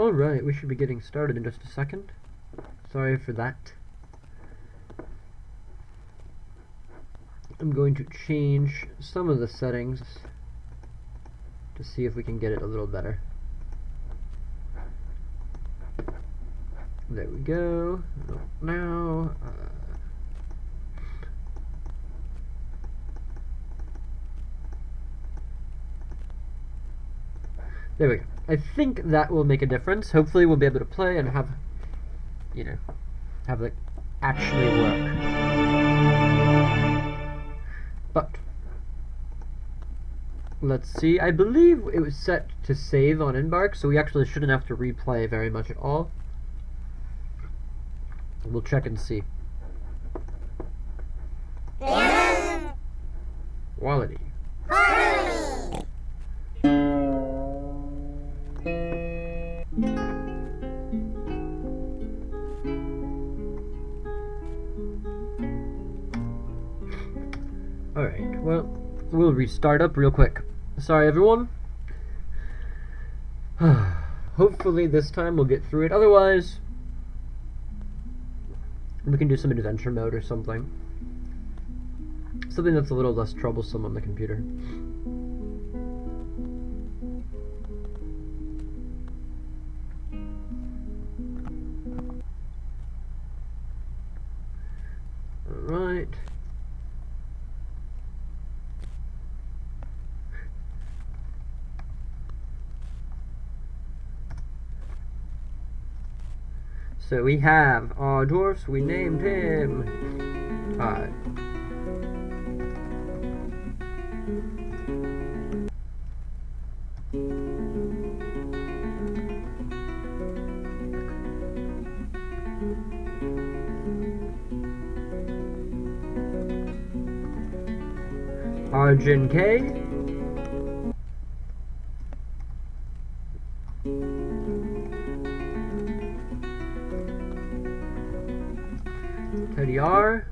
Alright, we should be getting started in just a second. Sorry for that. I'm going to change some of the settings to see if we can get it a little better. There we go. Now, there we go. I think that will make a difference. Hopefully we'll be able to play and have, you know, have it actually work. But let's see. I believe it was set to save on Embark, so we actually shouldn't have to replay very much at all. We'll check and see. Quality. Alright, well, we'll restart up real quick. Sorry everyone. Hopefully this time we'll get through it. Otherwise, we can do some adventure mode or something. Something that's a little less troublesome on the computer. Alright. So we have our dwarfs, we named him Arjun K. Teddy R.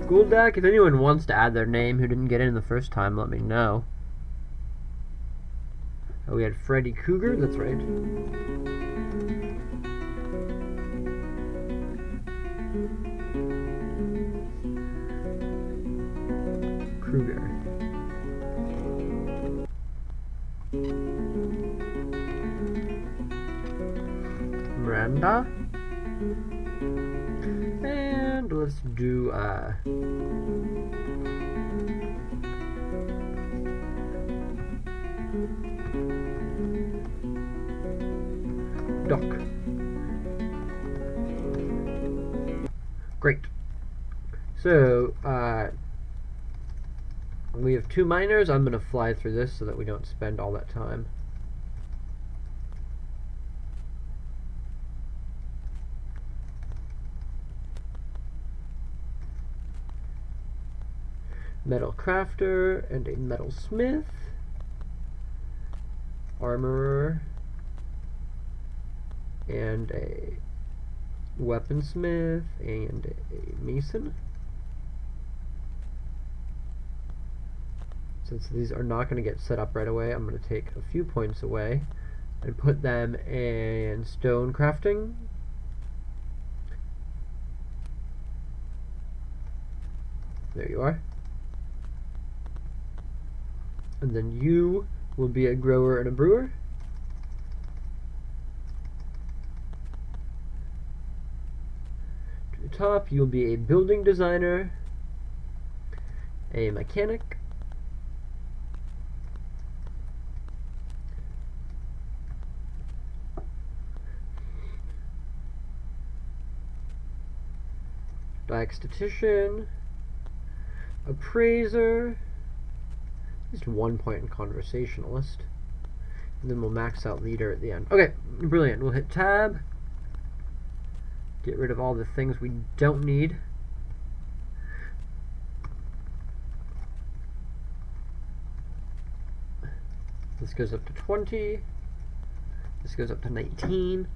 Guldak, if anyone wants to add their name who didn't get in the first time, let me know. Oh, we had Freddy Cougar, that's right. Kruger. Miranda. And let's do Doc. Great. So we have 2 miners. I'm gonna fly through this so that we don't spend all that time. Metal crafter and a metal smith, armorer, and a weaponsmith and a mason. Since these are not going to get set up right away, I'm going to take a few points away and put them in stone crafting. There you are. And then you will be a grower and a brewer. To the top, you'll be a building designer, a mechanic, diagnostician, appraiser, just 1 point in conversationalist, and then we'll max out leader at the end. Okay, brilliant. We'll hit tab, get rid of all the things we don't need. This goes up to 20, this goes up to 19.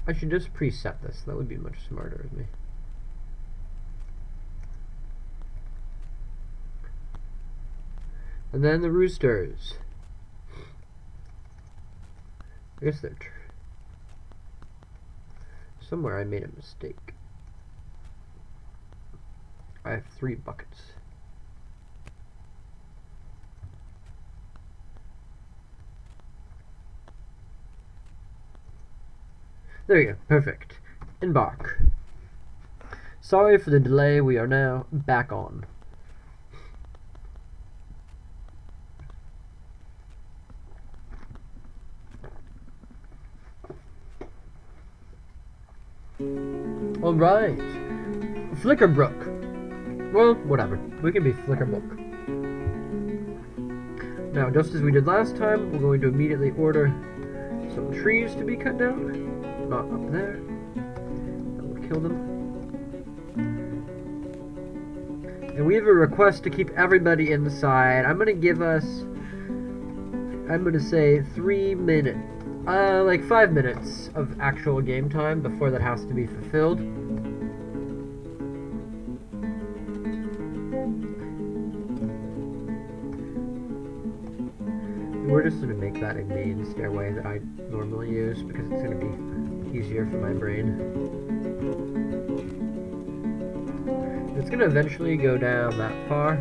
I should just preset this, that would be much smarter of me. And then the roosters. I guess they're somewhere I made a mistake. I have 3 buckets. There you go, perfect. Embark. Sorry for the delay, we are now back on. Alright. Flickerbrook. Well, whatever. We can be Flickerbrook. Now, just as we did last time, we're going to immediately order some trees to be cut down. Not up there. That will kill them. And we have a request to keep everybody inside. I'm gonna give us, I'm gonna say 3 minutes. Like 5 minutes of actual game time before that has to be fulfilled. We're just going to make that a main stairway that I normally use because it's going to be easier for my brain. It's going to eventually go down that far.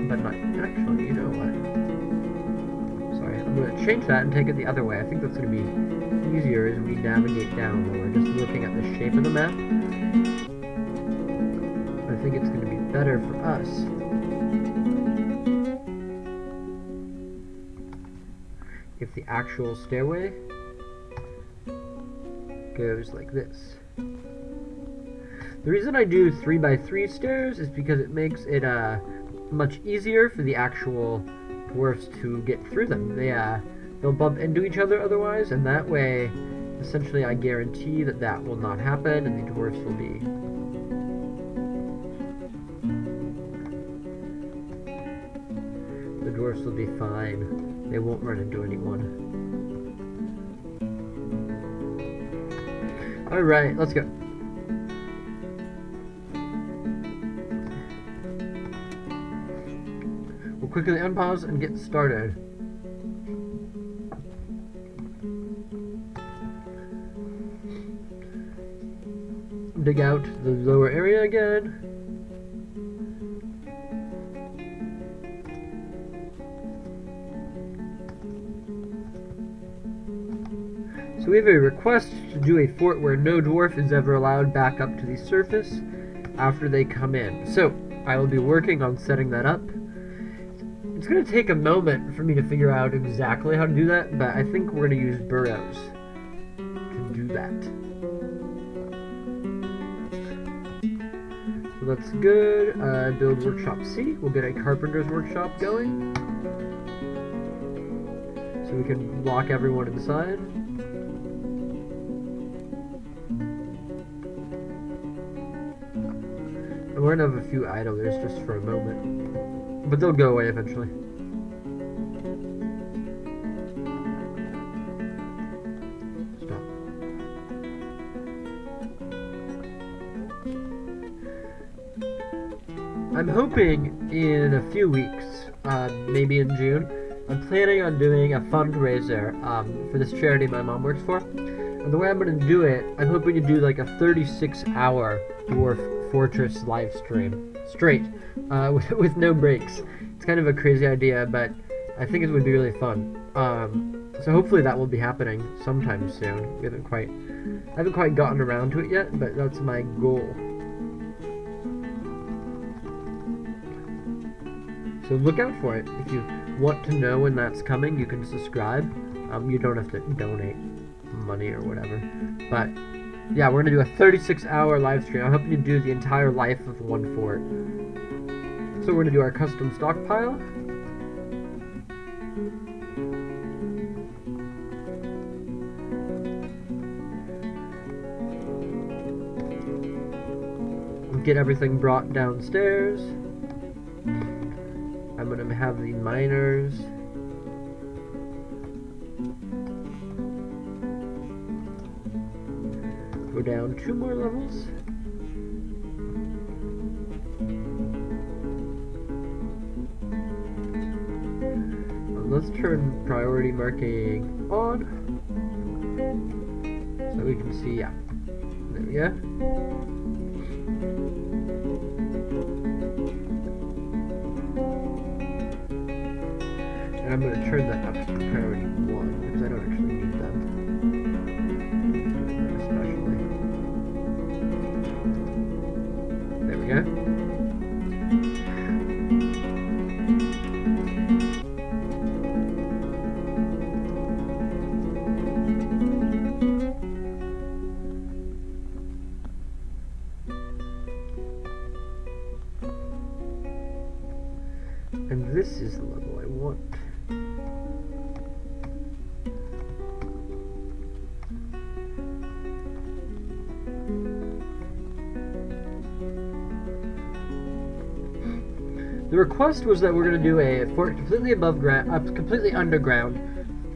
But not actually, you know what? Sorry, I'm going to change that and take it the other way. I think that's going to be easier as we navigate down when we're just looking at the shape of the map. I think it's going to be better for us. If the actual stairway goes like this. The reason I do 3x3 stairs is because it makes it much easier for the actual dwarfs to get through them. They'll bump into each other otherwise, and that way, essentially, I guarantee that that will not happen, and the dwarfs will be fine. They won't run into anyone. Alright, let's go. We'll quickly unpause and get started. Dig out the lower area again. So we have a request to do a fort where no dwarf is ever allowed back up to the surface after they come in. So I will be working on setting that up. It's going to take a moment for me to figure out exactly how to do that, but I think we're going to use burrows to do that. So that's good. Build workshop C. We'll get a carpenter's workshop going. So we can lock everyone inside. We're gonna have a few idlers just for a moment, but they'll go away eventually. Stop. I'm hoping in a few weeks, maybe in June, I'm planning on doing a fundraiser for this charity my mom works for. And the way I'm going to do it, I'm hoping to do like a 36-hour Dwarf Fortress live stream straight with no breaks. It's kind of a crazy idea, but I think it would be really fun. So hopefully that will be happening sometime soon. I haven't quite gotten around to it yet, but that's my goal. So look out for it. If you want to know when that's coming, you can subscribe. You don't have to donate money or whatever, but yeah, we're going to do a 36-hour live stream. I'm hoping to do the entire life of one fort. So we're going to do our custom stockpile. We'll get everything brought downstairs. I'm going to have the miners go down 2 more levels. let's turn priority marking on, so we can see, yeah, there we go. And I'm going to turn that up to priority 1, because I don't actually need that. Especially. There we go. And this is the level I want. The request was that we're going to do a fort completely above ground, completely underground,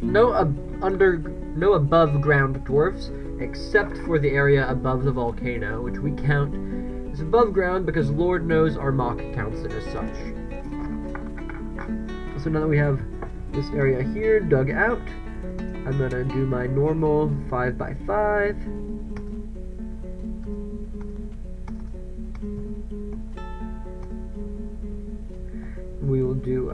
no above ground dwarfs, except for the area above the volcano, which we count as above ground because Lord knows our mock counts it as such. So now that we have this area here dug out, I'm going to do my normal 5x5. We will do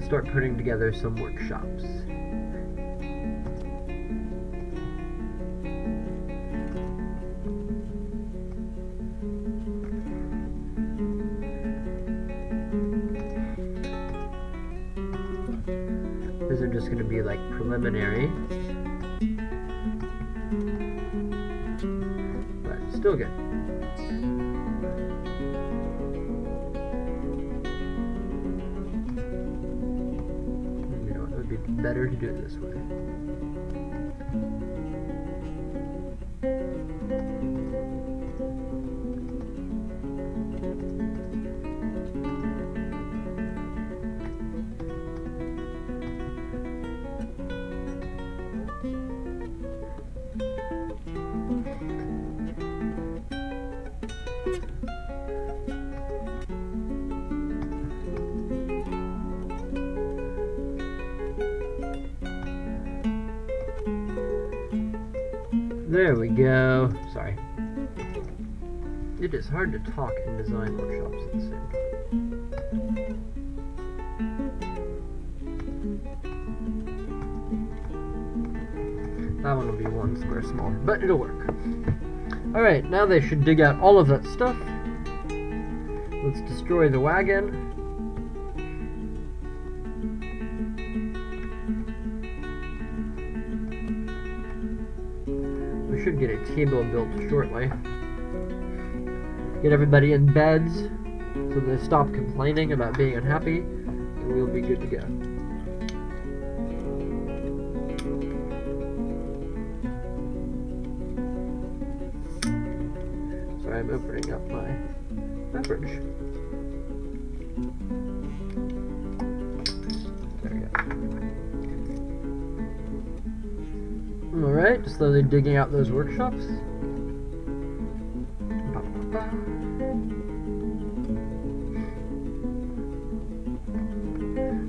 start putting together some workshops. These are just going to be like preliminary, but still good. You know, it would be better to do it this way. There we go. Sorry. It is hard to talk and design workshops at the same time. That one will be 1 square smaller, but it'll work. Alright, now they should dig out all of that stuff. Let's destroy the wagon. We should get a table built shortly. Get everybody in beds so they stop complaining about being unhappy, and we'll be good to go. Sorry, I'm opening up my beverage. There we go. Alright, slowly digging out those workshops.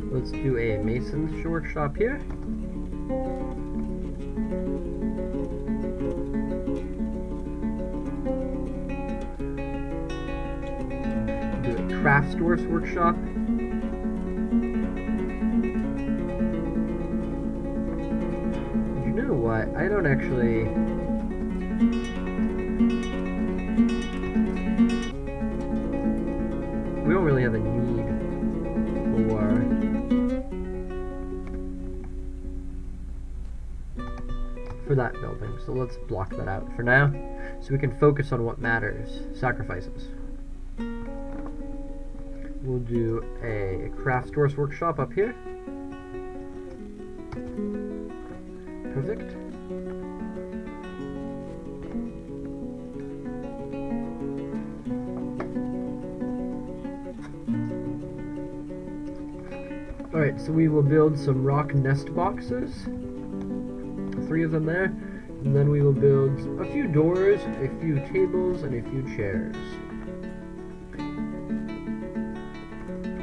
Let's do a mason's workshop here. Do a craft stores workshop. You know what? I don't actually... We don't really have a need for that building, so let's block that out for now so we can focus on what matters. Sacrifices. We'll do a craft stores workshop up here. Perfect. Alright, so we will build some rock nest boxes 3 of them there. And then we will build a few doors, a few tables, and a few chairs.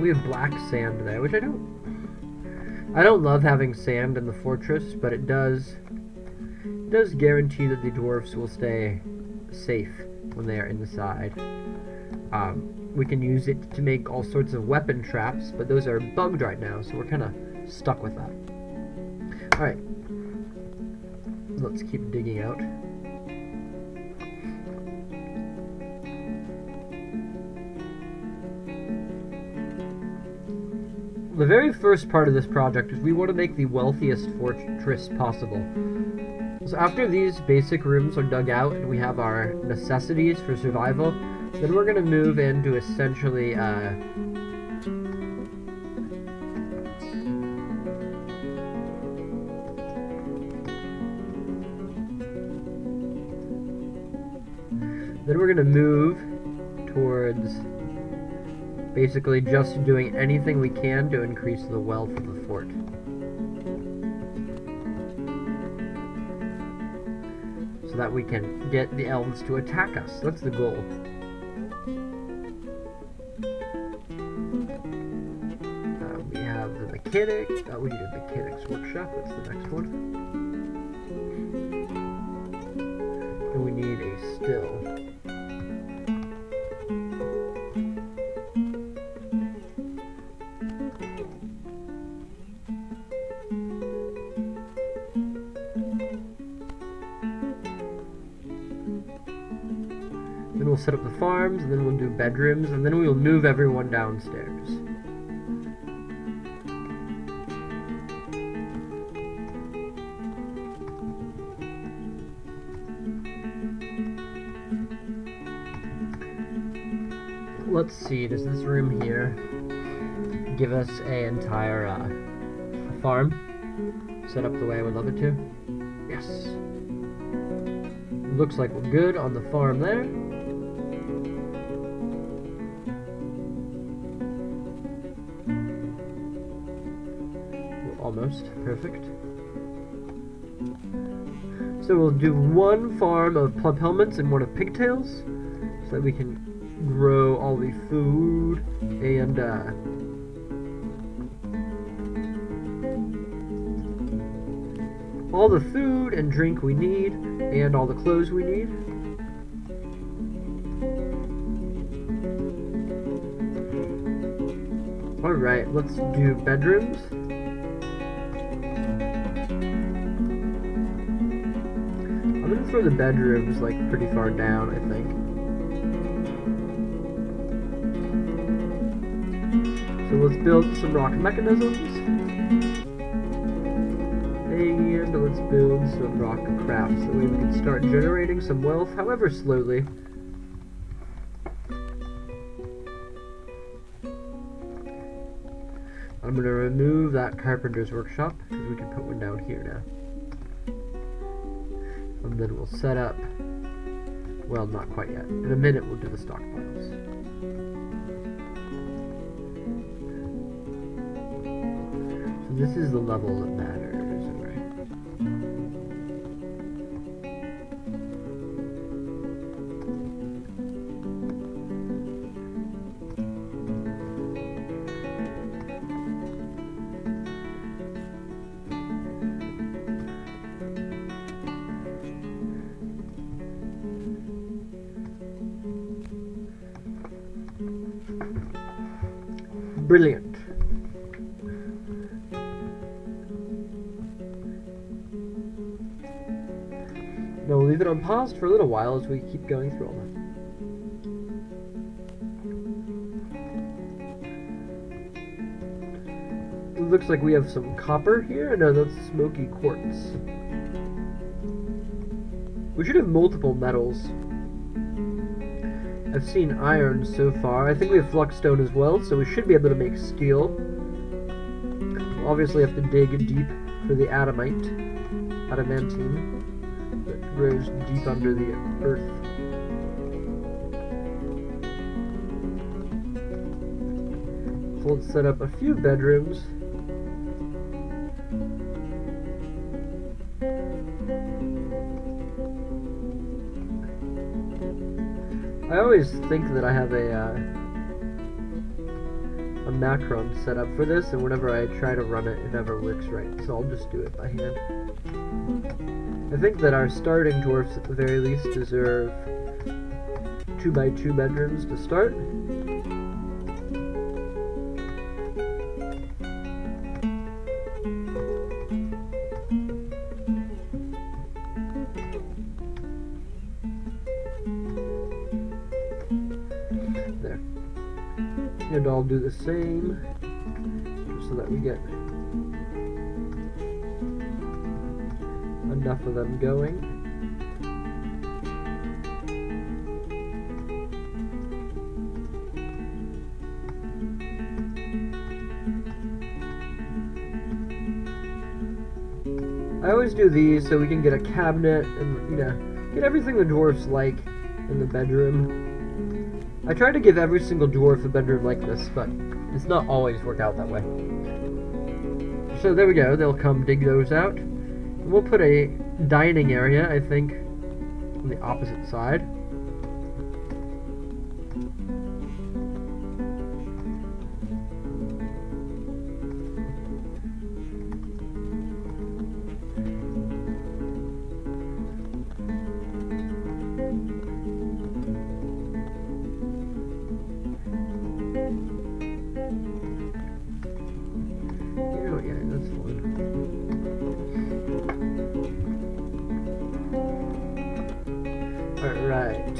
We have black sand there, which I don't love having sand in the fortress, but it does guarantee that the dwarves will stay safe when they are inside. We can use it to make all sorts of weapon traps, but those are bugged right now, so we're kind of stuck with that. Alright. Let's keep digging out. The very first part of this project is we want to make the wealthiest fortress possible. So after these basic rooms are dug out and we have our necessities for survival, then we're going to move into essentially towards basically just doing anything we can to increase the wealth of the fort. So that we can get the elves to attack us. That's the goal. We have the mechanic. We need a mechanics workshop. That's the next one. And we need a still. Then we'll set up the farms, and then we'll do bedrooms, and then we'll move everyone downstairs. Let's see, does this room here give us an entire farm set up the way I would love it to? Yes. Looks like we're good on the farm there. Almost perfect. So we'll do one farm of plump helmets and one of pigtails, so that we can grow all the food and all the food and drink we need, and all the clothes we need. Alright, let's do bedrooms. I'm gonna throw the bedrooms like pretty far down, I think. So let's build some rock mechanisms. And let's build some rock crafts. That way we can start generating some wealth, however slowly. I'm gonna remove that carpenter's workshop, because we can put one down here now. And then we'll set up, well, not quite yet. In a minute we'll do the stockpiles. So this is the level that matters, right? Brilliant. Now we'll leave it on pause for a little while as we keep going through all that. It looks like we have some copper here. No, that's smoky quartz. We should have multiple metals. I've seen iron so far. I think we have fluxstone as well, so we should be able to make steel. We'll obviously have to dig deep for the adamantine that grows deep under the earth. So let's set up a few bedrooms. I always think that I have a macron set up for this, and whenever I try to run it, it never works right, so I'll just do it by hand. I think that our starting dwarfs, at the very least, deserve 2x2 bedrooms to start. There. And I'll do the same, just so that we get enough of them going. I always do these so we can get a cabinet and, you know, get everything the dwarfs like in the bedroom. I try to give every single dwarf a bedroom like this, but it's not always work out that way. So there we go, they'll come dig those out. And we'll put a dining area, I think, on the opposite side. Alright.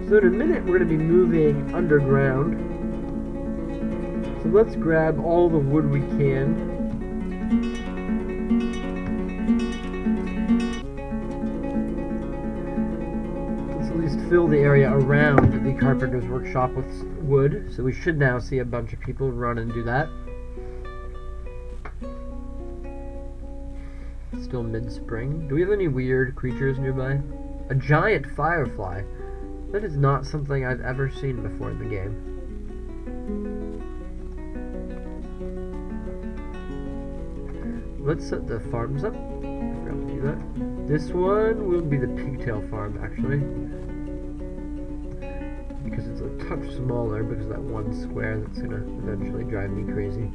So in a minute we're going to be moving underground. So let's grab all the wood we can. Let's at least fill the area around the carpenter's workshop with wood. So we should now see a bunch of people run and do that. Still mid-spring. Do we have any weird creatures nearby? A giant firefly. That is not something I've ever seen before in the game. Let's set the farms up. I forgot to do that. This one will be the pigtail farm, actually. Because it's a touch smaller because of that one square that's gonna eventually drive me crazy.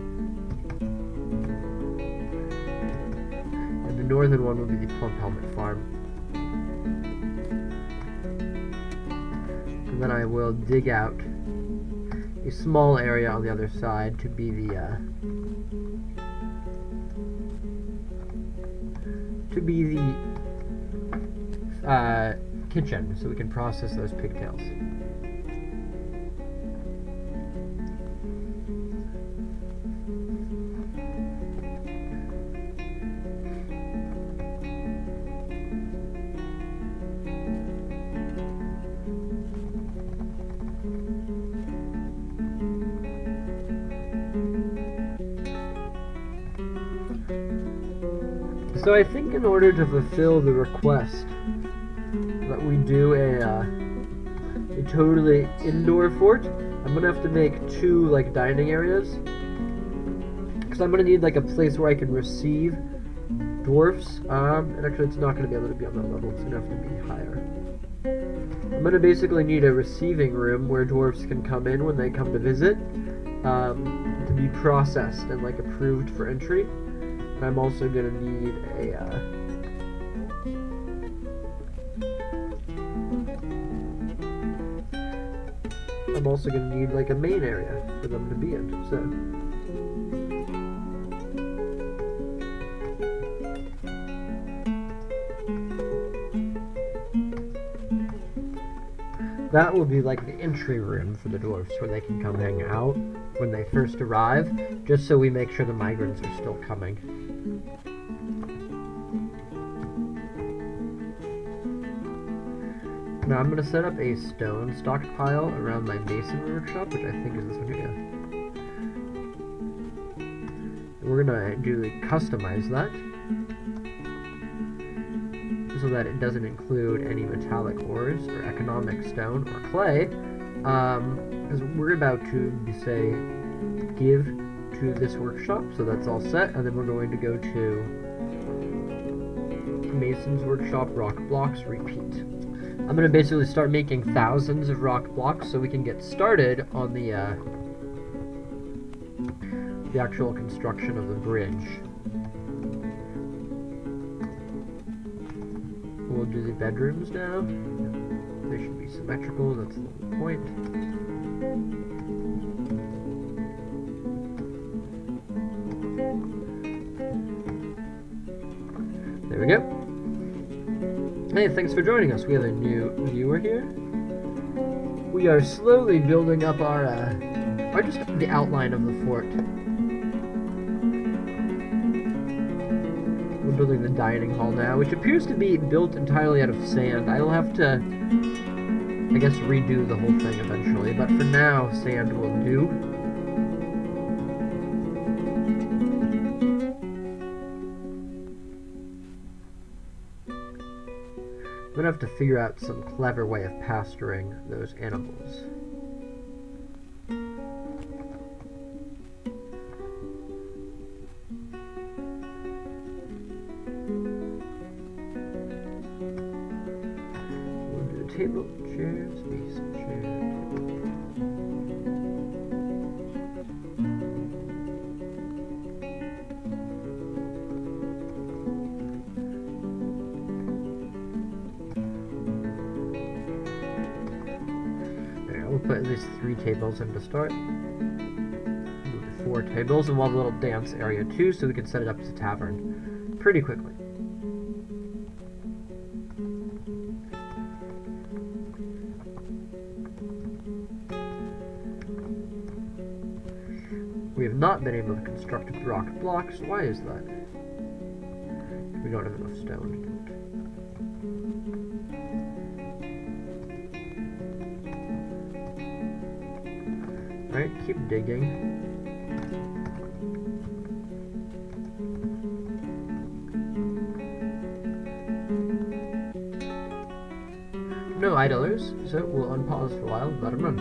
The northern one will be the plump helmet farm. And then I will dig out a small area on the other side to be the kitchen, so we can process those pigtails. So I think in order to fulfill the request that we do a totally indoor fort, I'm gonna have to make 2 like dining areas, because I'm gonna need like a place where I can receive dwarfs. And actually it's not gonna be able to be on that level, it's gonna have to be higher. I'm gonna basically need a receiving room where dwarfs can come in when they come to visit, to be processed and like approved for entry. I'm also going to need like a main area for them to be in. So that will be like the entry room for the dwarfs where they can come hang out when they first arrive, just so we make sure the migrants are still coming. Now I'm going to set up a stone stockpile around my mason workshop, which I think is this one here. And we're going to customize that so that it doesn't include any metallic ores or economic stone or clay, because we're about to say give to this workshop, so that's all set, and then we're going to go to Mason's Workshop rock blocks, repeat. I'm gonna basically start making thousands of rock blocks so we can get started on the actual construction of the bridge. We'll do the bedrooms now. They should be symmetrical, that's the whole point. There we go. Hey, thanks for joining us. We have a new viewer here. We are slowly building up our just the outline of the fort. We're building the dining hall now, which appears to be built entirely out of sand. I'll have to, I guess, redo the whole thing eventually, but for now, sand will do. I'm gonna have to figure out some clever way of pasturing those animals. We'll do a table, chairs, maybe some chairs. We'll put at least 3 tables in to start. Move to 4 tables, and we'll have a little dance area too, so we can set it up as a tavern pretty quickly. We have not been able to construct rock blocks. Why is that? We don't have enough stone to do it. Alright, keep digging. No idlers, so we'll unpause for a while and let them run.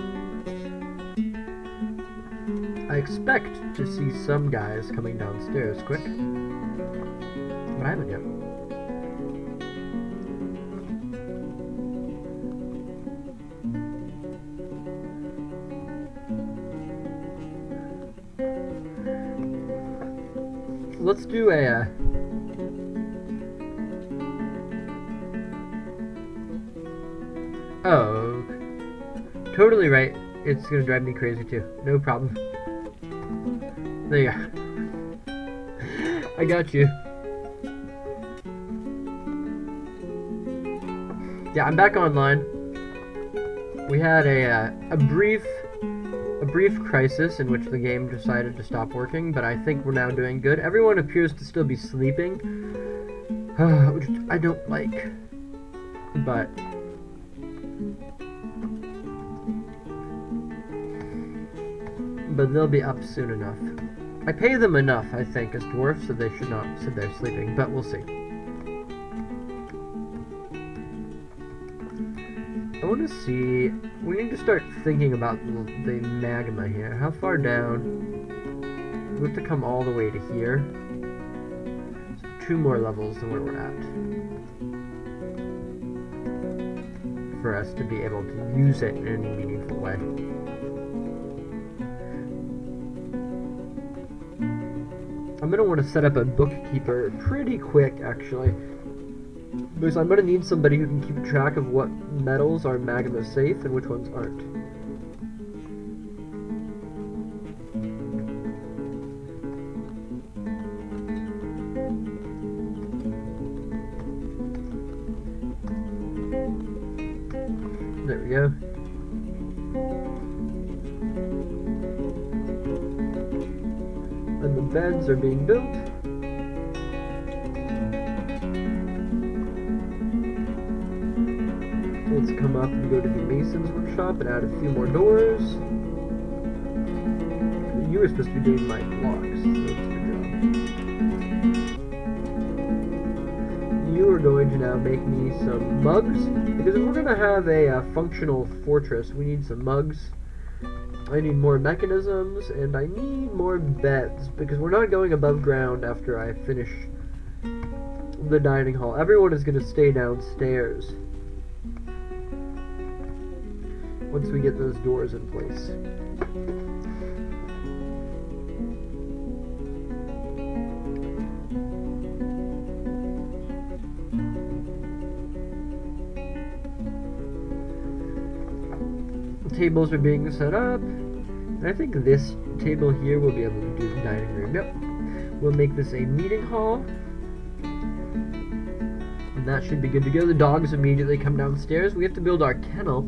I expect to see some guys coming downstairs quick, but I haven't yet. Let's do a oh, totally right. It's gonna drive me crazy too. No problem. There you go. I got you. Yeah, I'm back online. We had a brief crisis in which the game decided to stop working, but I think we're now doing good. Everyone appears to still be sleeping, which I don't like, but they'll be up soon enough. I pay them enough, I think, as dwarfs, so they should not sit there sleeping, but we'll see. I want to see, we need to start thinking about the magma here. How far down? We have to come all the way to here. So 2 more levels than where we're at, for us to be able to use it in any meaningful way. I'm going to want to set up a bookkeeper pretty quick, actually. Because I'm going to need somebody who can keep track of what metals are magma safe and which ones aren't. There we go. And the beds are being built. Let's come up and go to the Mason's Workshop and add a few more doors. You were supposed to be doing my blocks. That's your job. You are going to now make me some mugs, because if we're going to have a functional fortress, we need some mugs. I need more mechanisms, and I need more beds, because we're not going above ground after I finish the dining hall. Everyone is going to stay downstairs once we get those doors in place. Tables are being set up, and I think this table here will be able to do the dining room. Yep. We'll make this a meeting hall, and that should be good to go. The dogs immediately come downstairs. We have to build our kennel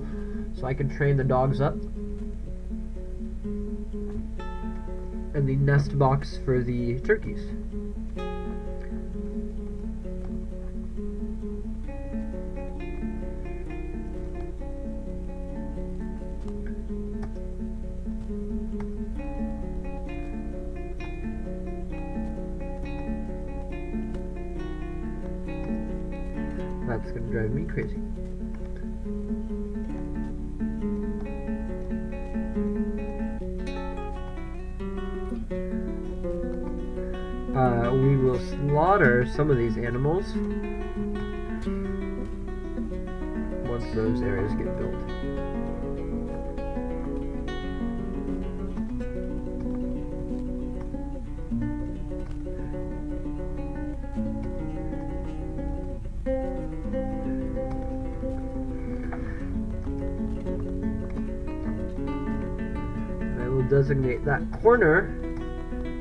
so I can train the dogs up, and the nest box for the turkeys. That's gonna drive me crazy. We will slaughter some of these animals once those areas get built. Designate that corner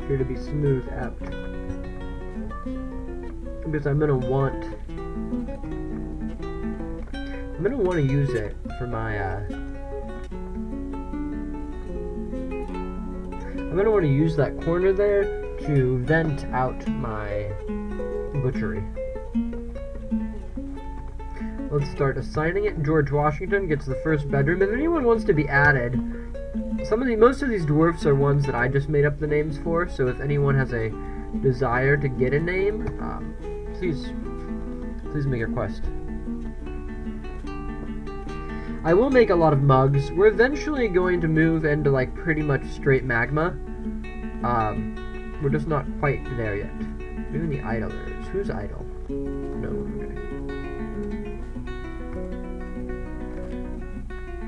here to be smoothed out, because I'm gonna want to use it for my I'm gonna want to use that corner there to vent out my butchery. Let's start assigning it. George Washington gets the first bedroom. If anyone wants to be added, most of these dwarfs are ones that I just made up the names for, so if anyone has a desire to get a name, please make a request. I will make a lot of mugs. We're eventually going to move into like pretty much straight magma. We're just not quite there yet. Doing the idlers. Who's idle? No, okay.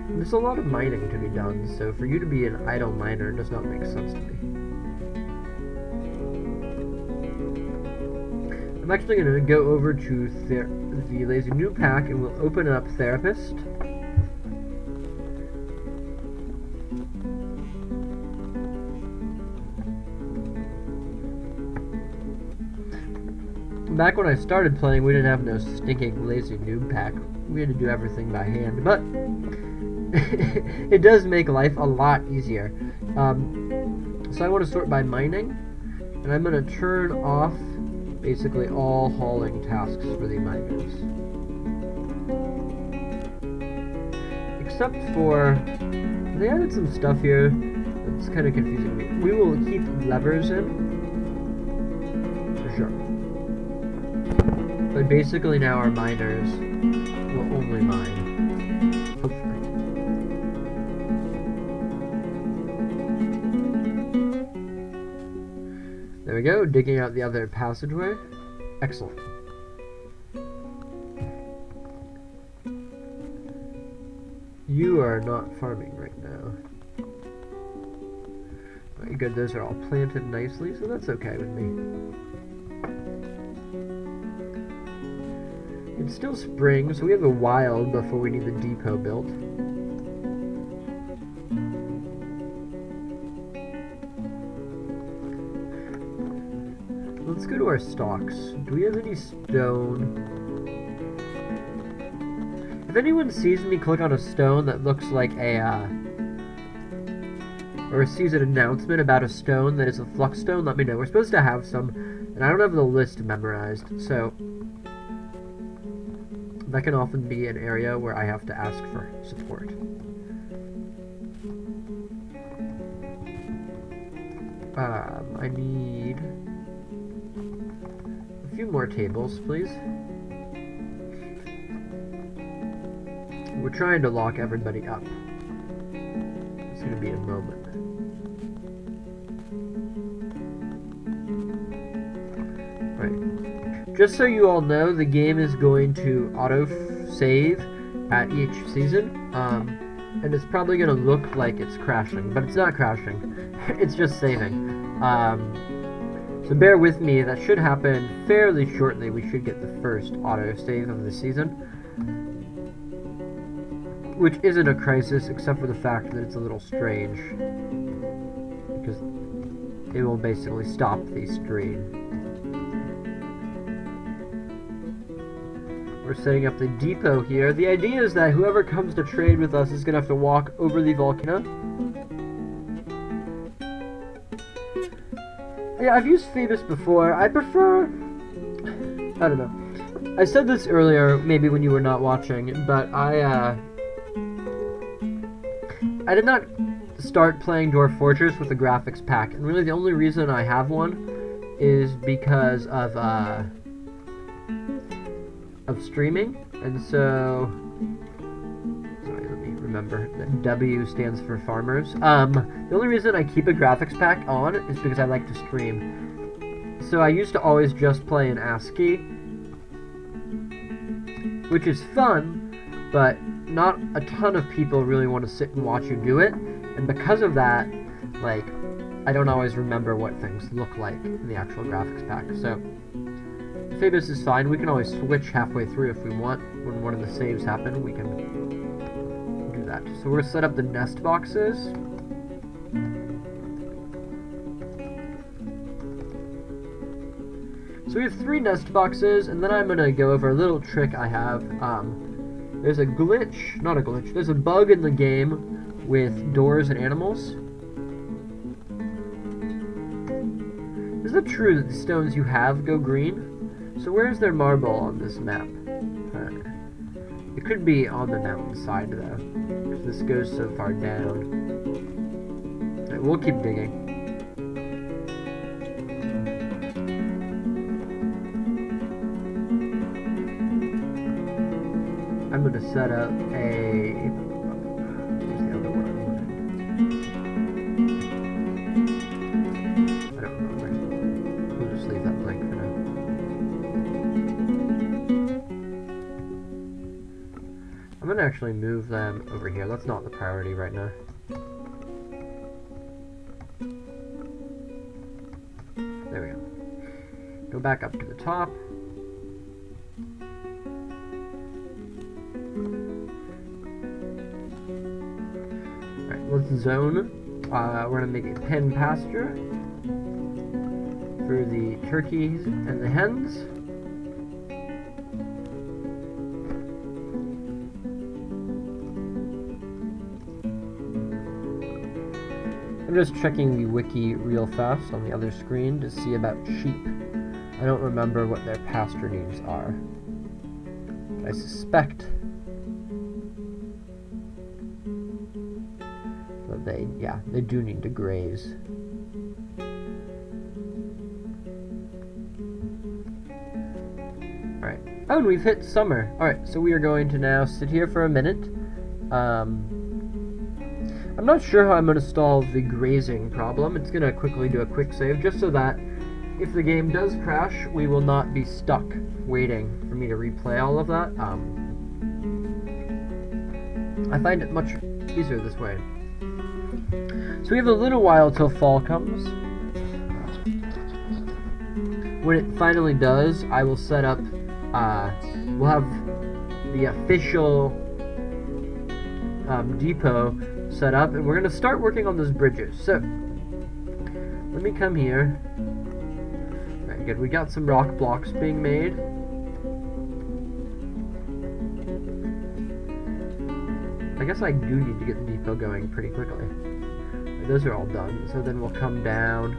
There's a lot of mining to be done, so for you to be an idle miner does not make sense to me. I'm actually going to go over to the Lazy New Pack and we'll open up Therapist. Back when I started playing, we didn't have no stinking Lazy Noob Pack. We had to do everything by hand, but it does make life a lot easier. So I want to sort by mining, and I'm going to turn off basically all hauling tasks for the miners. Except for, they added some stuff here that's kind of confusing me. We will keep levers in, for sure. But basically now our miners will only mine. Hopefully. There we go, digging out the other passageway. Excellent. You are not farming right now. Very good, those are all planted nicely, so that's okay with me. It's still spring, so we have a while before we need the depot built. Let's go to our stocks. Do we have any stone? If anyone sees me click on a stone that looks like a, or sees an announcement about a stone that is a flux stone, let me know. We're supposed to have some, and I don't have the list memorized, so that can often be an area where I have to ask for support. I need a few more tables, please. We're trying to lock everybody up. It's going to be a moment. Right. Just so you all know, the game is going to auto-save at each season, and it's probably going to look like it's crashing, but it's not crashing. It's just saving. So bear with me, that should happen fairly shortly. We should get the first auto-save of the season, which isn't a crisis, except for the fact that it's a little strange, because it will basically stop the stream. We're setting up the depot here. The idea is that whoever comes to trade with us is going to have to walk over the volcano. Yeah, I've used Phoebus before. I prefer... I don't know. I said this earlier, maybe when you were not watching, but I did not start playing Dwarf Fortress with a graphics pack, and really the only reason I have one is because of streaming, and so... Sorry, let me remember that W stands for farmers. The only reason I keep a graphics pack on is because I like to stream. So I used to always just play in ASCII, which is fun, but not a ton of people really want to sit and watch you do it, and because of that, like, I don't always remember what things look like in the actual graphics pack, so Phoebus is fine. We can always switch halfway through if we want. When one of the saves happen, we can do that. So we're going to set up the nest boxes. So we have 3 nest boxes, and then I'm going to go over a little trick I have. There's a glitch, not a glitch, there's a bug in the game with doors and animals. Is it true that the stones you have go green? So where's their marble on this map? It could be on the mountainside though, because this goes so far down. Right, we'll keep digging. I'm going to set up a... Where's the other one? I don't remember. We'll just leave that blank for now. I'm going to actually move them over here. That's not the priority right now. There we go. Go back up to the top. Alright, let's zone. We're going to make a pen pasture for the turkeys and the hens. I'm just checking the wiki real fast on the other screen to see about sheep. I don't remember what their pasture needs are. I suspect that they do need to graze. Alright. Oh, and we've hit summer. Alright, so we are going to now sit here for a minute. I'm not sure how I'm going to solve the grazing problem. It's going to quickly do a quick save, just so that if the game does crash, we will not be stuck waiting for me to replay all of that. I find it much easier this way. So we have a little while till fall comes. When it finally does, I will set up, we'll have the official depot set up, and we're going to start working on those bridges. So, let me come here. Alright, good. We got some rock blocks being made. I guess I do need to get the depot going pretty quickly. Those are all done, so then we'll come down,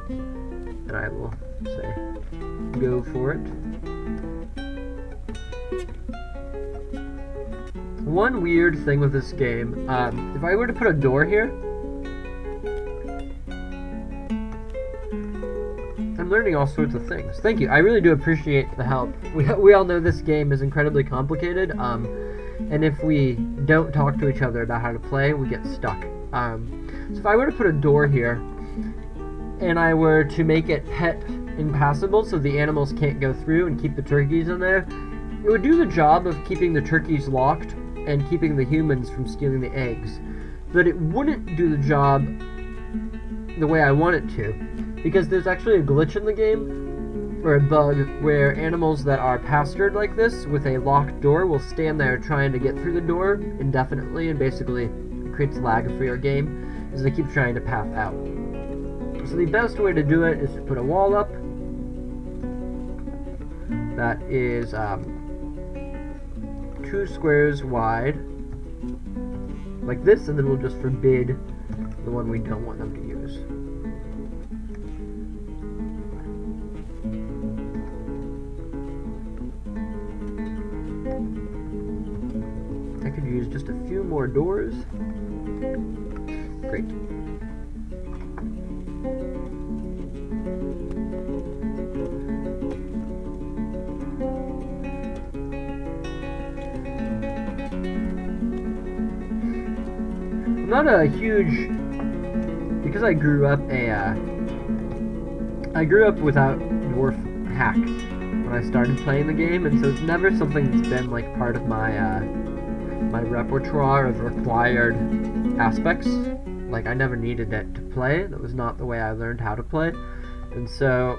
and I will say, go for it. One weird thing with this game, if I were to put a door here, I'm learning all sorts of things. Thank you, I really do appreciate the help. We all know this game is incredibly complicated, and if we don't talk to each other about how to play, we get stuck. So if I were to put a door here, and I were to make it pet impassable so the animals can't go through and keep the turkeys in there. It would do the job of keeping the turkeys locked and keeping the humans from stealing the eggs, but it wouldn't do the job the way I want it to, because there's actually a glitch in the game, or a bug, where animals that are pastured like this with a locked door will stand there trying to get through the door indefinitely, and basically it creates lag for your game as they keep trying to path out. So the best way to do it is to put a wall up that is 2 squares wide, like this, and then we'll just forbid the one we don't want them to use. I could use just a few more doors. Great. I'm not a huge, because I grew up without Dwarf Hack when I started playing the game, and so it's never something that's been like part of my my repertoire of required aspects. Like, I never needed it to play. That was not the way I learned how to play, and so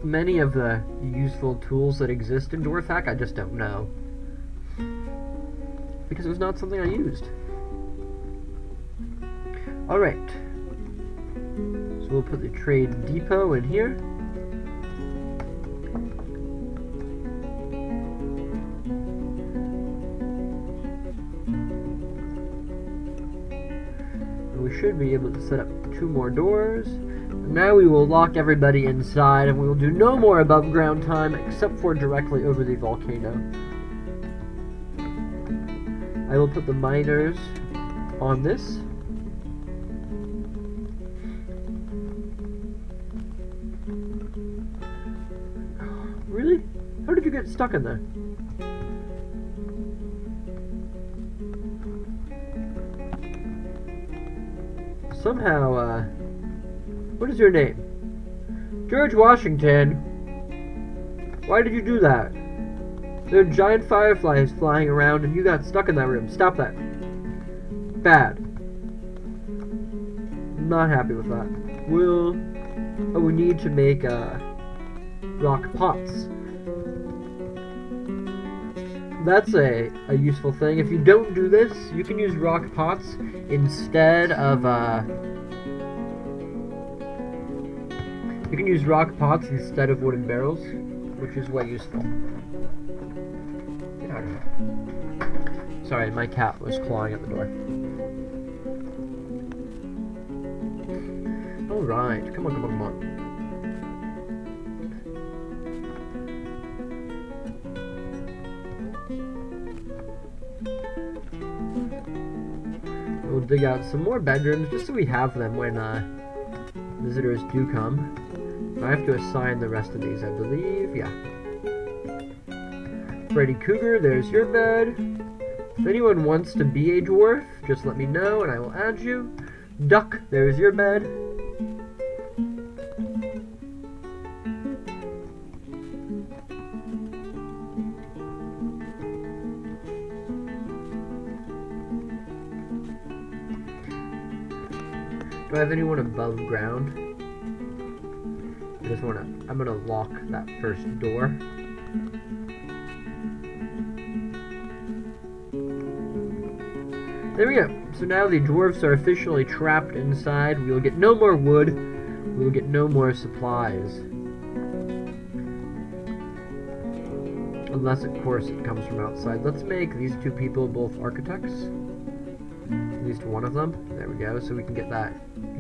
many of the useful tools that exist in Dwarf Hack I just don't know, because it was not something I used. Alright, so we'll put the trade depot in here. And we should be able to set up 2 more doors. And now we will lock everybody inside, and we will do no more above ground time except for directly over the volcano. I will put the miners on this. Really? How did you get stuck in there? Somehow, what is your name? George Washington. Why did you do that? There are giant fireflies flying around and you got stuck in that room. Stop that. Bad. Not happy with that. We need to make, rock pots. That's a useful thing. If you don't do this, you can use rock pots instead of wooden barrels, which is way useful. Get out of here. Sorry, my cat was clawing at the door. Alright, come on. We'll dig out some more bedrooms just so we have them when visitors do come. I have to assign the rest of these, I believe. Yeah. Freddy Cougar, there's your bed. If anyone wants to be a dwarf, just let me know and I will add you. Duck, there's your bed. Do I have anyone above ground? I'm gonna lock that first door. There we go. So now the dwarves are officially trapped inside. We will get no more wood. We will get no more supplies. Unless, of course, it comes from outside. Let's make these 2 people both architects. At least one of them. There we go. So we can get that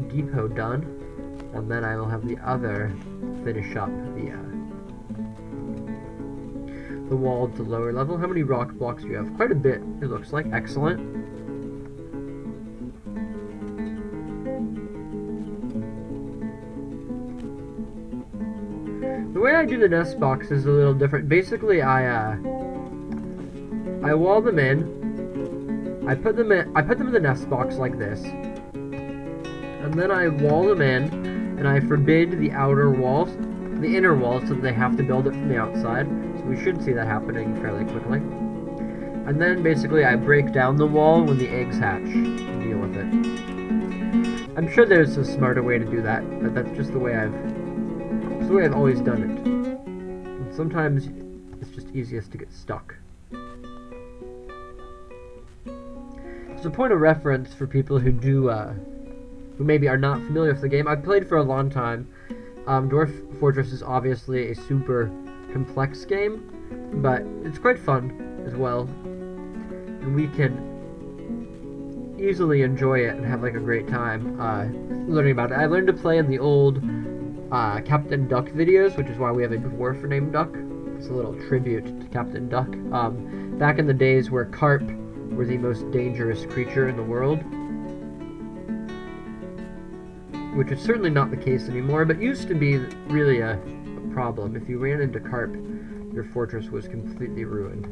depot done. And then I will have the other finish up the wall to lower level. How many rock blocks do you have? Quite a bit, it looks like. Excellent. The way I do the nest box is a little different. Basically, I wall them in. I put them in the nest box like this. And then I wall them in, and I forbid the outer walls. the inner wall, so that they have to build it from the outside. So we should see that happening fairly quickly. And then basically I break down the wall when the eggs hatch and deal with it. I'm sure there's a smarter way to do that, but that's just the way I've always done it. And sometimes it's just easiest to get stuck. As a point of reference for people who who maybe are not familiar with the game, I've played for a long time. Dwarf Fortress is obviously a super complex game, but it's quite fun as well. And we can easily enjoy it and have like a great time learning about it. I learned to play in the old Captain Duck videos, which is why we have a dwarf named Duck. It's a little tribute to Captain Duck. Back in the days where carp were the most dangerous creature in the world, which is certainly not the case anymore, but used to be really a problem. If you ran into carp, your fortress was completely ruined.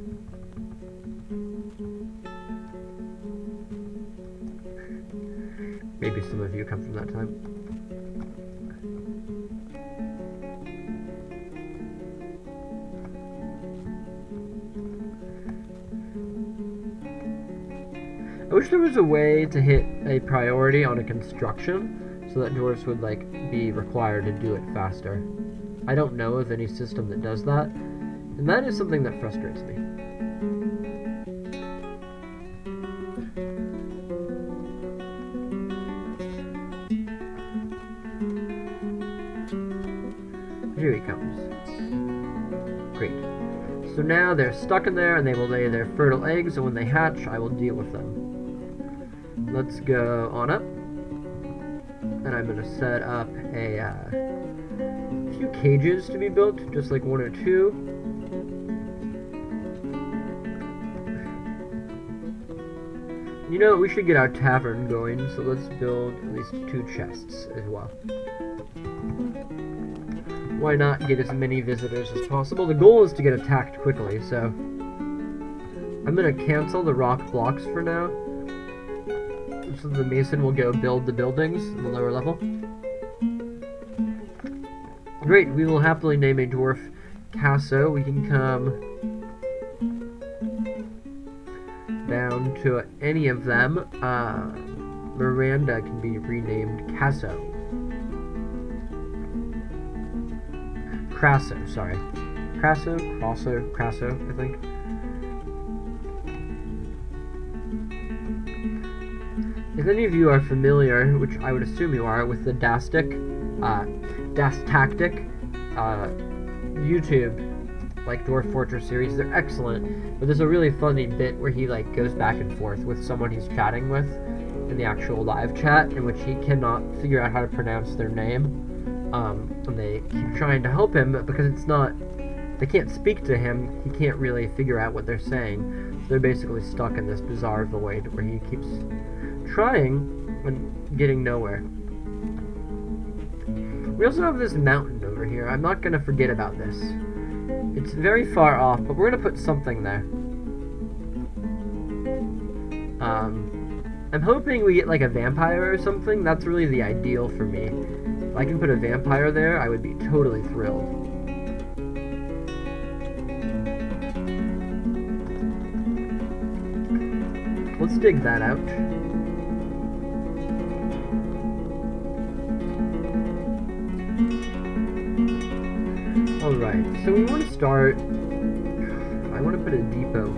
Maybe some of you come from that time. I wish there was a way to hit a priority on a construction so that dwarves would be required to do it faster. I don't know of any system that does that, and that is something that frustrates me. Here he comes. Great. So now they're stuck in there and they will lay their fertile eggs, and when they hatch, I will deal with them. Let's go on up. And I'm going to set up a few cages to be built, just like 1 or 2. You know, we should get our tavern going, so let's build at least 2 chests as well. Why not get as many visitors as possible? The goal is to get attacked quickly, so I'm going to cancel the rock blocks for now, so the mason will go build the buildings in the lower level. Great, we will happily name a dwarf Casso. We can come down to any of them. Miranda can be renamed Casso. Crasso, sorry. Crasso, I think. If any of you are familiar, which I would assume you are, with the Dastic YouTube, Dwarf Fortress series, they're excellent, but there's a really funny bit where he goes back and forth with someone he's chatting with in the actual live chat, in which he cannot figure out how to pronounce their name. And they keep trying to help him, but because they can't speak to him, he can't really figure out what they're saying. So they're basically stuck in this bizarre void where he keeps trying and getting nowhere. We also have this mountain over here. I'm not going to forget about this. It's very far off, but we're going to put something there. I'm hoping we get a vampire or something. That's really the ideal for me. If I can put a vampire there, I would be totally thrilled. Let's dig that out. Alright, so we want to start... I want to put a depot.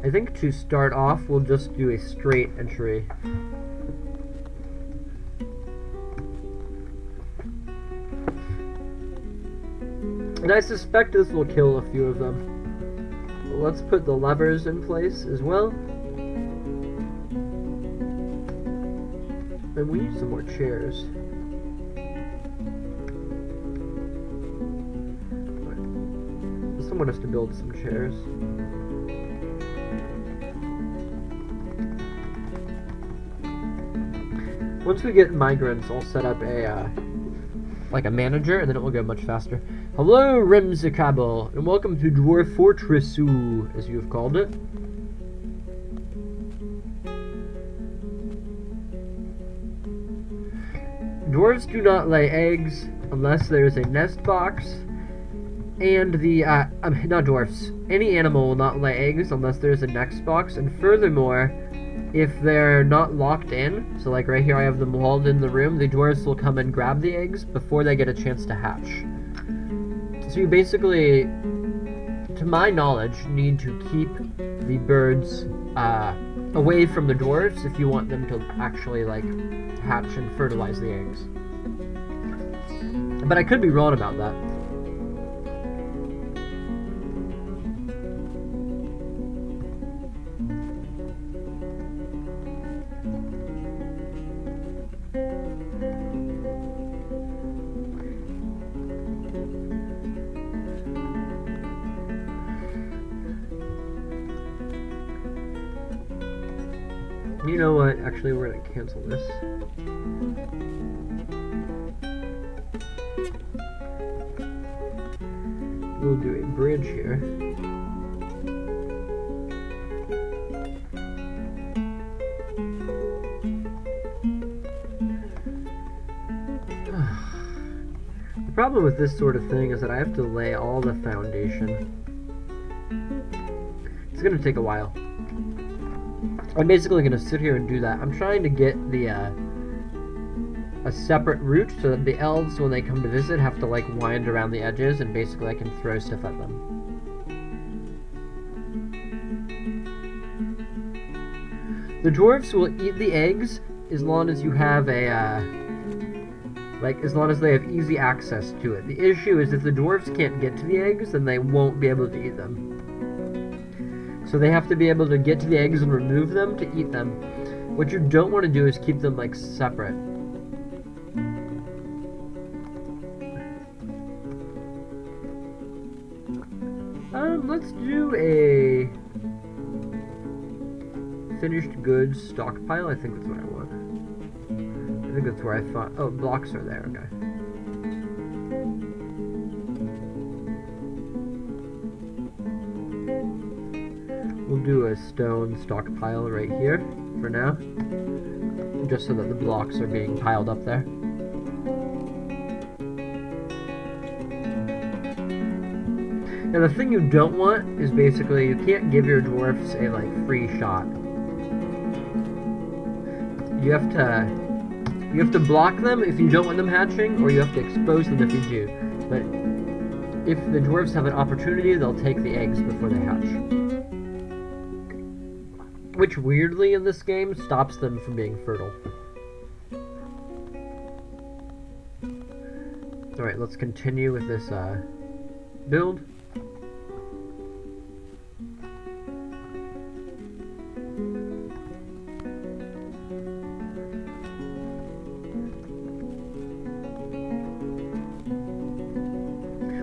I think to start off, we'll just do a straight entry. And I suspect this will kill a few of them. Let's put the levers in place as well. And we need some more chairs. Someone has to build some chairs. Once we get migrants, I'll set up a manager, and then it will go much faster. Hello, Remzikabel, and welcome to Dwarf Fortress, as you have called it. Dwarves do not lay eggs unless there is a nest box, and not dwarfs. Any animal will not lay eggs unless there is a nest box, and furthermore, if they're not locked in, so like right here I have them walled in the room, the dwarves will come and grab the eggs before they get a chance to hatch. So you basically, to my knowledge, need to keep the birds away from the dwarves if you want them to actually like hatch and fertilize the eggs. But I could be wrong about that. You know what? Actually, we're gonna cancel this. We'll do a bridge here. The problem with this sort of thing is that I have to lay all the foundation. It's gonna take a while. I'm basically going to sit here and do that. I'm trying to get the a separate route so that the elves, when they come to visit, have to like wind around the edges, and basically I can throw stuff at them. The dwarves will eat the eggs as long as you have a as long as they have easy access to it. The issue is if the dwarves can't get to the eggs, then they won't be able to eat them. So they have to be able to get to the eggs and remove them to eat them. What you don't want to do is keep them like separate. Let's do a finished goods stockpile. I think that's what I want. I think that's where I thought. Oh, blocks are there. Okay. We'll do a stone stockpile right here for now, just so that the blocks are being piled up there. Now the thing you don't want is basically you can't give your dwarfs a like free shot. You have to block them if you don't want them hatching, or you have to expose them if you do. But if the dwarves have an opportunity, they'll take the eggs before they hatch. Which, weirdly, in this game, stops them from being fertile. Alright, let's continue with this, build.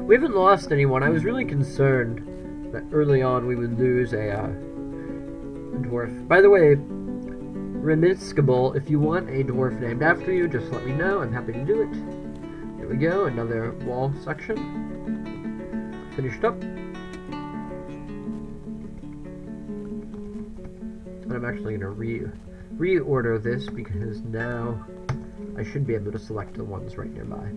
We haven't lost anyone. I was really concerned that early on we would lose a dwarf. By the way, Remiskable, if you want a dwarf named after you, just let me know. I'm happy to do it. There we go, another wall section. Finished up. And I'm actually going to reorder this because now I should be able to select the ones right nearby.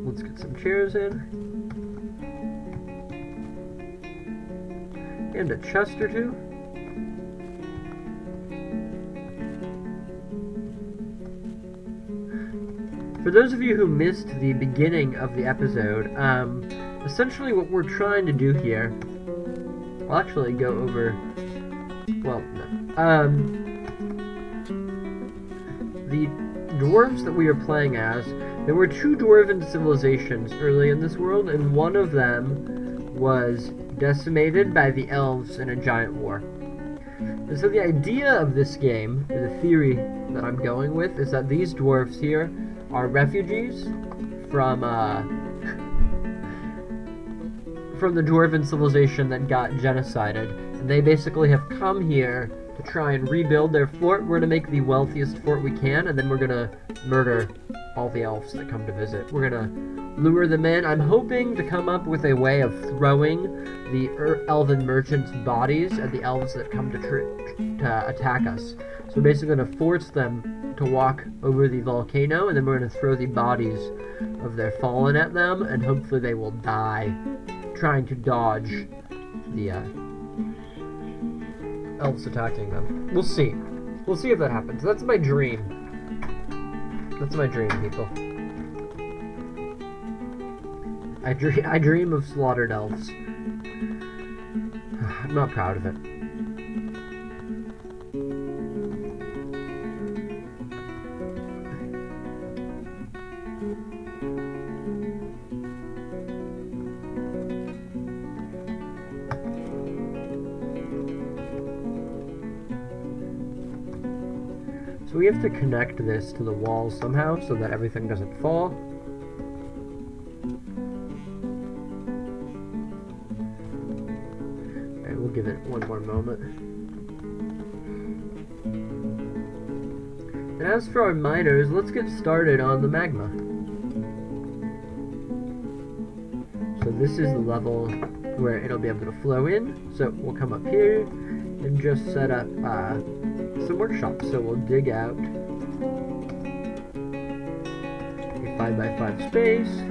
Let's get some chairs in. And a chest or two. For those of you who missed the beginning of the episode, essentially what we're trying to do here, I'll actually go over, well, no. The dwarves that we are playing as, there were two dwarven civilizations early in this world, and one of them was decimated by the elves in a giant war. And so the idea of this game, or the theory that I'm going with, is that these dwarves here are refugees from the dwarven civilization that got genocided, and they basically have come here to try and rebuild their fort. We're gonna make the wealthiest fort we can, and then we're gonna murder all the elves that come to visit. We're gonna lure them in. I'm hoping to come up with a way of throwing the elven merchants' bodies at the elves that come to attack us. So we're basically gonna force them to walk over the volcano, and then we're gonna throw the bodies of their fallen at them, and hopefully they will die trying to dodge the elves attacking them. We'll see. We'll see if that happens. That's my dream. That's my dream, people. I dream of slaughtered elves. I'm not proud of it. So we have to connect this to the walls somehow so that everything doesn't fall. Alright, we'll give it one more moment. And as for our miners, let's get started on the magma. So this is the level where it'll be able to flow in. So we'll come up here and just set up some workshops. So we'll dig out a 5x5 space.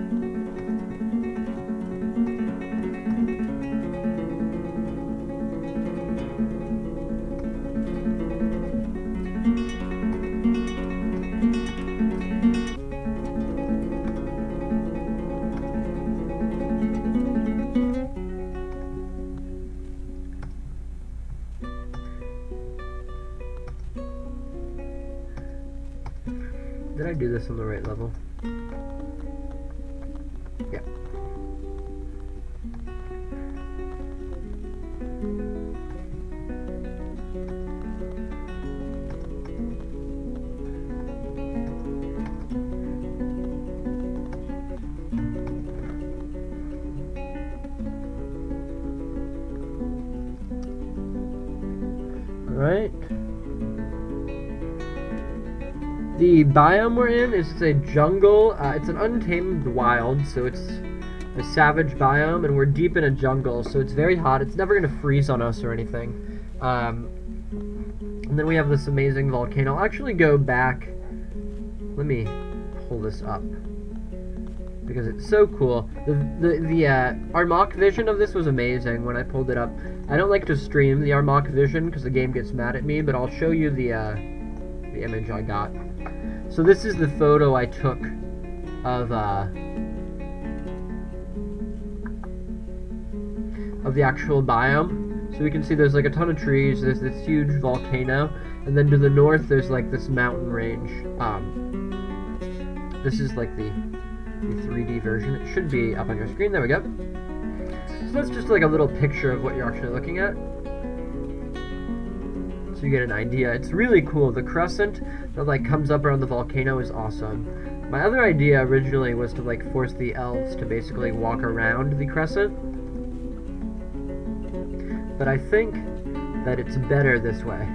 Did I do this on the right level? Yeah. All right. The biome we're in is a jungle. It's an untamed wild, so it's a savage biome, and we're deep in a jungle, so it's very hot. It's never going to freeze on us or anything. And then we have this amazing volcano. I'll actually go back. Let me pull this up because it's so cool. Our mock vision of this was amazing when I pulled it up. I don't like to stream the mock vision because the game gets mad at me, but I'll show you the image I got. So this is the photo I took of the actual biome. So we can see there's like a ton of trees, there's this huge volcano, and then to the north there's like this mountain range. This is like the 3D version. It should be up on your screen. There we go. So that's just like a little picture of what you're actually looking at. So you get an idea. It's really cool. The crescent that like comes up around the volcano is awesome. My other idea originally was to like force the elves to basically walk around the crescent, but I think that it's better this way.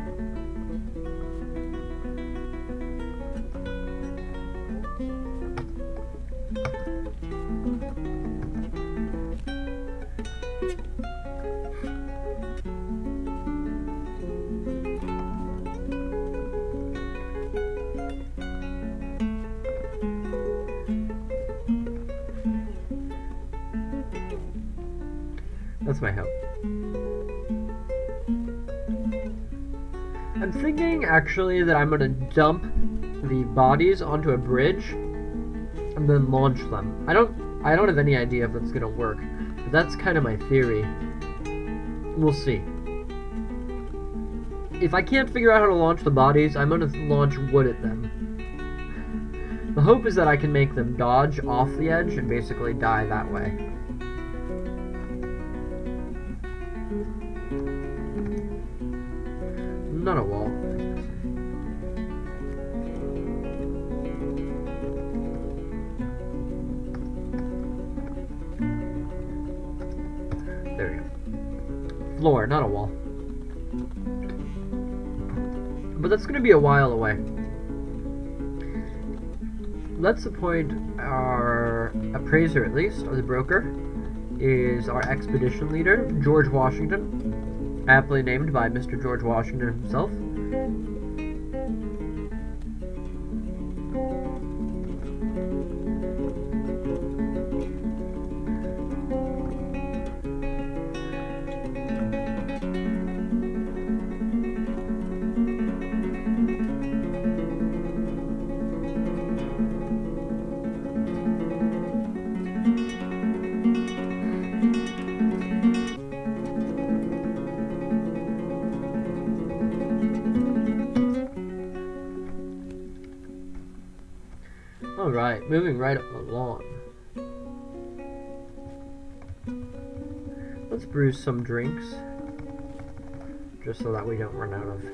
That's my hope. I'm thinking actually that I'm gonna dump the bodies onto a bridge and then launch them. I don't have any idea if that's gonna work, but that's kind of my theory. We'll see. If I can't figure out how to launch the bodies, I'm gonna launch wood at them. The hope is that I can make them dodge off the edge and basically die that way. Not a wall. There we go. Floor, not a wall. But that's going to be a while away. Let's appoint our appraiser, at least, or the broker, is our expedition leader, George Washington, aptly named by Mr. George Washington himself. Alright, moving right along. Let's brew some drinks, just so that we don't run out of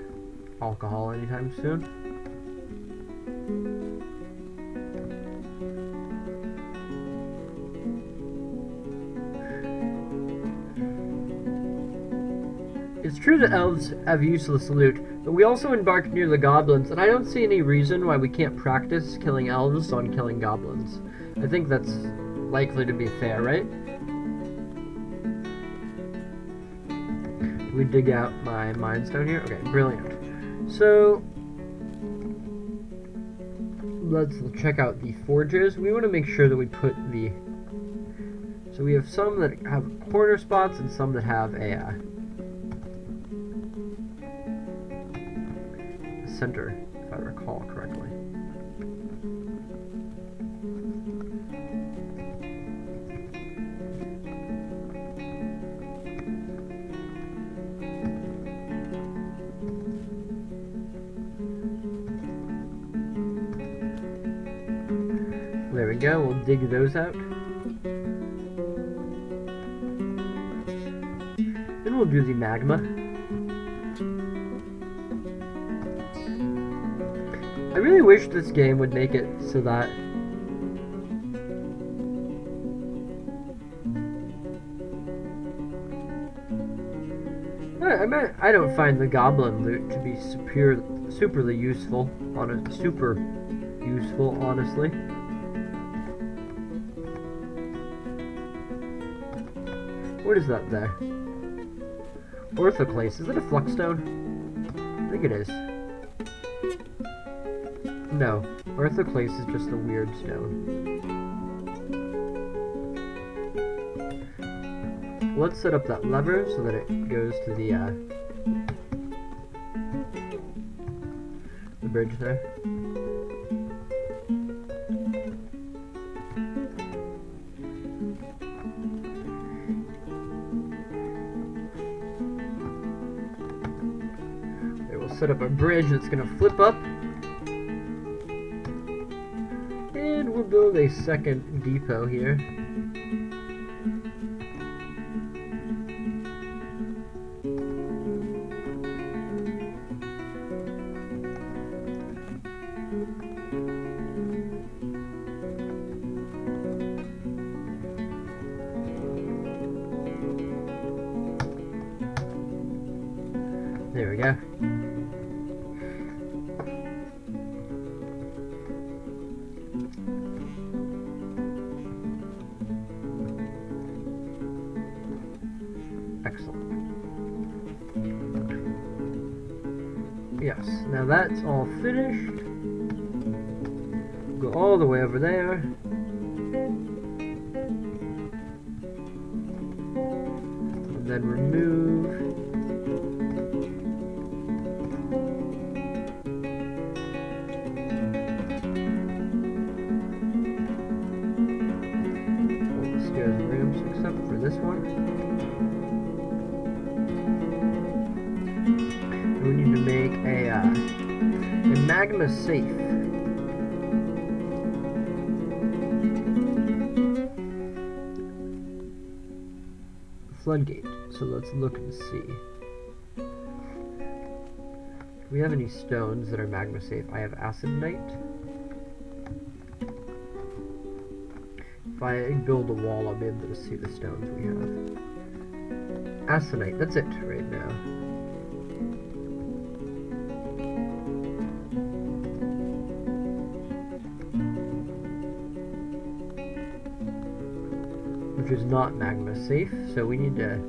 alcohol anytime soon. It's true that elves have useless loot, but we also embarked near the goblins, and I don't see any reason why we can't practice killing elves on killing goblins. I think that's likely to be fair, right? We dig out my mines down here? Okay, brilliant. So, let's check out the forges. We want to make sure that we put the... So we have some that have corner spots and some that have a center, if I recall correctly. There we go, we'll dig those out. Then we'll do the magma. I really wish this game would make it so that I don't find the goblin loot to be superly useful, honestly. What is that there? Orthoclase, is it a flux-stone? I think it is. No, orthoclase is just a weird stone. Let's set up that lever so that it goes to the bridge there. Okay, we'll set up a bridge that's going to flip up. And we'll build a second depot here. There we go. Excellent. Yes, now that's all finished. Go all the way over there. And then remove. Except for this one. We need to make a magma safe. Floodgate. So let's look and see. Do we have any stones that are magma safe? I have acidnite. If I build a wall, I'll be able to see the stones we have. Aconite, that's it right now. which is not magma safe, so we need to...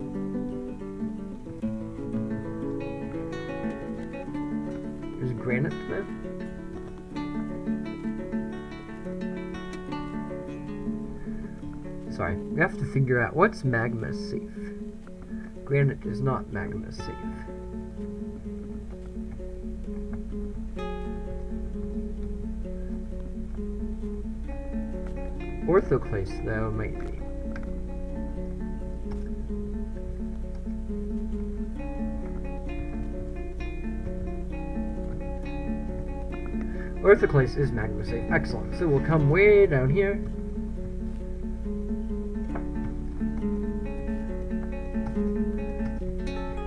There's granite there? Sorry, we have to figure out what's magma safe. Granite is not magma safe. Orthoclase, though, might be. Orthoclase is magma safe. Excellent. So we'll come way down here.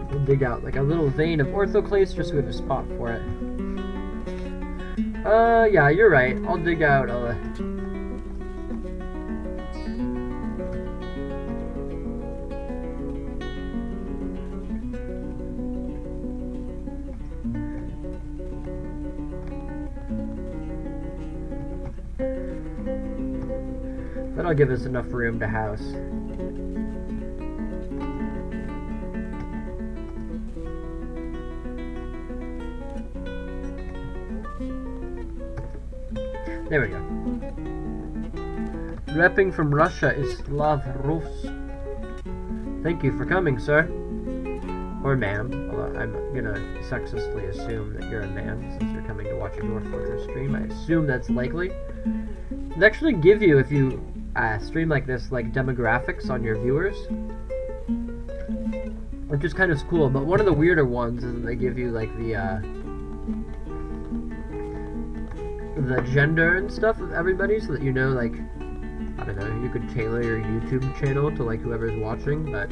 We'll dig out like a little vein of orthoclase just so we have a spot for it. Yeah, you're right. I'll dig out that'll give us enough room to house. There we go. Repping from Russia is Slav Rus. Thank you for coming, sir. Or ma'am. Although I'm gonna sexistly assume that you're a man since you're coming to watch a Dwarf Fortress stream. I assume that's likely. They actually give you, if you stream like this, like demographics on your viewers, which is kind of cool. But one of the weirder ones is that they give you like the gender and stuff of everybody, so that you know, like, I don't know, you could tailor your YouTube channel to like whoever's watching, but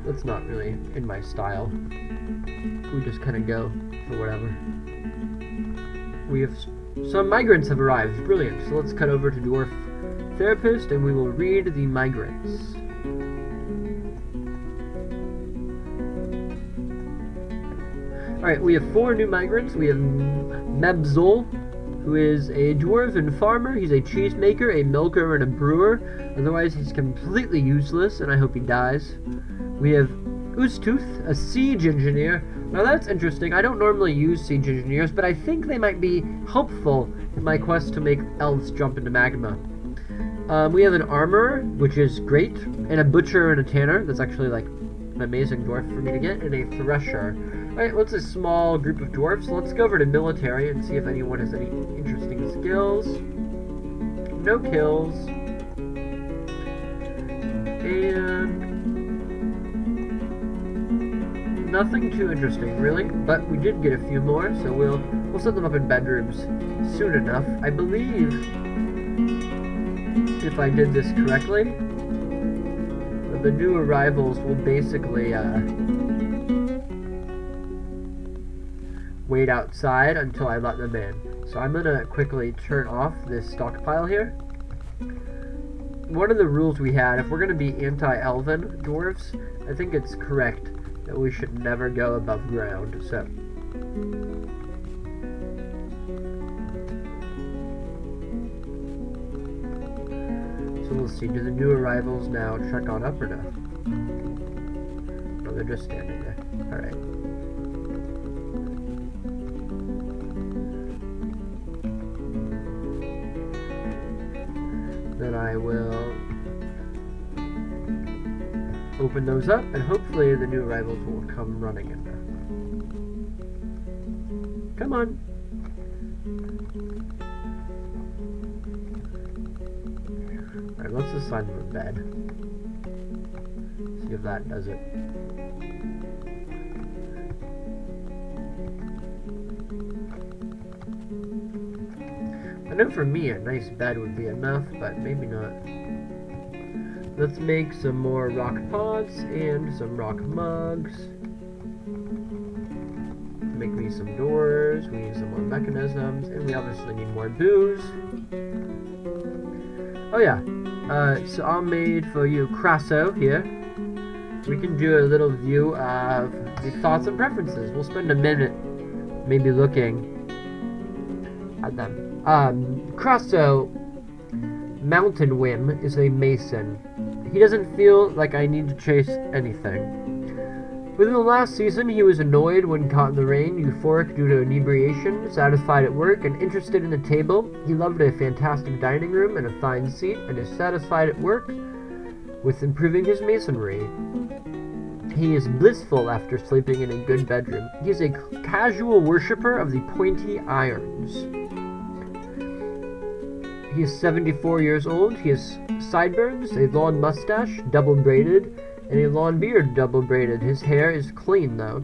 that's not really in my style. We just kind of go for whatever. We have some migrants have arrived. Brilliant. So let's cut over to Dwarf Therapist and we will read the migrants. Alright, we have 4 new migrants. We have Mebzol, who is a dwarven farmer. He's a cheesemaker, a milker, and a brewer. Otherwise, he's completely useless, and I hope he dies. We have Oostooth, a siege engineer. Now that's interesting. I don't normally use siege engineers, but I think they might be helpful in my quest to make elves jump into magma. We have an armorer, which is great, and a butcher and a tanner. That's actually like an amazing dwarf for me to get, and a thresher. Alright, what's a small group of dwarfs? Let's go over to military and see if anyone has any interesting skills. No kills. And nothing too interesting, really. But we did get a few more, so we'll set them up in bedrooms soon enough. I believe, if I did this correctly, that the new arrivals will basically wait outside until I let them in. So I'm gonna quickly turn off this stockpile here. One of the rules we had, if we're gonna be anti-elven dwarves, I think it's correct that we should never go above ground. So we'll see. Do the new arrivals now trek on up or no? No, they're just standing there. Alright. Then I will open those up, and hopefully the new arrivals will come running in there. Come on! Alright, let's assign them a bed. See if that does it. I know for me a nice bed would be enough, but maybe not. Let's make some more rock pots and some rock mugs. Make me some doors, we need some more mechanisms, and we obviously need more booze. Oh yeah, so I made for you Crasso here. We can do a little view of the thoughts and preferences. We'll spend a minute maybe looking at them. Crasso Mountain Whim is a mason. He doesn't feel like I need to chase anything. Within the last season, he was annoyed when caught in the rain, euphoric due to inebriation, satisfied at work, and interested in the table. He loved a fantastic dining room and a fine seat, and is satisfied at work with improving his masonry. He is blissful after sleeping in a good bedroom. He is a casual worshipper of the pointy irons. He is 74 years old. He has sideburns, a long mustache, double braided, and a long beard, double braided. His hair is clean, though.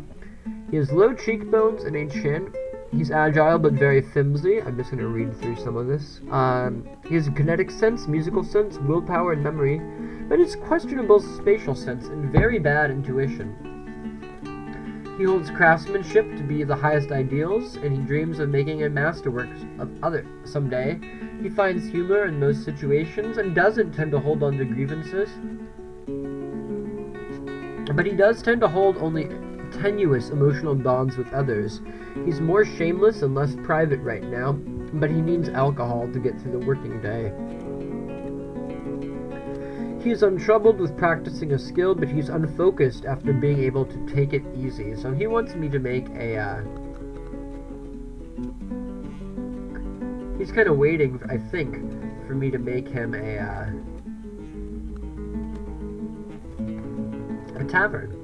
He has low cheekbones and a chin. He's agile but very flimsy. I'm just going to read through some of this. He has a kinetic sense, musical sense, willpower, and memory, but it's questionable spatial sense and very bad intuition. He holds craftsmanship to be the highest ideals, and he dreams of making a masterwork of other someday. He finds humor in most situations and doesn't tend to hold on to grievances. But he does tend to hold only tenuous emotional bonds with others. He's more shameless and less private right now, but he needs alcohol to get through the working day. He is untroubled with practicing a skill, but he's unfocused after being able to take it easy. So he wants me to make a, he's kind of waiting, I think, for me to make him a tavern.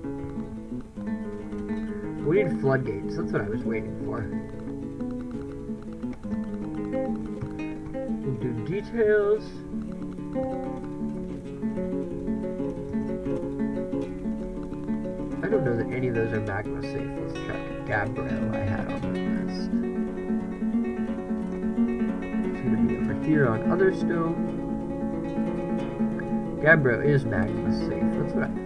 We need floodgates. That's what I was waiting for. We'll do details. I don't know that any of those are magma safe. Let's check. Gabbro I had on the list. It's going to be over here on Otherstone. Gabbro is magma safe. That's what I thought.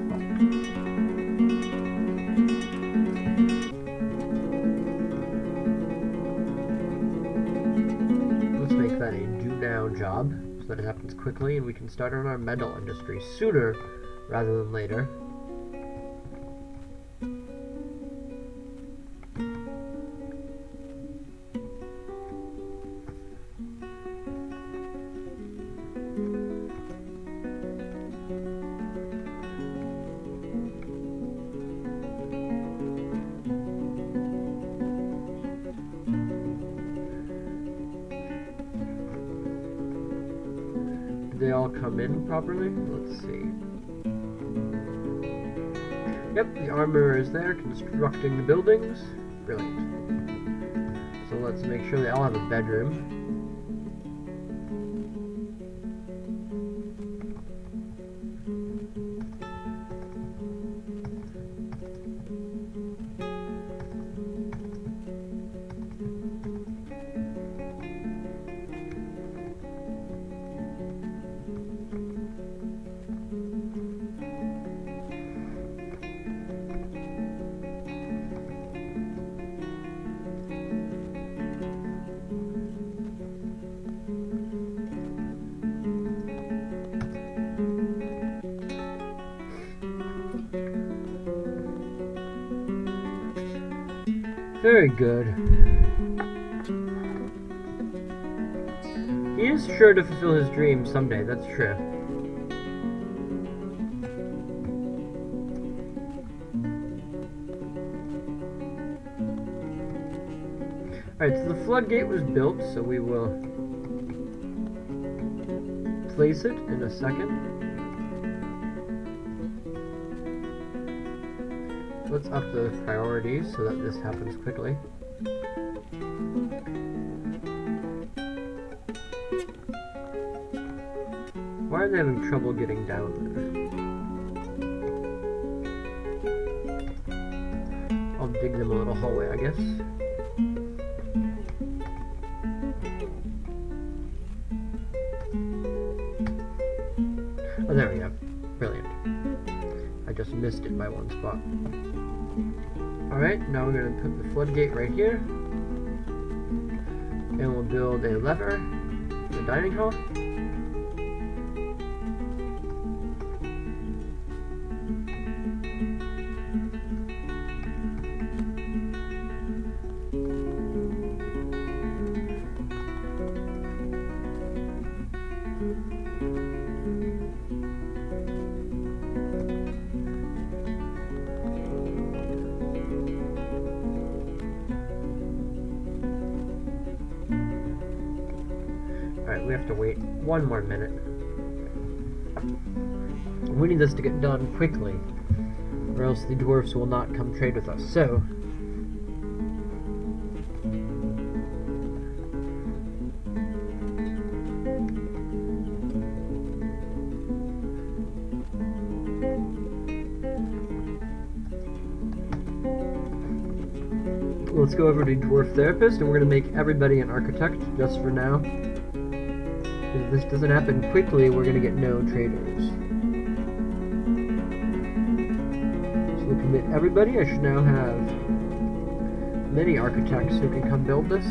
Let's make that a do now job so that it happens quickly and we can start on our metal industry sooner rather than later. They all come in properly? Let's see. Yep, the armorer is there constructing the buildings. Brilliant. So let's make sure they all have a bedroom. Very good. He is sure to fulfill his dream someday, that's true. Alright, so the floodgate was built, so we will place it in a second. Let's up the priorities so that this happens quickly. Why are they having trouble getting down there? I'll dig them a little hallway, I guess. Oh, there we go. Brilliant. I just missed it by one spot. Alright, now we're going to put the floodgate right here. And we'll build a lever in the dining hall. one more minute. We need this to get done quickly, or else the dwarfs will not come trade with us. So, let's go over to Dwarf Therapist, and we're going to make everybody an architect, just for now. If this doesn't happen quickly, we're going to get no traders. So we'll commit everybody. I should now have many architects who can come build this.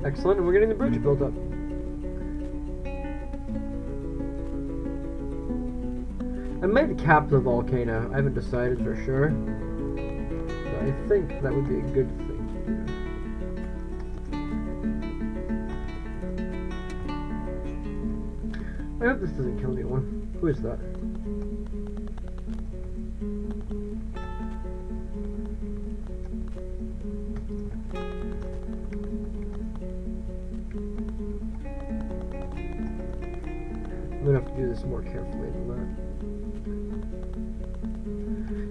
Excellent, and we're getting the bridge built up. I might cap the volcano. I haven't decided for sure, but I think that would be a good thing to do. I hope this doesn't kill anyone. Who is that? I'm gonna have to do this more carefully than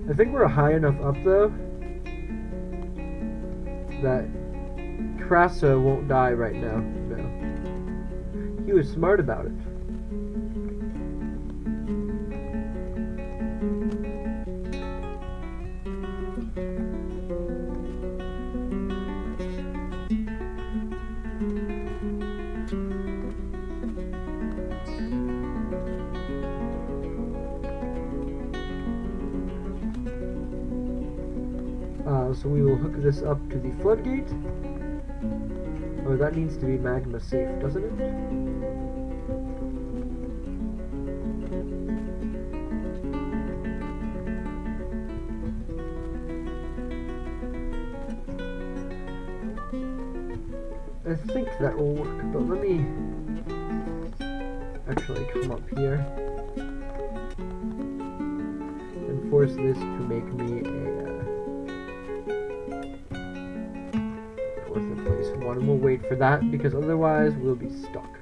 that. I think we're high enough up though that Crasso won't die right now. No. He was smart about it. So we will hook this up to the floodgate. Oh, that needs to be magma safe, doesn't it? I think that will work, but let me actually come up here and force this to make me a place one, and we'll wait for that because otherwise we'll be stuck.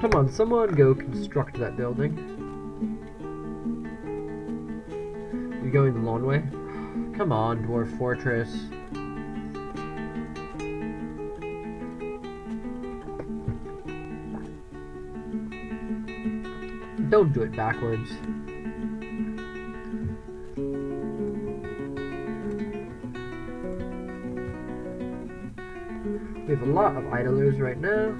Come on, someone go construct that building. You going the long way? Come on, Dwarf Fortress. Don't do it backwards. We have a lot of idlers right now.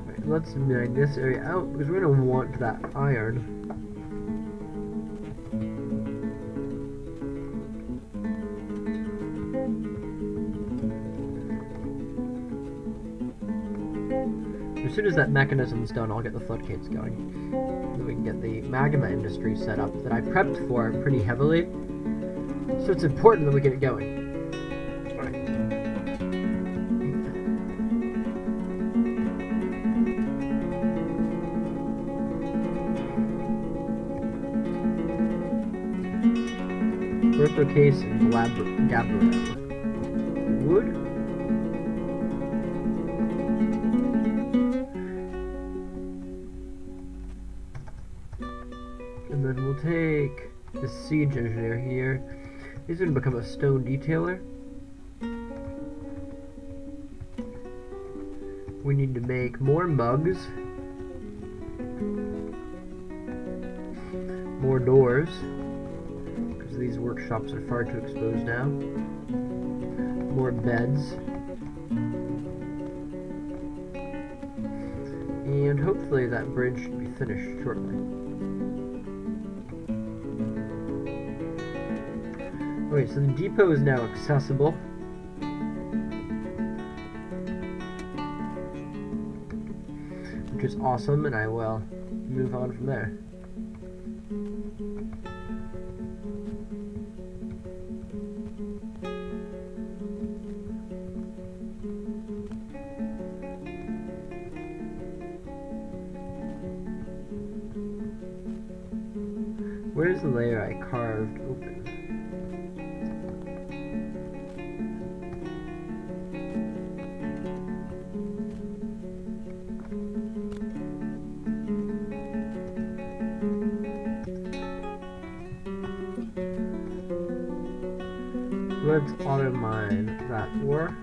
Right, let's mine this area out because we're going to want that iron. As soon as that mechanism's done, I'll get the floodgates going. Then we can get the magma industry set up that I prepped for pretty heavily. So it's important that we get it going. Alright. Bertho case and Gabbro. Wood. And then we'll take the siege engineer here. He's going to become a stone detailer. We need to make more mugs. more doors, because these workshops are far too exposed now. More beds. And hopefully that bridge should be finished shortly. Okay, so the depot is now accessible. Which is awesome, and I will move on from there. Where's the layer I carved open? Let's auto mine that ore,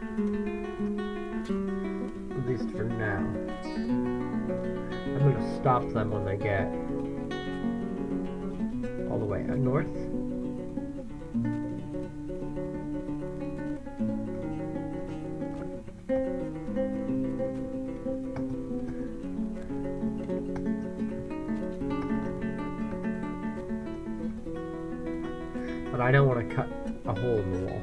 at least for now. I'm gonna stop them when they get all the way north. But I don't want to cut a hole in the wall.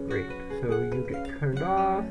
Great, so you get turned off.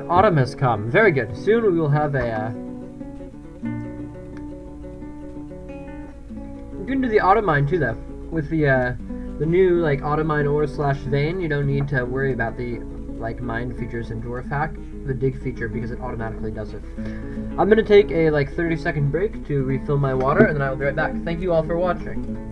Autumn has come. Very good. Soon we will have a. You can do the auto mine too, though. With the new like auto mine ore / vein, you don't need to worry about the like mine features in Dwarf Hack, the dig feature, because it automatically does it. I'm gonna take a like 30-second break to refill my water, and then I will be right back. Thank you all for watching.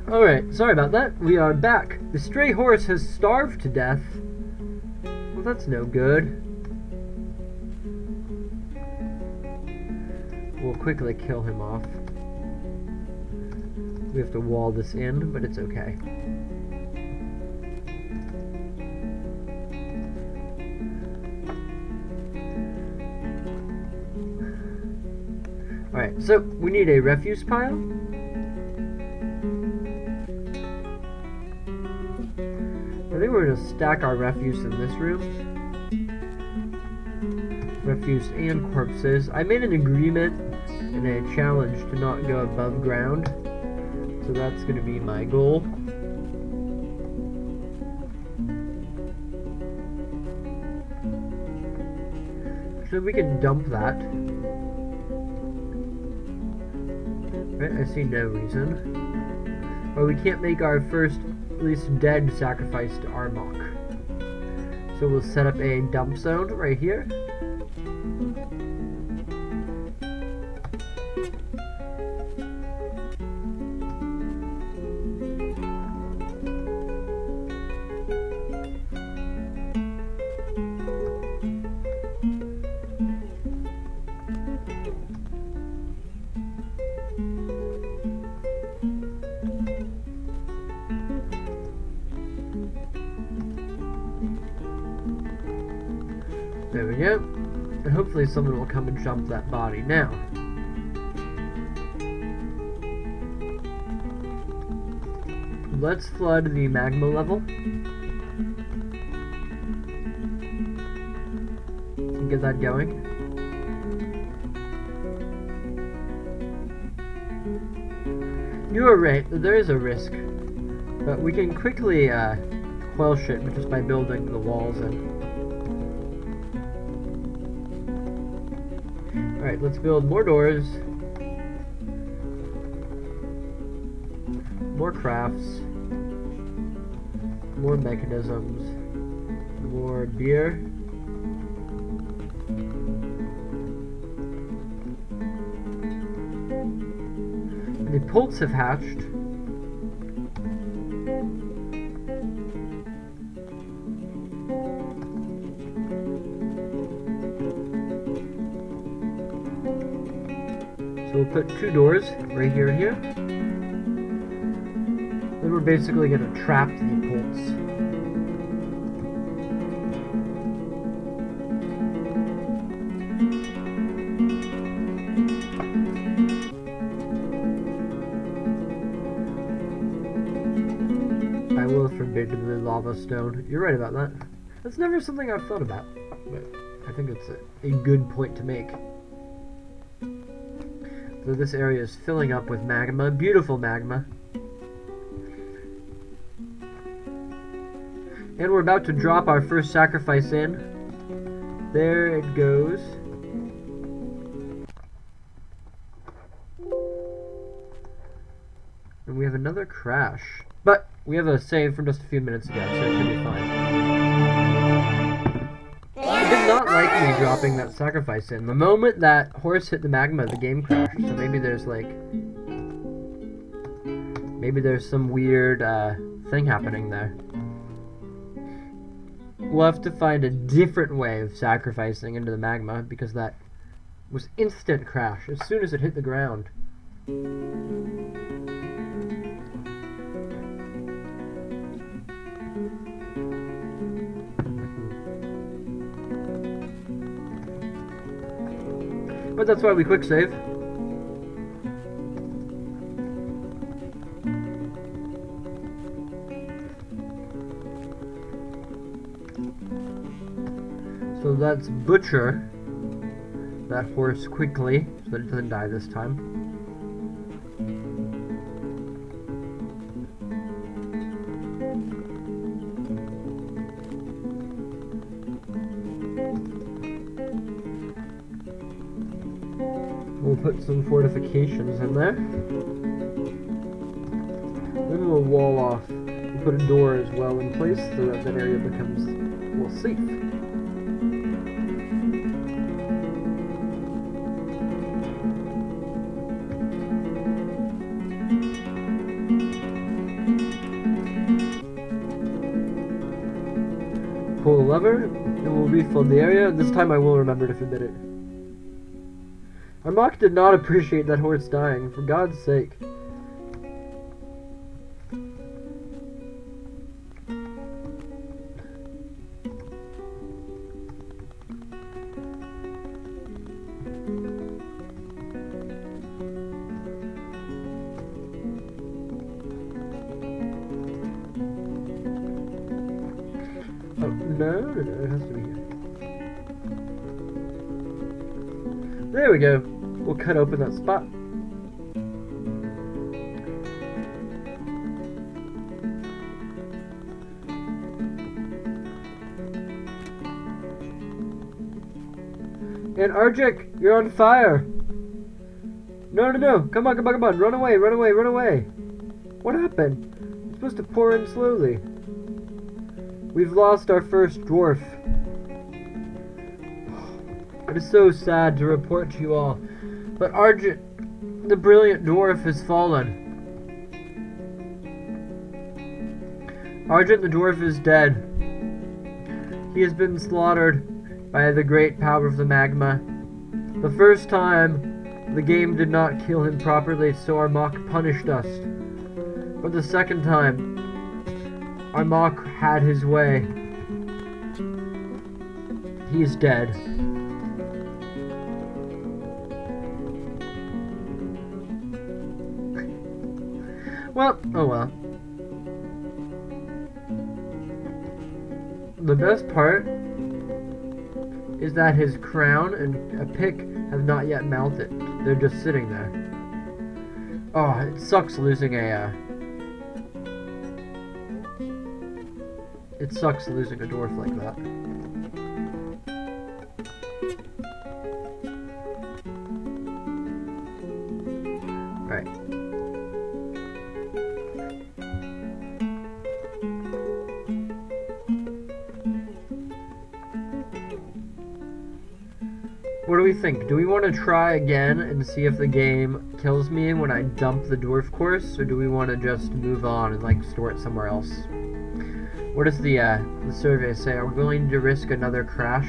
Alright, sorry about that. We are back. The stray horse has starved to death. Well, that's no good. We'll quickly kill him off. We have to wall this in, but it's okay. Alright, so we need a refuse pile. I think we're going to stack our refuse in this room. refuse and corpses. I made an agreement and a challenge to not go above ground, so that's going to be my goal. So we can dump that. Right, I see no reason. But we can't make our first, at least dead, sacrifice to Armok. So we'll set up a dump zone right here. There we go. And hopefully someone will come and jump that body now. Let's flood the magma level. And get that going. You are right, there is a risk. But we can quickly quelch it just by building the walls in. Alright, let's build more doors, more crafts, more mechanisms, more beer. The poults have hatched. So we'll put 2 doors right here and here. Then we're basically going to trap the poults. I will forbid the lava stone. You're right about that. That's never something I've thought about, but I think it's a good point to make. So this area is filling up with magma, beautiful magma. And we're about to drop our first sacrifice in. There it goes. And we have another crash. But we have a save from just a few minutes ago, so it should be fine. I did not like me dropping that sacrifice in. The moment that horse hit the magma, the game crashed. So maybe there's like... maybe there's some weird thing happening there. We'll have to find a different way of sacrificing into the magma, because that was instant crash as soon as it hit the ground. But that's why we quick save. So let's butcher that horse quickly so that it doesn't die this time. We'll put some fortifications in there. Then we'll wall off. We'll put a door as well in place so that that area becomes, well, safe. Pull the lever, and we'll refill the area. This time I will remember to forbid it. Armok did not appreciate that horse dying, for God's sake. Oh, no, it has to be here. There we go. We'll cut open that spot. And Arjik, you're on fire! No, no, no! Come on, come on, come on! Run away, run away, run away! What happened? It's supposed to pour in slowly. We've lost our first dwarf. It is so sad to report to you all, but Arjik, the brilliant dwarf, has fallen. Arjik the dwarf is dead. He has been slaughtered by the great power of the magma. The first time, the game did not kill him properly, so Armok punished us. But the second time, Armok had his way. He is dead. Well, oh well. The best part is that his crown and a pick have not yet melted. They're just sitting there. Oh, it sucks losing a, It sucks losing a dwarf like that. Right. What do we think? Do we want to try again and see if the game kills me when I dump the dwarf course, or do we want to just move on and like store it somewhere else? What does the survey say? Are we willing to risk another crash?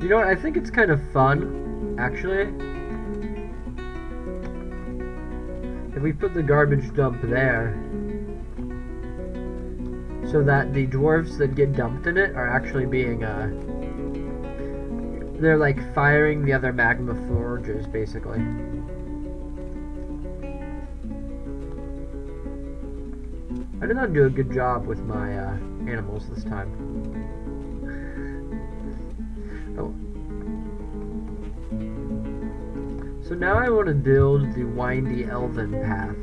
You know what? I think it's kind of fun, actually. If we put the garbage dump there, so that the dwarves that get dumped in it are actually being, they're like firing the other magma forges, basically. I did not do a good job with my animals this time. Oh. So now I want to build the windy elven path.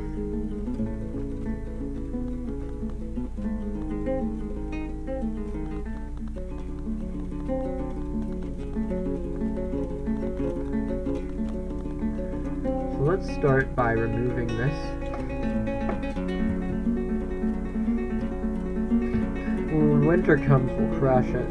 So let's start by removing this. When winter comes, we'll crash it.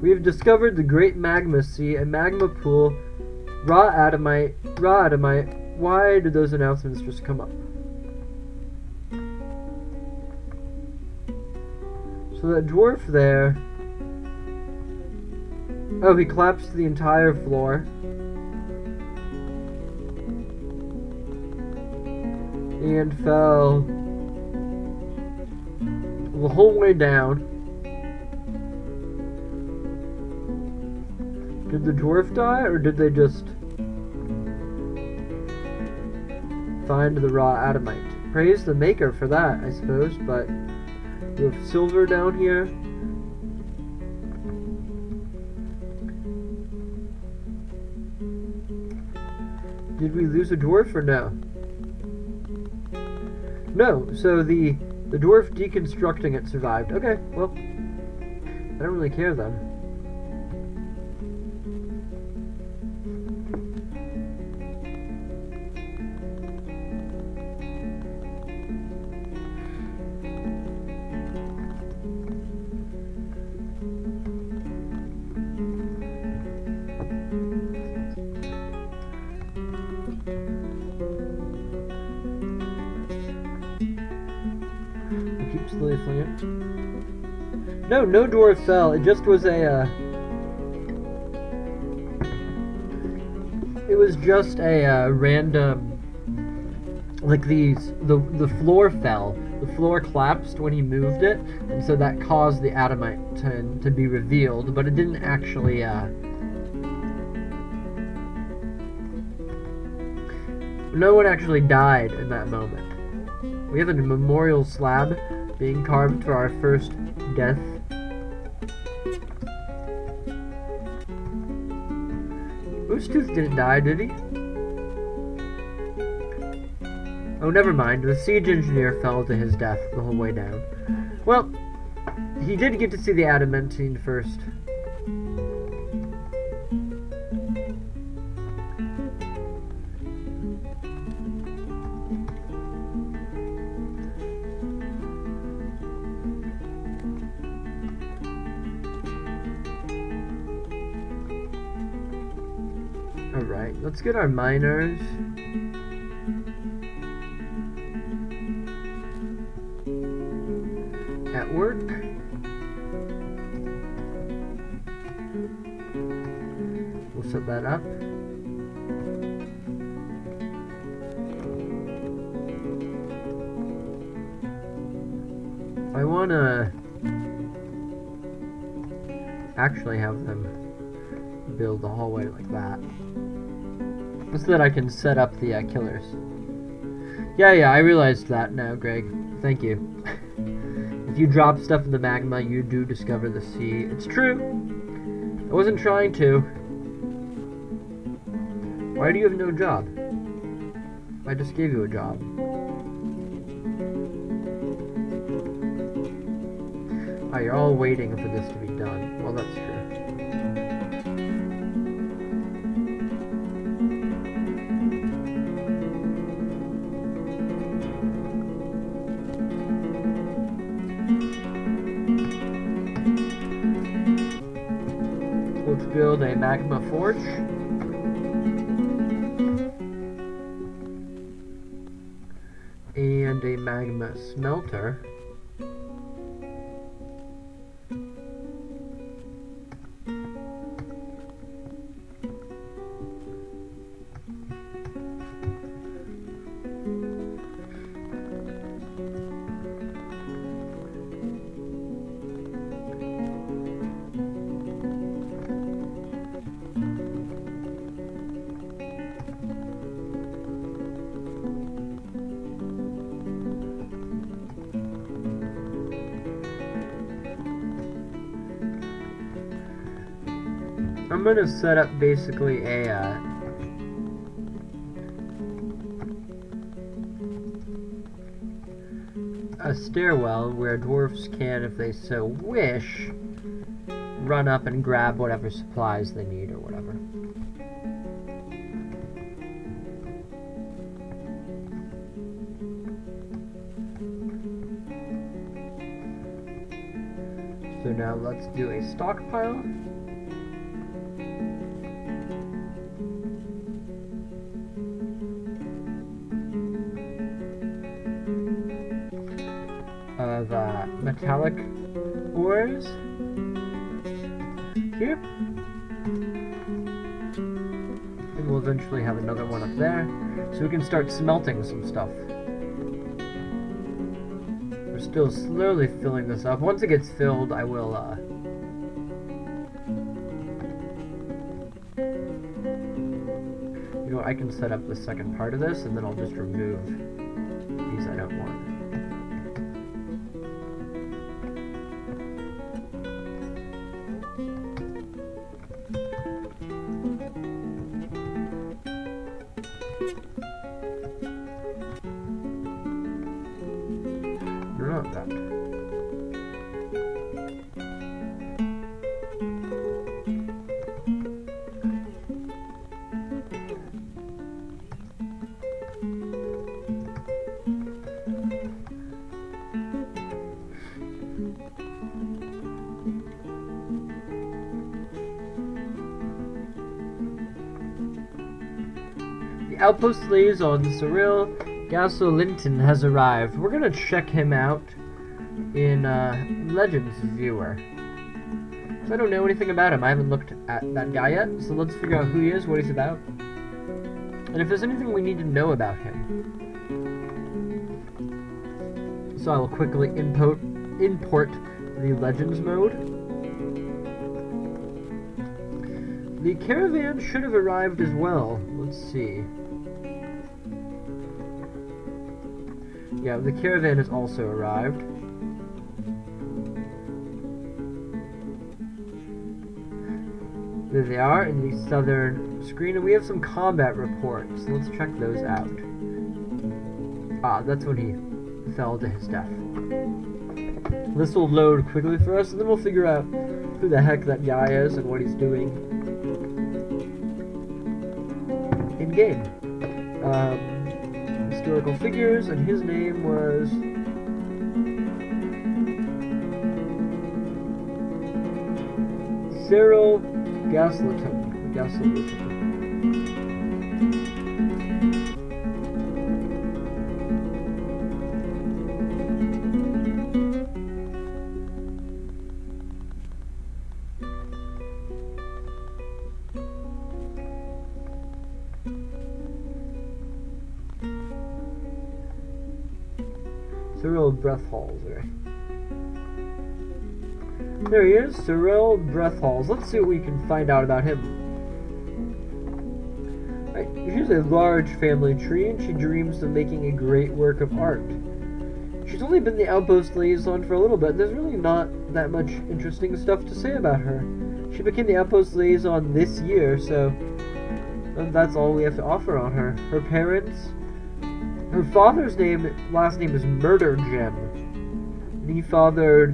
We have discovered the Great Magma Sea, a magma pool, raw adamite. Why did those announcements just come up? So that dwarf there... Oh, he collapsed the entire floor. And fell the whole way down. Did the dwarf die, or did they just find the raw adamite? Praise the maker for that, I suppose, but we have silver down here. Did we lose a dwarf or no? No, so the dwarf deconstructing it survived. Okay, well, I don't really care then. No dwarf fell. It just was it was just a random, like the floor fell. the floor collapsed when he moved it, and so that caused the adamite to be revealed, but it didn't actually, no one actually died in that moment. We have a memorial slab being carved for our first death. Tooth didn't die, did he? Oh, never mind. The siege engineer fell to his death the whole way down. Well, he did get to see the adamantine first. Alright, let's get our miners. At work. We'll set that up. If I want to actually have them build the hallway like that, so that I can set up the killers. Yeah, I realized that now, Greg. Thank you. If you drop stuff in the magma, you do discover the sea. It's true. I wasn't trying to. Why do you have no job? I just gave you a job. Oh, you're all waiting for this to be done. Well, that's true. Let's build a magma forge. And a magma smelter. I'm going to set up basically a stairwell where dwarfs can, if they so wish, run up and grab whatever supplies they need or whatever. So now let's do a stockpile. Of metallic ores here, and we'll eventually have another one up there, so we can start smelting some stuff. We're still slowly filling this up. Once it gets filled, I will you know what, I can set up the second part of this, and then I'll just remove these I don't want. Not that. The outpost liaison Cyril Gasolinton has arrived. We're gonna check him out in Legends Viewer. So I don't know anything about him. I haven't looked at that guy yet, so let's figure out who he is, what he's about, and if there's anything we need to know about him. So I will quickly import the Legends mode. The caravan should have arrived as well. Let's see. Yeah, the caravan has also arrived. There they are in the southern screen, and we have some combat reports. Let's check those out. Ah, that's when he fell to his death. This will load quickly for us, and then we'll figure out who the heck that guy is and what he's doing in game. Historical figures, and his name was Cyril Gasliton. Cyril Breathhalser. There he is, Cyril Breathhalls. Let's see what we can find out about him. Right, here's a large family tree, and she dreams of making a great work of art. She's only been the outpost liaison for a little bit, and there's really not that much interesting stuff to say about her. She became the outpost liaison this year, so that's all we have to offer on her. Her parents... Her father's last name is Murder Gem. And he fathered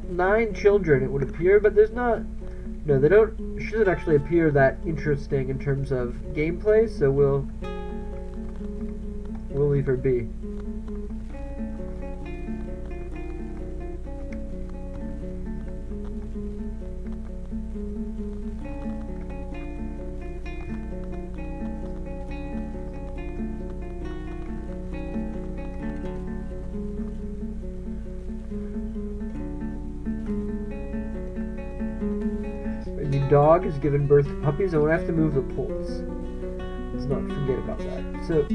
9 children, it would appear, but there's not... No, they don't... She doesn't actually appear that interesting in terms of gameplay, so we'll leave her be. The dog has given birth to puppies, and we'll have to move the poles. Let's not forget about that. So,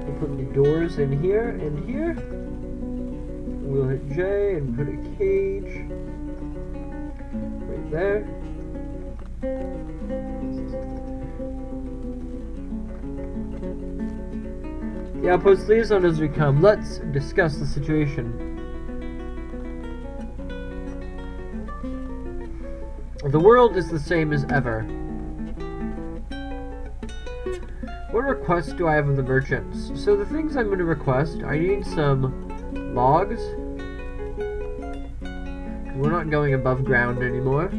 we'll put the doors in here and here. We'll hit J and put a cage right there. The outpost liaison has become. Let's discuss the situation. The world is the same as ever. What requests do I have of the merchants? So the things I'm going to request, I need some logs. We're not going above ground anymore.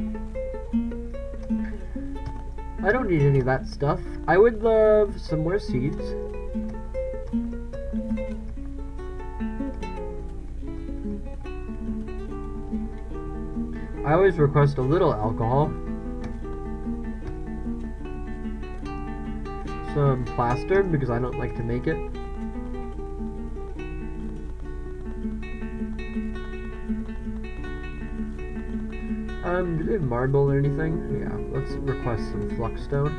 I don't need any of that stuff. I would love some more seeds. I always request a little alcohol. Some plaster, because I don't like to make it. Do they have marble or anything? Yeah, let's request some fluxstone.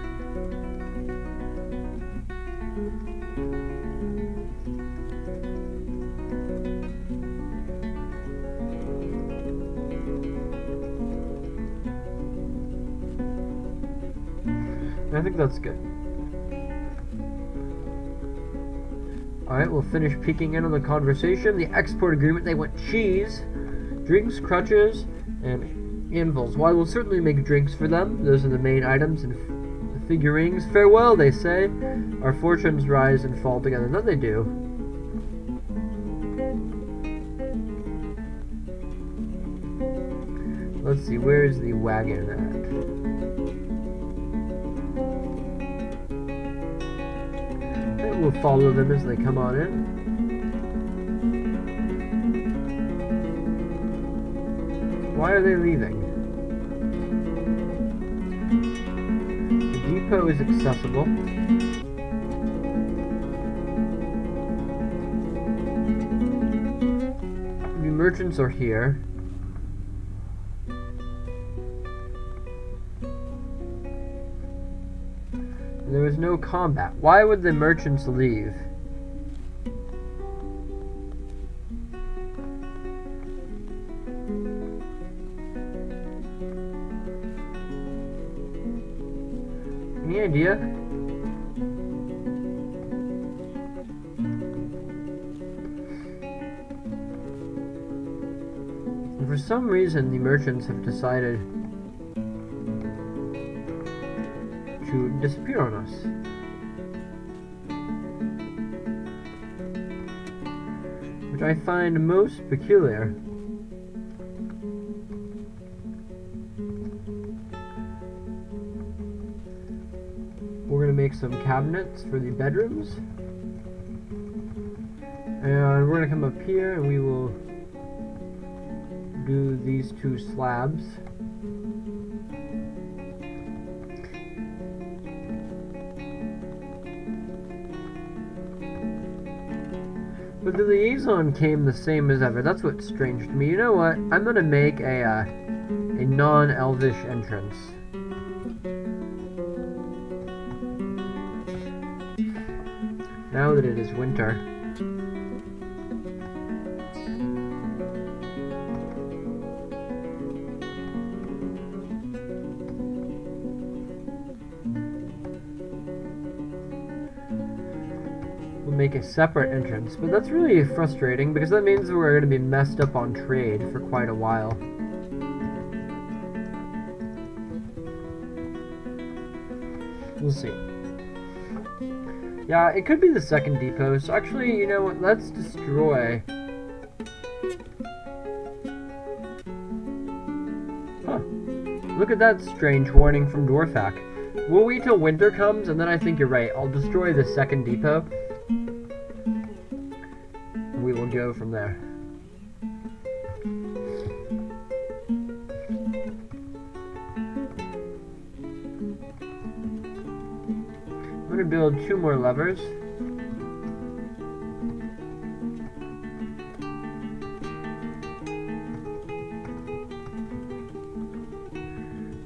I think that's good. Alright, we'll finish peeking in on the conversation. The export agreement, they want cheese, drinks, crutches, and anvils. Well, I will certainly make drinks for them. Those are the main items and the figurines. Farewell, they say. Our fortunes rise and fall together. No, they do. Let's see, where is the wagon at? We'll follow them as they come on in. Why are they leaving? The depot is accessible. The merchants are here. was no combat. Why would the merchants leave? Any idea? And for some reason, the merchants have decided to disappear on us. Which I find most peculiar. We're going to make some cabinets for the bedrooms. And we're going to come up here and we will do these two slabs. But the liaison came the same as ever. That's what's strange to me. You know what? I'm going to make a non-elvish entrance. Now that it is winter. We'll make a separate entrance, but that's really frustrating because that means we're going to be messed up on trade for quite a while. We'll see. Yeah, it could be the second depot, so actually, you know what, let's destroy... Huh. Look at that strange warning from Dwarfak. We'll wait till winter comes, and then I think you're right. I'll destroy the second depot. And we will go from there. I'm going to build 2 more levers.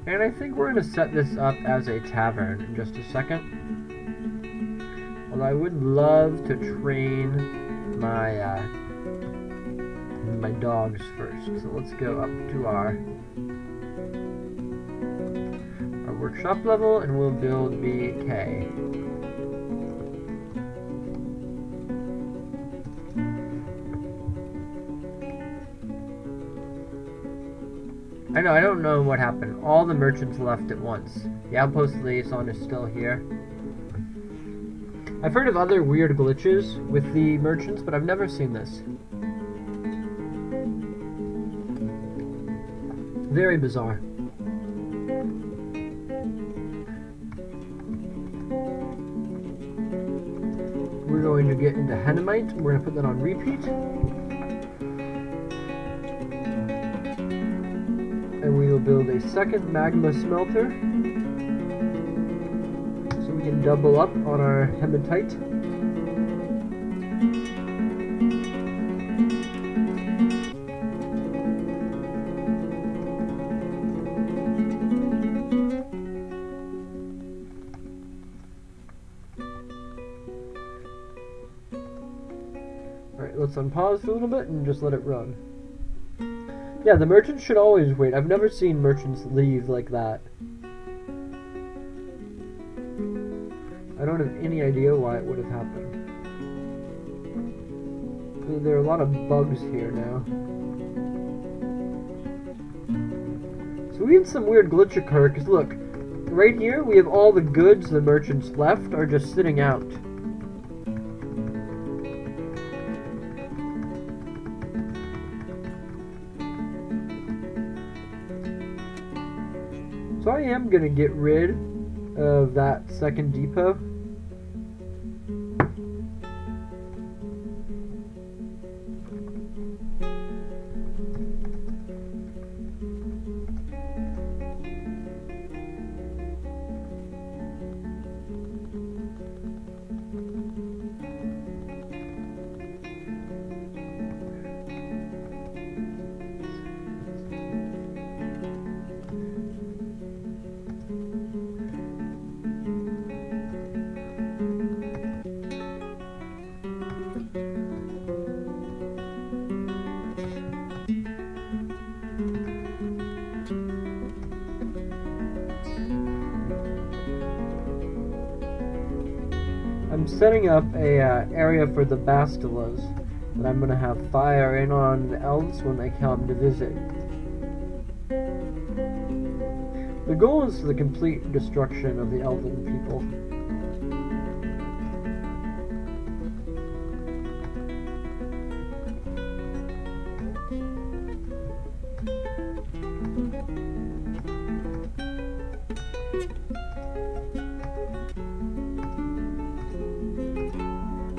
And I think we're going to set this up as a tavern in just a second. Although I would love to train my my dogs first. So let's go up to our workshop level and we'll build BK. I don't know what happened. All the merchants left at once. The outpost liaison is still here. I've heard of other weird glitches with the merchants, but I've never seen this. Very bizarre. We're going to get into Hennemite. We're going to put that on repeat. And we will build a second magma smelter. So we can double up on our hematite. Alright, let's unpause for a little bit and just let it run. Yeah, the merchants should always wait. I've never seen merchants leave like that. I don't have any idea why it would have happened. There are a lot of bugs here now. So we had some weird glitch occur, because look, right here we have all the goods the merchants left are just sitting out. So I am going to get rid of that second depot. I'm setting up a area for the bastillas that I'm gonna have fire in on the elves when they come to visit. The goal is the complete destruction of the elven people.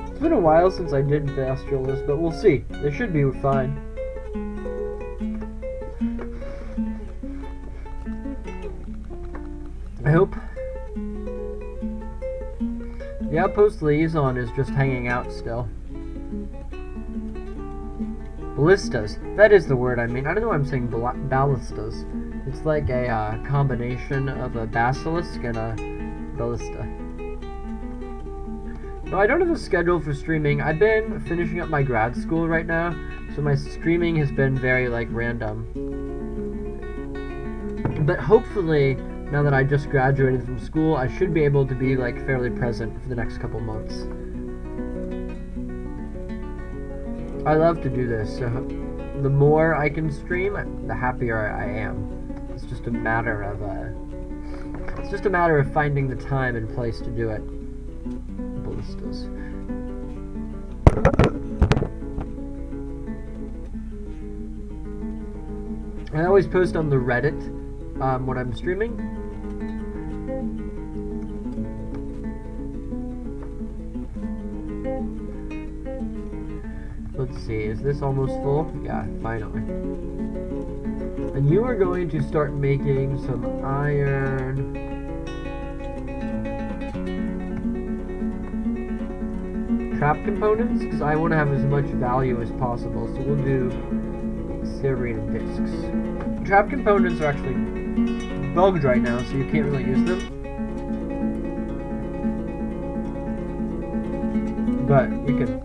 It's been a while since I did Bastillas, but we'll see. They should be fine. I hope. The outpost liaison is just hanging out still. Ballistas. That is the word I mean. I don't know why I'm saying ballistas. It's like a combination of a basilisk and a ballista. No, I don't have a schedule for streaming. I've been finishing up my grad school right now, so my streaming has been very, like, random. But hopefully, now that I just graduated from school, I should be able to be, like, fairly present for the next couple months. I love to do this, so the more I can stream, the happier I am. It's just a matter of finding the time and place to do it. Ballistas. I always post on the Reddit when I'm streaming. Let's see, is this almost full? Yeah, finally. And you are going to start making some iron. Trap components, because I want to have as much value as possible, so we'll do serrated discs. Trap components are actually bugged right now, so you can't really use them. But you can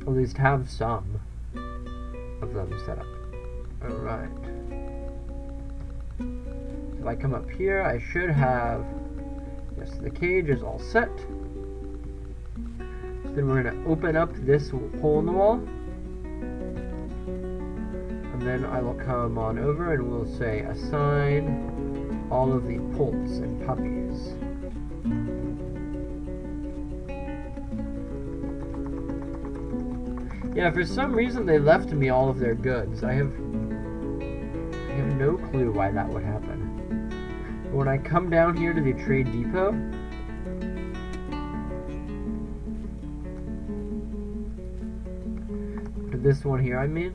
at least have some of them set up. Alright. So if I come up here, I should have... Yes, the cage is all set. So then we're going to open up this hole in the wall. And then I will come on over and we'll say assign all of the poults and puppies. Yeah, for some reason they left me all of their goods. I have no clue why that would happen. But when I come down here to the trade depot, to this one here, I mean,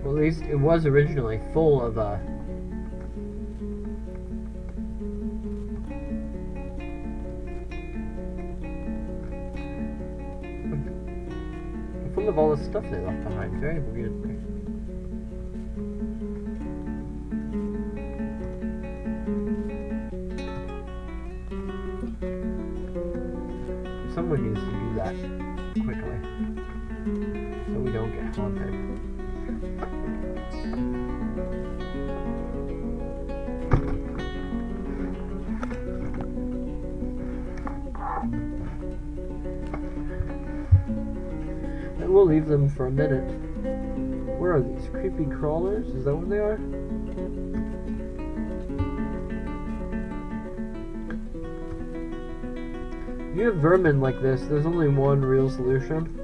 well, at least it was originally full of full of all the stuff they left behind. Very weirdly. Someone needs to do that quickly, so we don't get haunted. And we'll leave them for a minute. Where are these? Creepy crawlers? Is that what they are? If you have vermin like this, there's only one real solution.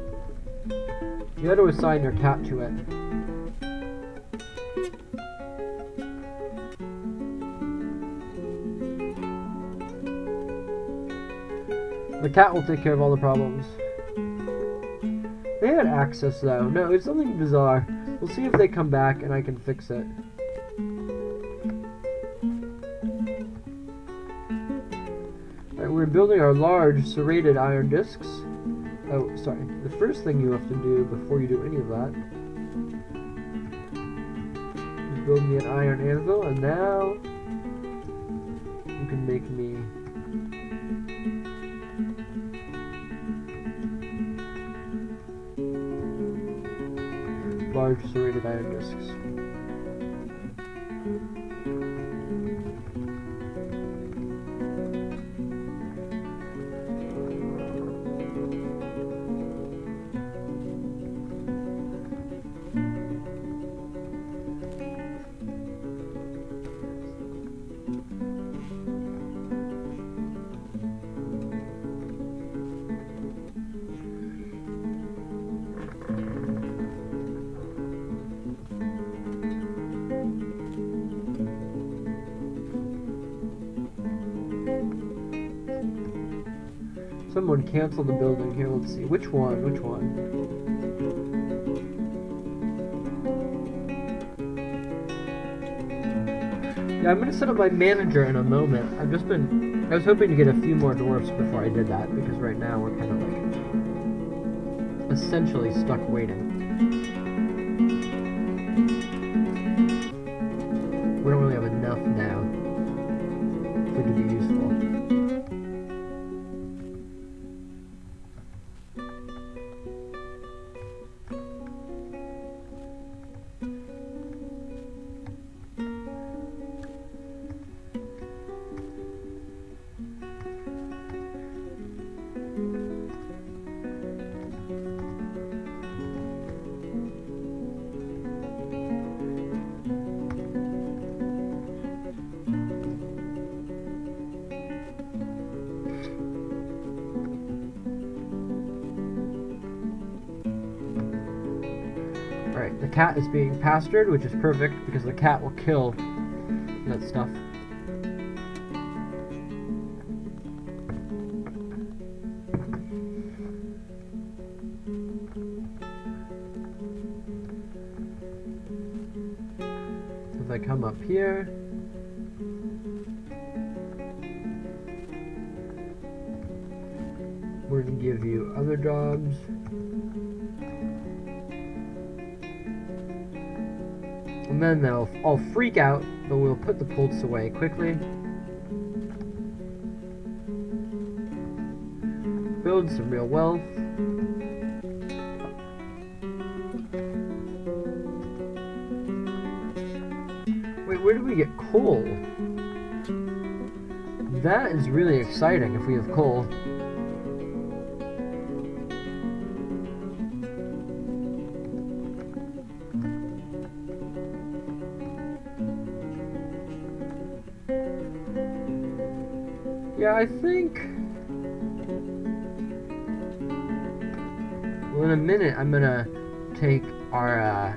You had to assign your cat to it. The cat will take care of all the problems. They had access though. No, it's something bizarre. We'll see if they come back and I can fix it. Alright, we're building our large serrated iron discs. Oh, sorry. The first thing you have to do before you do any of that is build me an iron anvil, and now you can make me large serrated iron discs. Someone canceled the building here. Let's see. Which one? Which one? Yeah, I'm going to set up my manager in a moment. I was hoping to get a few more dwarfs before I did that, because right now we're kind of like essentially stuck waiting. We don't really have enough now for it to be useful. Alright, the cat is being pastured, which is perfect because the cat will kill that stuff. If I come up here, we're going to give you other jobs. And then they'll all freak out, but we'll put the bolts away quickly. Build some real wealth. Wait, where do we get coal? That is really exciting if we have coal. Yeah, I think... Well, in a minute, I'm gonna take our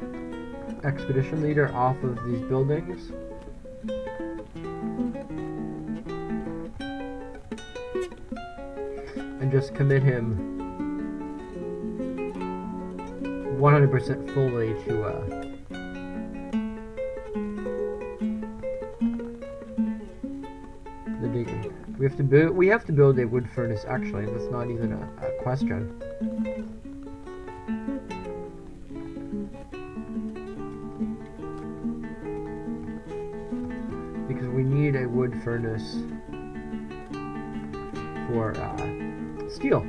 expedition leader off of these buildings. And just commit him 100% fully to the digging. We have to build a wood furnace, actually. That's not even a question. Because we need a wood furnace for steel.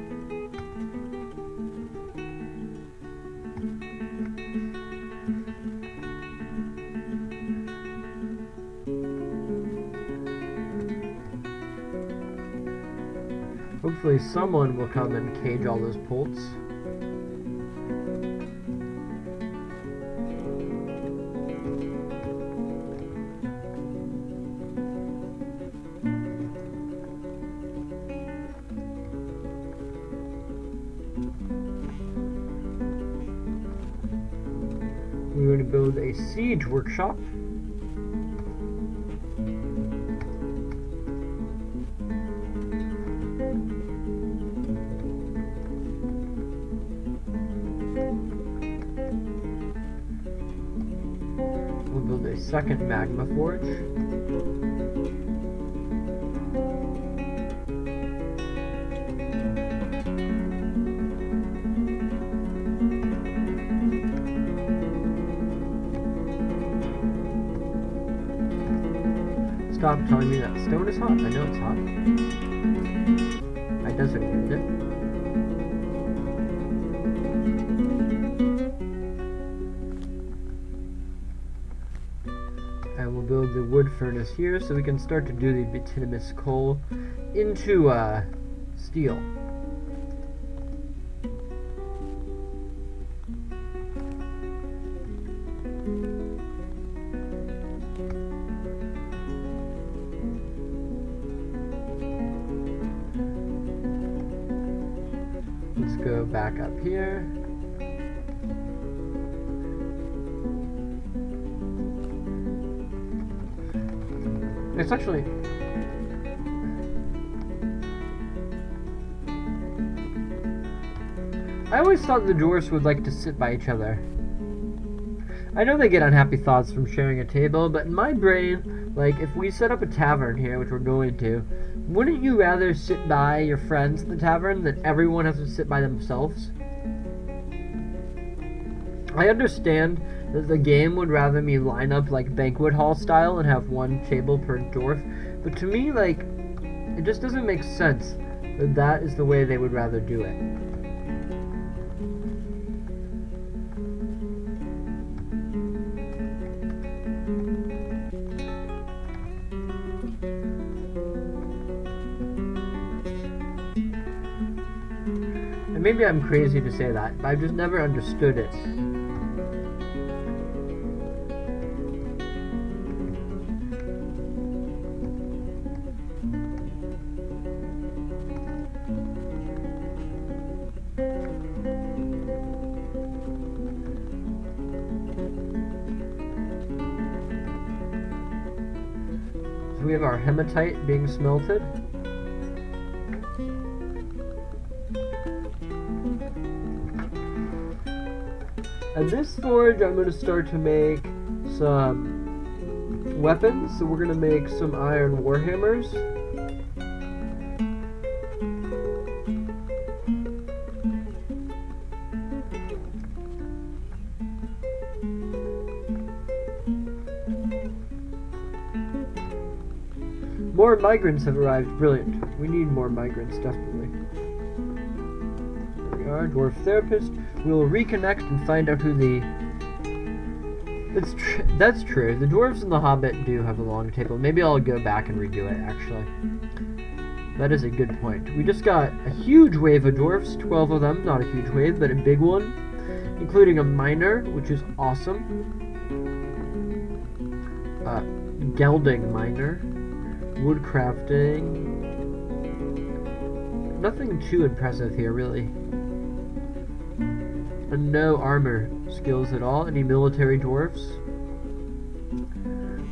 Hopefully someone will come and cage all those bolts. We're going to build a siege workshop. We'll build a second magma forge. Stop telling me that stone is hot. I know it's hot. I designated it. And we'll build the wood furnace here so we can start to do the bituminous coal into steel. Let's go back up here. It's actually... I always thought the dwarfs would like to sit by each other. I know they get unhappy thoughts from sharing a table, but in my brain, like, if we set up a tavern here, which we're going to, wouldn't you rather sit by your friends at the tavern than everyone has to sit by themselves? I understand that the game would rather me line up like banquet hall style and have one table per dwarf, but to me, like, it just doesn't make sense that that is the way they would rather do it. And maybe I'm crazy to say that, but I've just never understood it. We have our hematite being smelted. At this forge, I'm going to start to make some weapons. So we're going to make some iron warhammers. More migrants have arrived. Brilliant. We need more migrants, desperately. There we are, dwarf therapist. We will reconnect and find out who the... That's true. The dwarves and the hobbit do have a long table. Maybe I'll go back and redo it, actually. That is a good point. We just got a huge wave of dwarfs, 12 of them. Not a huge wave, but a big one. Including a miner, which is awesome. Gelding miner. Wood crafting. Nothing too impressive here, really. And no armor skills at all. Any military dwarfs?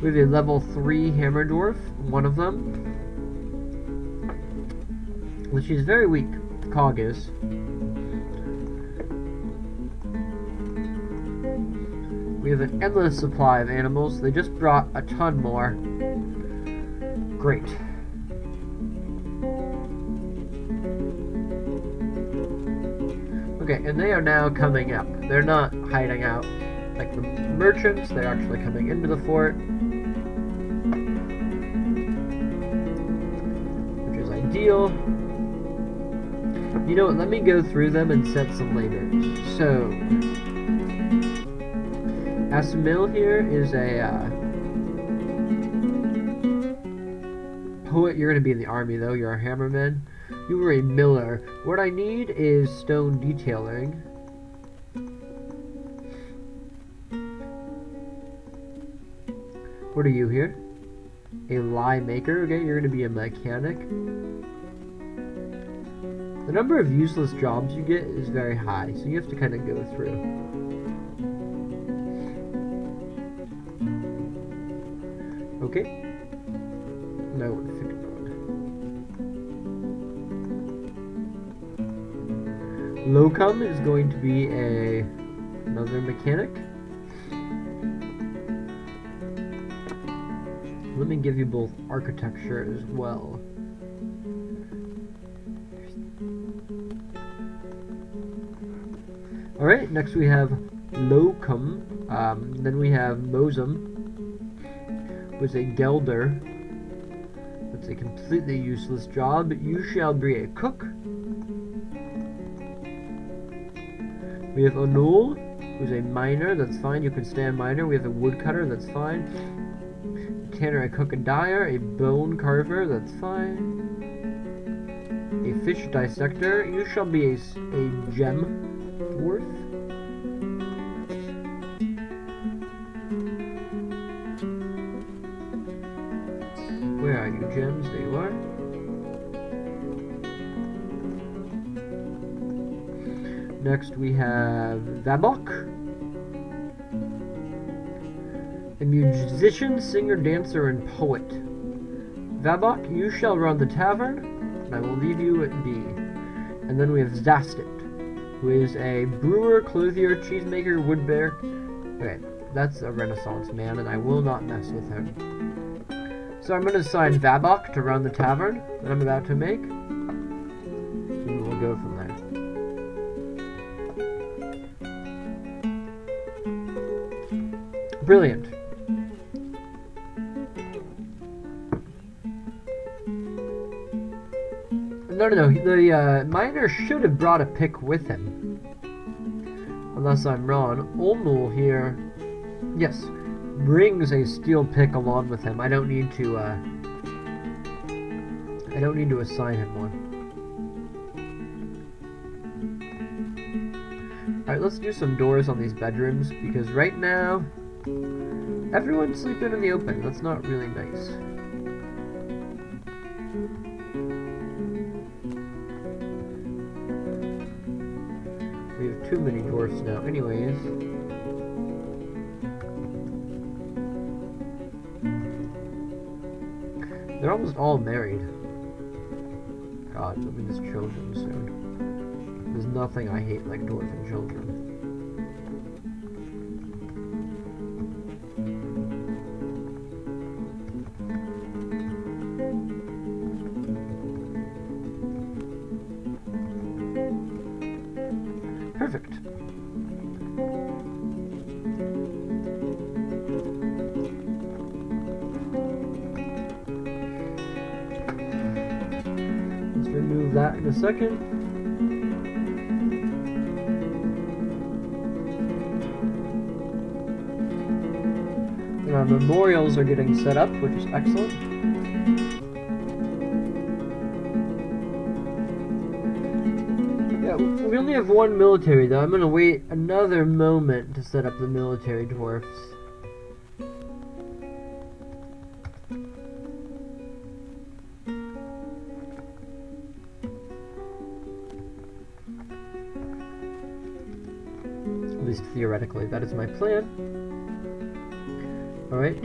We have a level 3 hammer dwarf, one of them. Which is very weak. Cog is. We have an endless supply of animals. They just brought a ton more. Great. Okay, and they are now coming up. They're not hiding out like the merchants. They're actually coming into the fort, which is ideal. You know what? Let me go through them and set some labor. So, Asimil here is a poet. You're going to be in the army, though. You're a hammerman. You were a miller. What I need is stone detailing. What are you here? A lye maker. Okay, you're going to be a mechanic. The number of useless jobs you get is very high, so you have to kind of go through. Okay. No, Locum is going to be another mechanic. Let me give you both architecture as well. Alright, next we have Locum. Then we have Mosum, who's a gelder. That's a completely useless job. You shall be a cook. We have Onul, who's a miner. That's fine. You can stay a miner. We have a woodcutter. That's fine. Tanner, a cook, a dyer, a bone carver, that's fine. A fish dissector, you shall be a gem dwarf. Where are you, gems? There you are. Next we have Vabok. A musician, singer, dancer, and poet. Vabok, you shall run the tavern, and I will leave you at B. And then we have Zastit, who is a brewer, clothier, cheesemaker, woodbear. Okay, that's a Renaissance man, and I will not mess with him. So I'm going to assign Vabok to run the tavern that I'm about to make, and we'll go from there. Brilliant. No, the miner should have brought a pick with him. Unless I'm wrong. Olmul here, yes, brings a steel pick along with him. I don't need to assign him one. Alright, let's do some doors on these bedrooms, because right now everyone's sleeping in the open. That's not really nice. We have too many dwarfs now anyways. They're almost all married. God, there'll be just children soon. There's nothing I hate like dwarven children. Perfect. Let's remove that in a second. And our memorials are getting set up, which is excellent. We only have one military, though. I'm going to wait another moment to set up the military dwarfs. At least theoretically, that is my plan. Alright.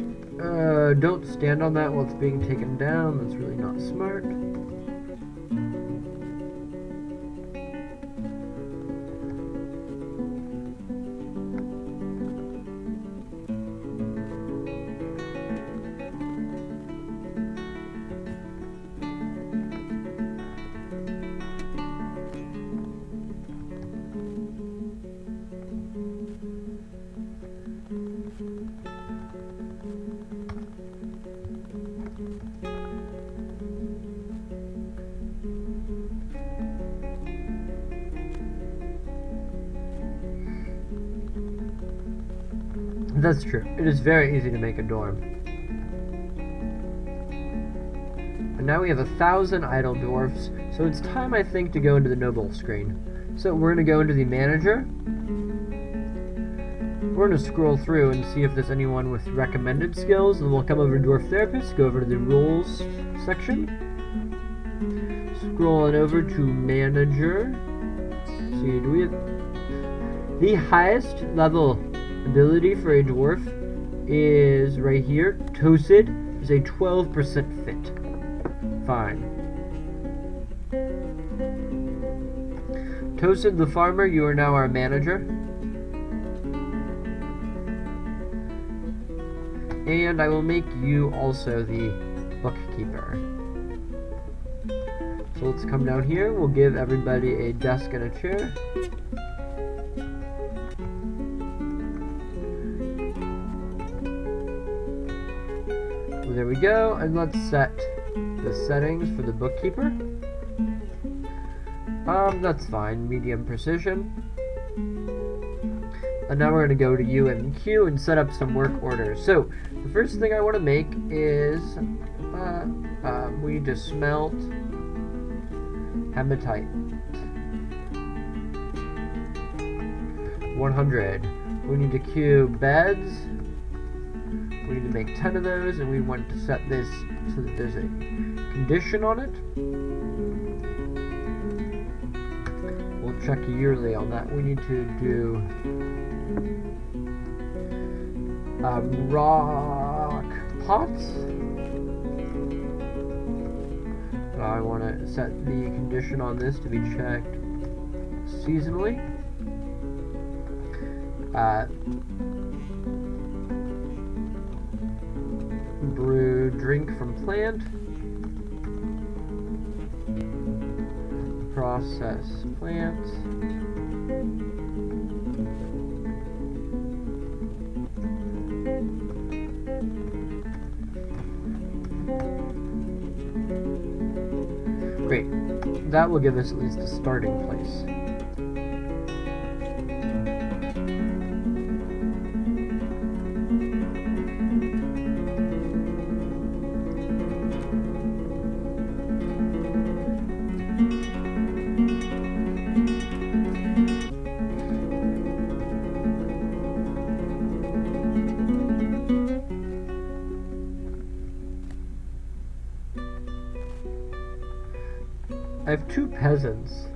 Don't stand on that while it's being taken down. That's really not smart. That's true. It is very easy to make a dorm. And now we have 1,000 idle dwarfs, so it's time, I think, to go into the noble screen. So we're going to go into the manager. We're going to scroll through and see if there's anyone with recommended skills, and we'll come over to Dwarf Therapist, go over to the Roles section. Scroll on over to Manager. See, do we have... The highest level ability for a dwarf is right here. Toasted is a 12% fit. Fine. Toasted the farmer, you are now our manager. And I will make you also the bookkeeper. So let's come down here. We'll give everybody a desk and a chair. There we go, and let's set the settings for the bookkeeper. That's fine, medium precision. And now we're going to go to U and Q and set up some work orders. So the first thing I want to make is we need to smelt hematite. 100. We need to queue beds. We need to make 10 of those, and we want to set this so that there's a condition on it. We'll check yearly on that. We need to do rock pots. I want to set the condition on this to be checked seasonally. Brew drink from plant. Process plants. Great. That will give us at least a starting place. I have 2 peasants.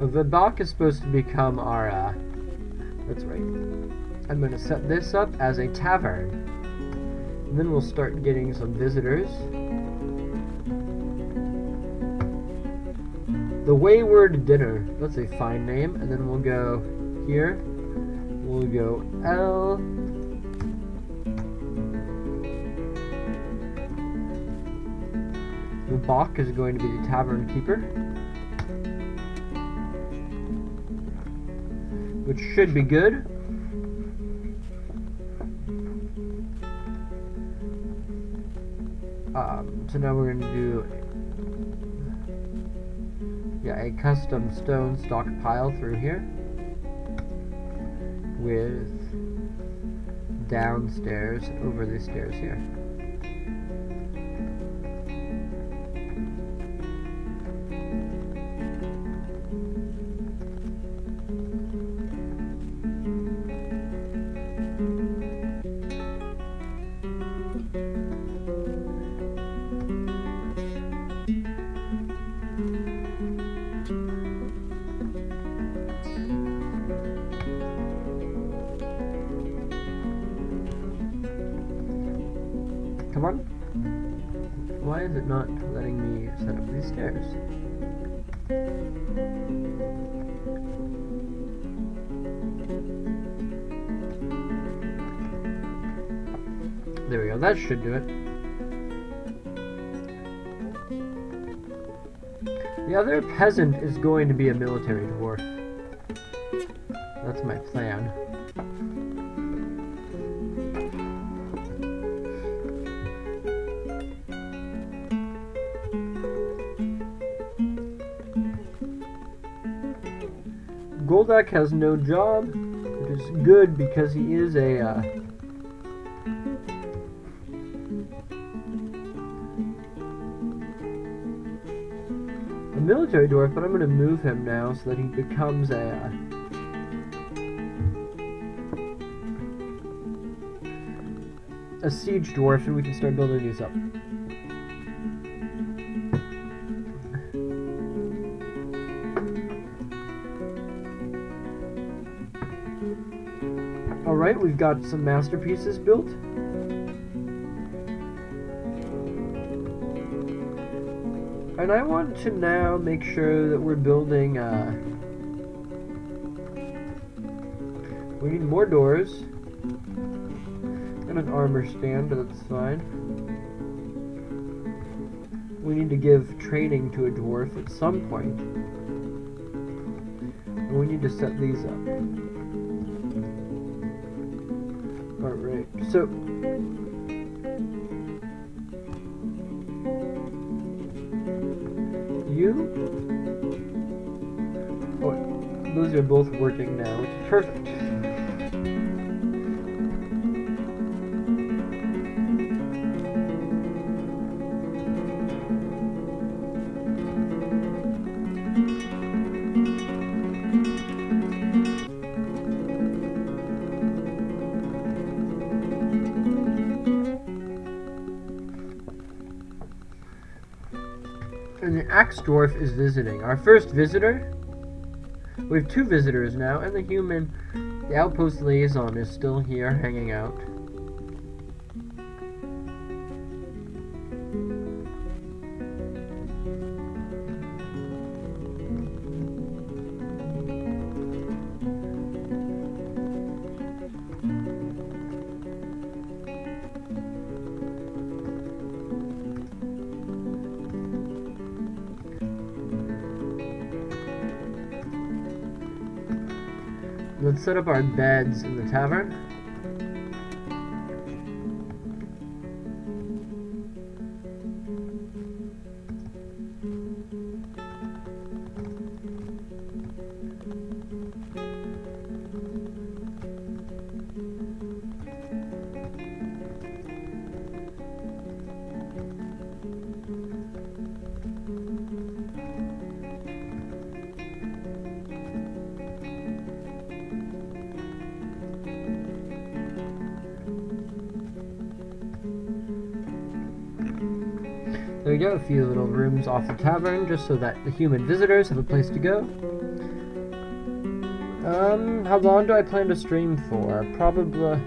The Bach is supposed to become our, that's right. I'm going to set this up as a tavern. And then we'll start getting some visitors. The Wayward Dinner, that's a fine name. And then we'll go here. We'll go L. The Bach is going to be the tavern keeper, which should be good. So now we're going to do a custom stone stockpile through here with downstairs over the stairs here. Come on. Why is it not letting me set up these stairs? There we go. That should do it. The other peasant is going to be a military dwarf. That's my plan. Goldak has no job, which is good because he is a military dwarf, but I'm going to move him now so that he becomes a siege dwarf, and we can start building these up. Alright, we've got some masterpieces built. And I want to now make sure that we're building, we need more doors. And an armor stand, but that's fine. We need to give training to a dwarf at some point. And we need to set these up. Alright, so 2. Oh, those are both working now, which is perfect. And the Axe Dwarf is visiting. Our first visitor? We have 2 visitors now, and the human, the outpost liaison, is still here hanging out. Let's set up our beds in the tavern. There we go, a few little rooms off the tavern, just so that the human visitors have a place to go. How long do I plan to stream for? Probably...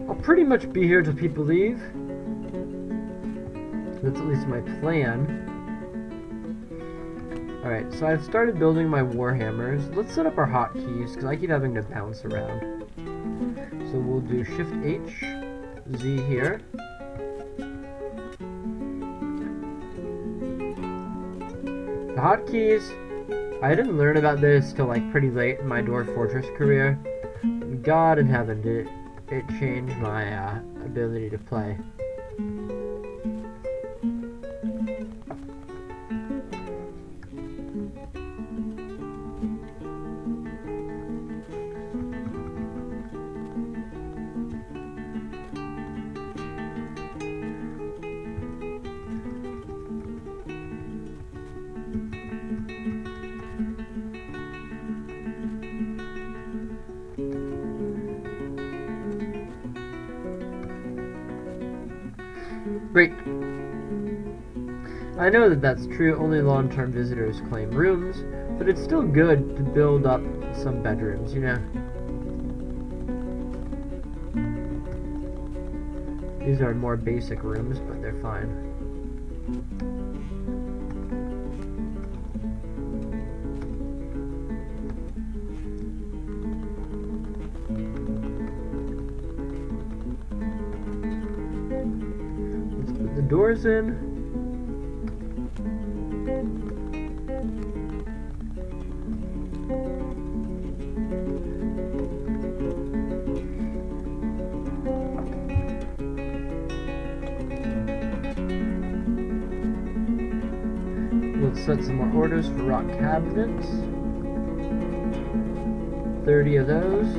I'll pretty much be here till people leave. That's at least my plan. Alright, so I've started building my warhammers. Let's set up our hotkeys, because I keep having to bounce around. So we'll do Shift H, Z here. The hotkeys, I didn't learn about this till like pretty late in my Dwarf Fortress career. God in heaven, did it changed my ability to play. Great. I know that that's true, only long-term visitors claim rooms, but it's still good to build up some bedrooms, you know? These are more basic rooms, but they're fine. Doors in. Let's set some more orders for rock cabinets. 30 of those.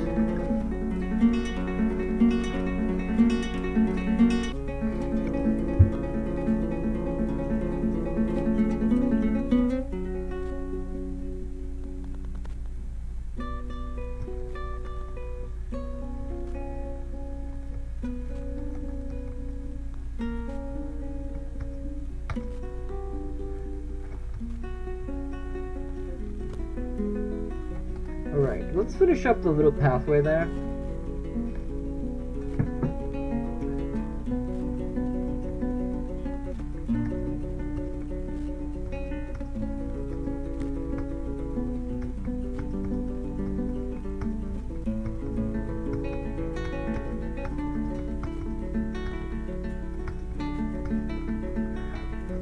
Alright, let's finish up the little pathway there.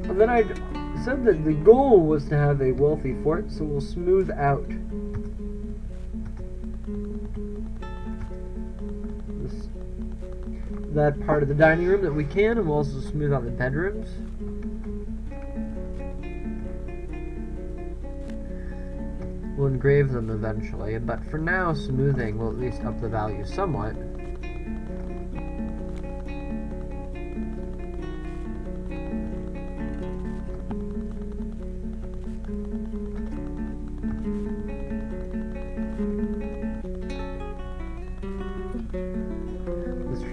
And then I'd said that the goal was to have a wealthy fort, so we'll smooth out that part of the dining room that we can, and we'll also smooth out the bedrooms. We'll engrave them eventually, but for now, smoothing will at least up the value somewhat.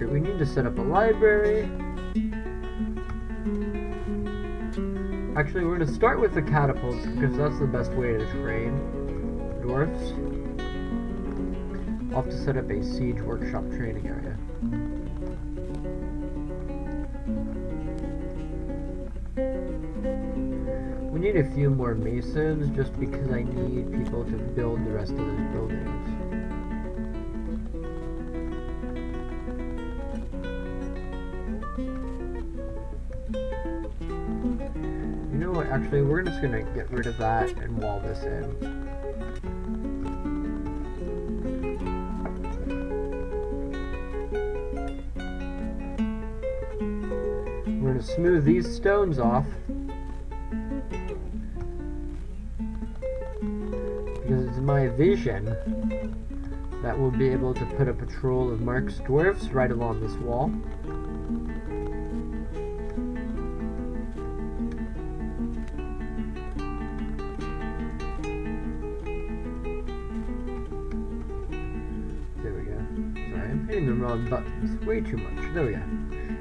We need to set up a library. Actually, we're going to start with the catapults because that's the best way to train dwarfs. I'll have to set up a siege workshop training area. We need a few more masons just because I need people to build the rest of those buildings. Actually, we're just gonna get rid of that and wall this in. We're gonna smooth these stones off because it's my vision that we'll be able to put a patrol of Mark's dwarfs right along this wall. Hitting the wrong buttons. Way too much. There we go.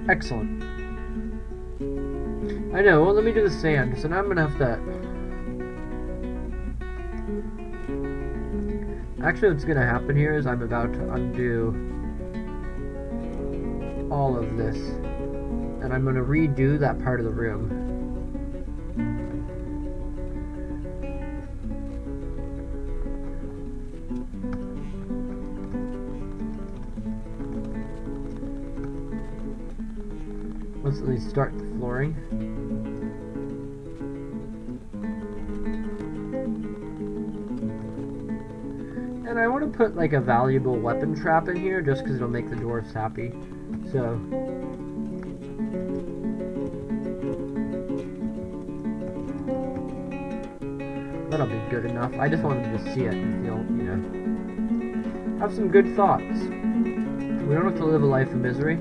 Excellent. I know, well, let me do the sand, so now I'm gonna have to... Actually, what's gonna happen here is I'm about to undo all of this, and I'm gonna redo that part of the room. Let's at least start the flooring. And I want to put like a valuable weapon trap in here just because it'll make the dwarves happy. So that'll be good enough. I just wanted to see it and feel, you know, have some good thoughts. We don't have to live a life of misery.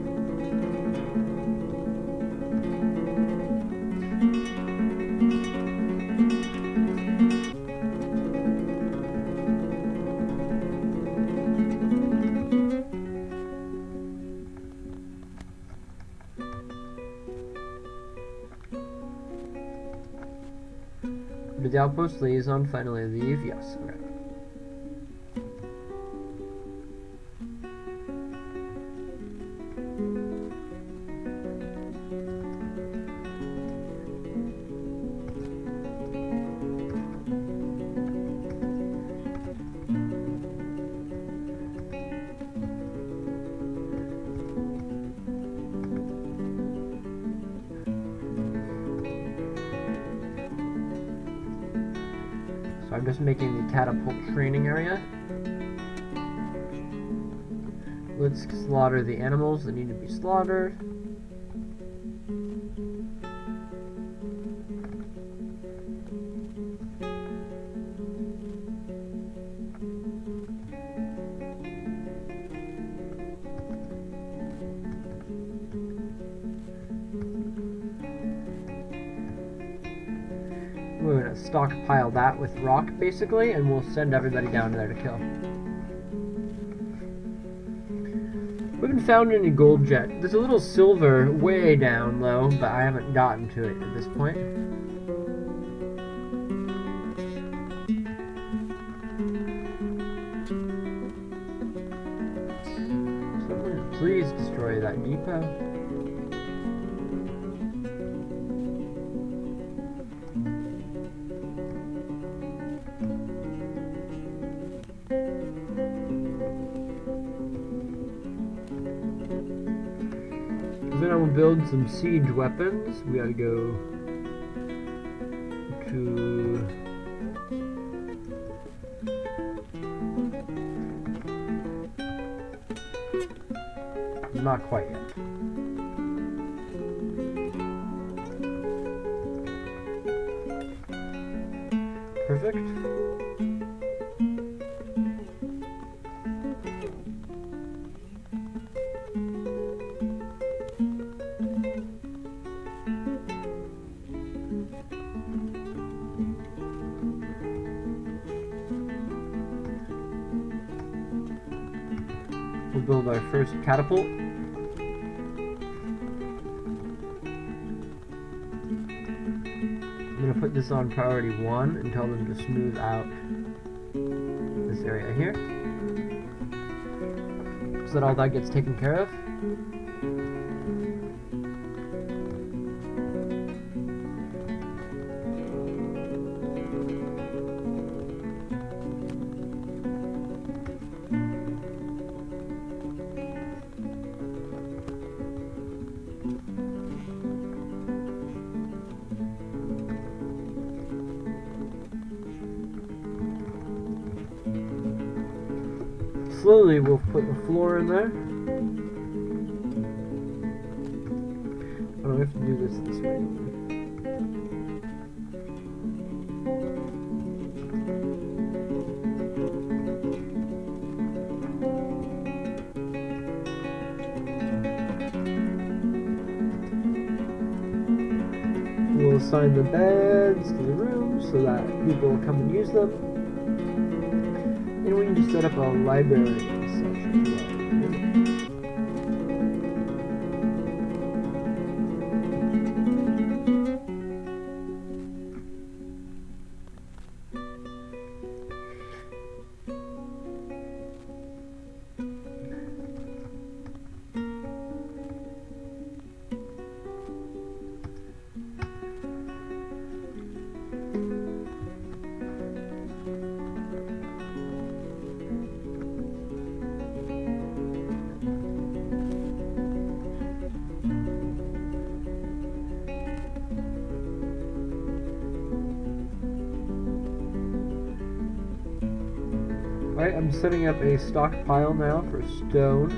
Did the outpost liaison finally leave? Yes. Okay. I'm just making the catapult training area. Let's slaughter the animals that need to be slaughtered. We're going to stockpile that with rock, basically, and we'll send everybody down there to kill. We haven't found any gold yet. There's a little silver way down low, but I haven't gotten to it at this point. Someone please destroy that depot. Then I will build some siege weapons. We gotta go not quite yet. Perfect. We'll build our first catapult. I'm going to put this on priority 1 and tell them to smooth out this area here, so that all that gets taken care of. Slowly we'll put the floor in there. Oh, we have to do this way. We'll assign the beds to the rooms so that people will come and use them. And we need to set up a library and such as well. Alright, I'm setting up a stockpile now for stone.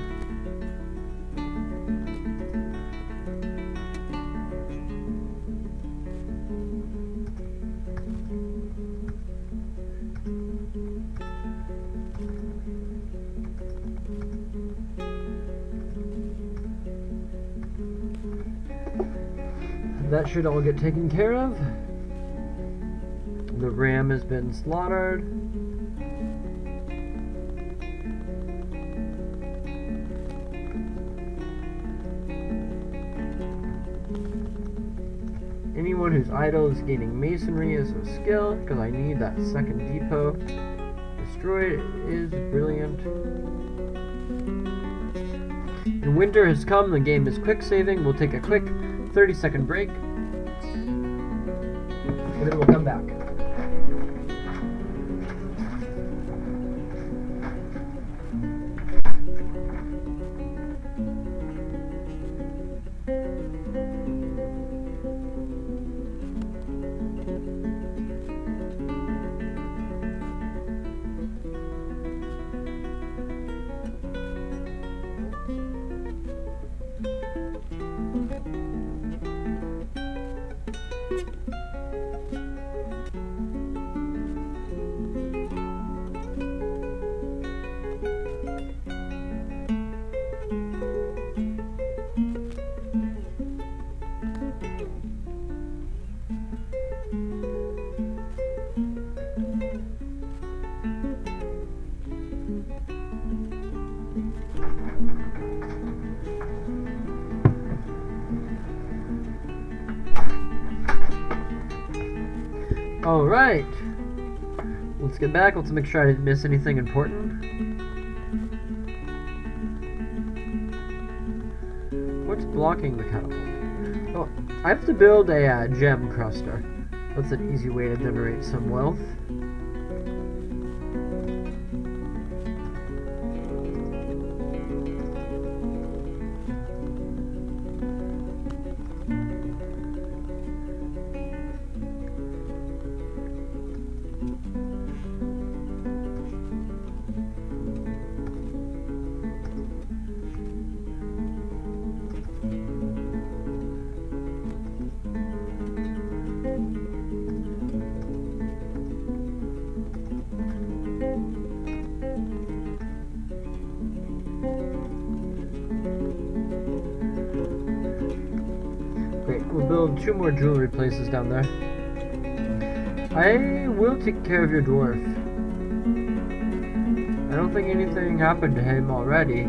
That should all get taken care of. The ram has been slaughtered. Anyone whose idol is gaining masonry is a skill, because I need that second depot. Destroyed is brilliant. And winter has come, the game is quick saving. We'll take a quick 30-second break, and then we'll come back. Alright, let's get back. Let's make sure I didn't miss anything important. What's blocking the catapult? Oh, I have to build a gem cruster. That's an easy way to generate some wealth. build 2 more jewelry places down there. I will take care of your dwarf. I don't think anything happened to him already,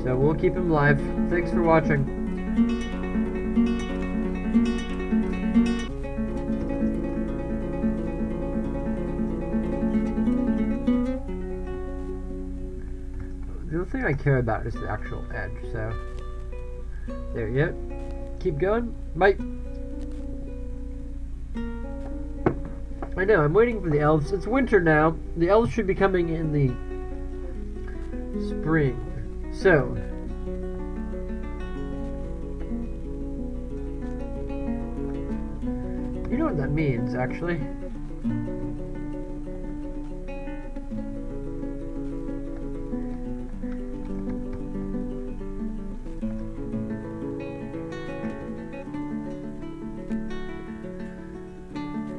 so we'll keep him alive. Thanks for watching. The only thing I care about is the actual edge, so there you go. Keep going. Bye. I know, I'm waiting for the elves. It's winter now. The elves should be coming in the spring. So, you know what that means, actually.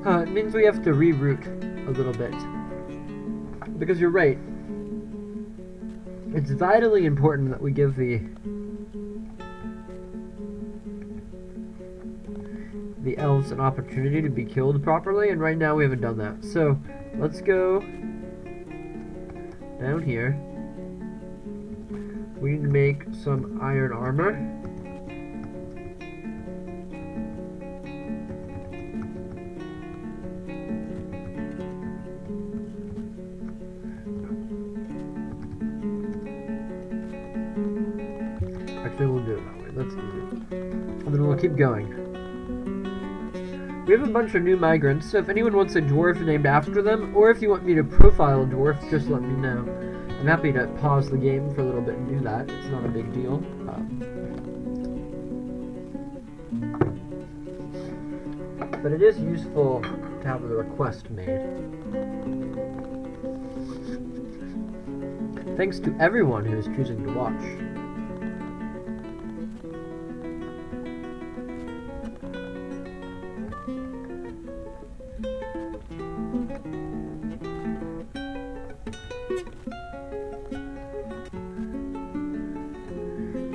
It means we have to reroute a little bit. Because you're right. It's vitally important that we give the elves an opportunity to be killed properly, and right now we haven't done that. So, let's go down here. We need to make some iron armor. We'll do it that way. That's easy. And then we'll keep going. We have a bunch of new migrants, so if anyone wants a dwarf named after them, or if you want me to profile a dwarf, just let me know. I'm happy to pause the game for a little bit and do that. It's not a big deal. But it is useful to have the request made. Thanks to everyone who is choosing to watch.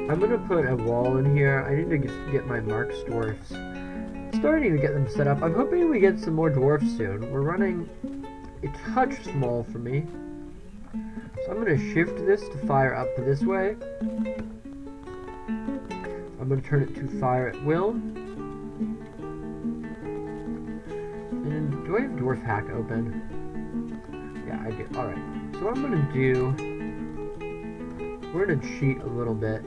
I'm gonna put a wall in here. I need to get my Mark's dwarfs. Starting to get them set up. I'm hoping we get some more dwarfs soon. We're running a touch small for me. So I'm gonna shift this to fire up this way. I'm gonna turn it to fire at will. And do I have dwarf hack open? Yeah, I do. Alright. So what I'm gonna do, we're gonna cheat a little bit.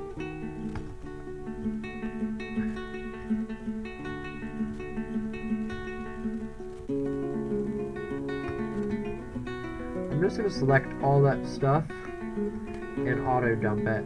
I'm just going to select all that stuff and auto dump it.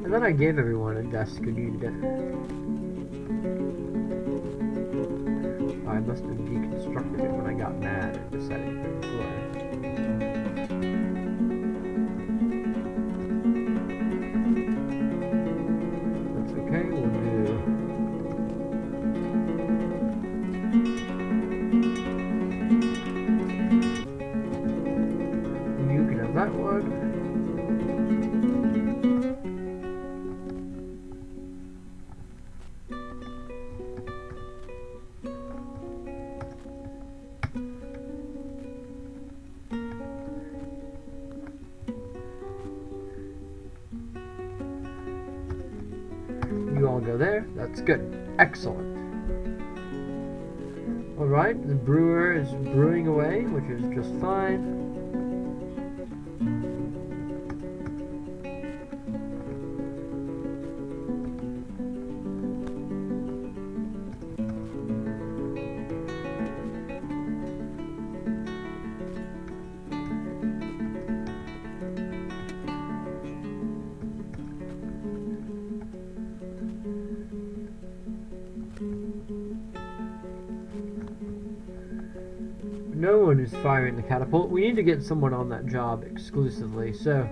And then I gave everyone a desk who needed it. I must have deconstructed it when I got mad and decided to put it floor. That's okay, we'll do... You can have that one. You all go there. That's good. Excellent. Alright, the brewer is brewing away, which is just fine. no one is firing the catapult. We need to get someone on that job exclusively, so...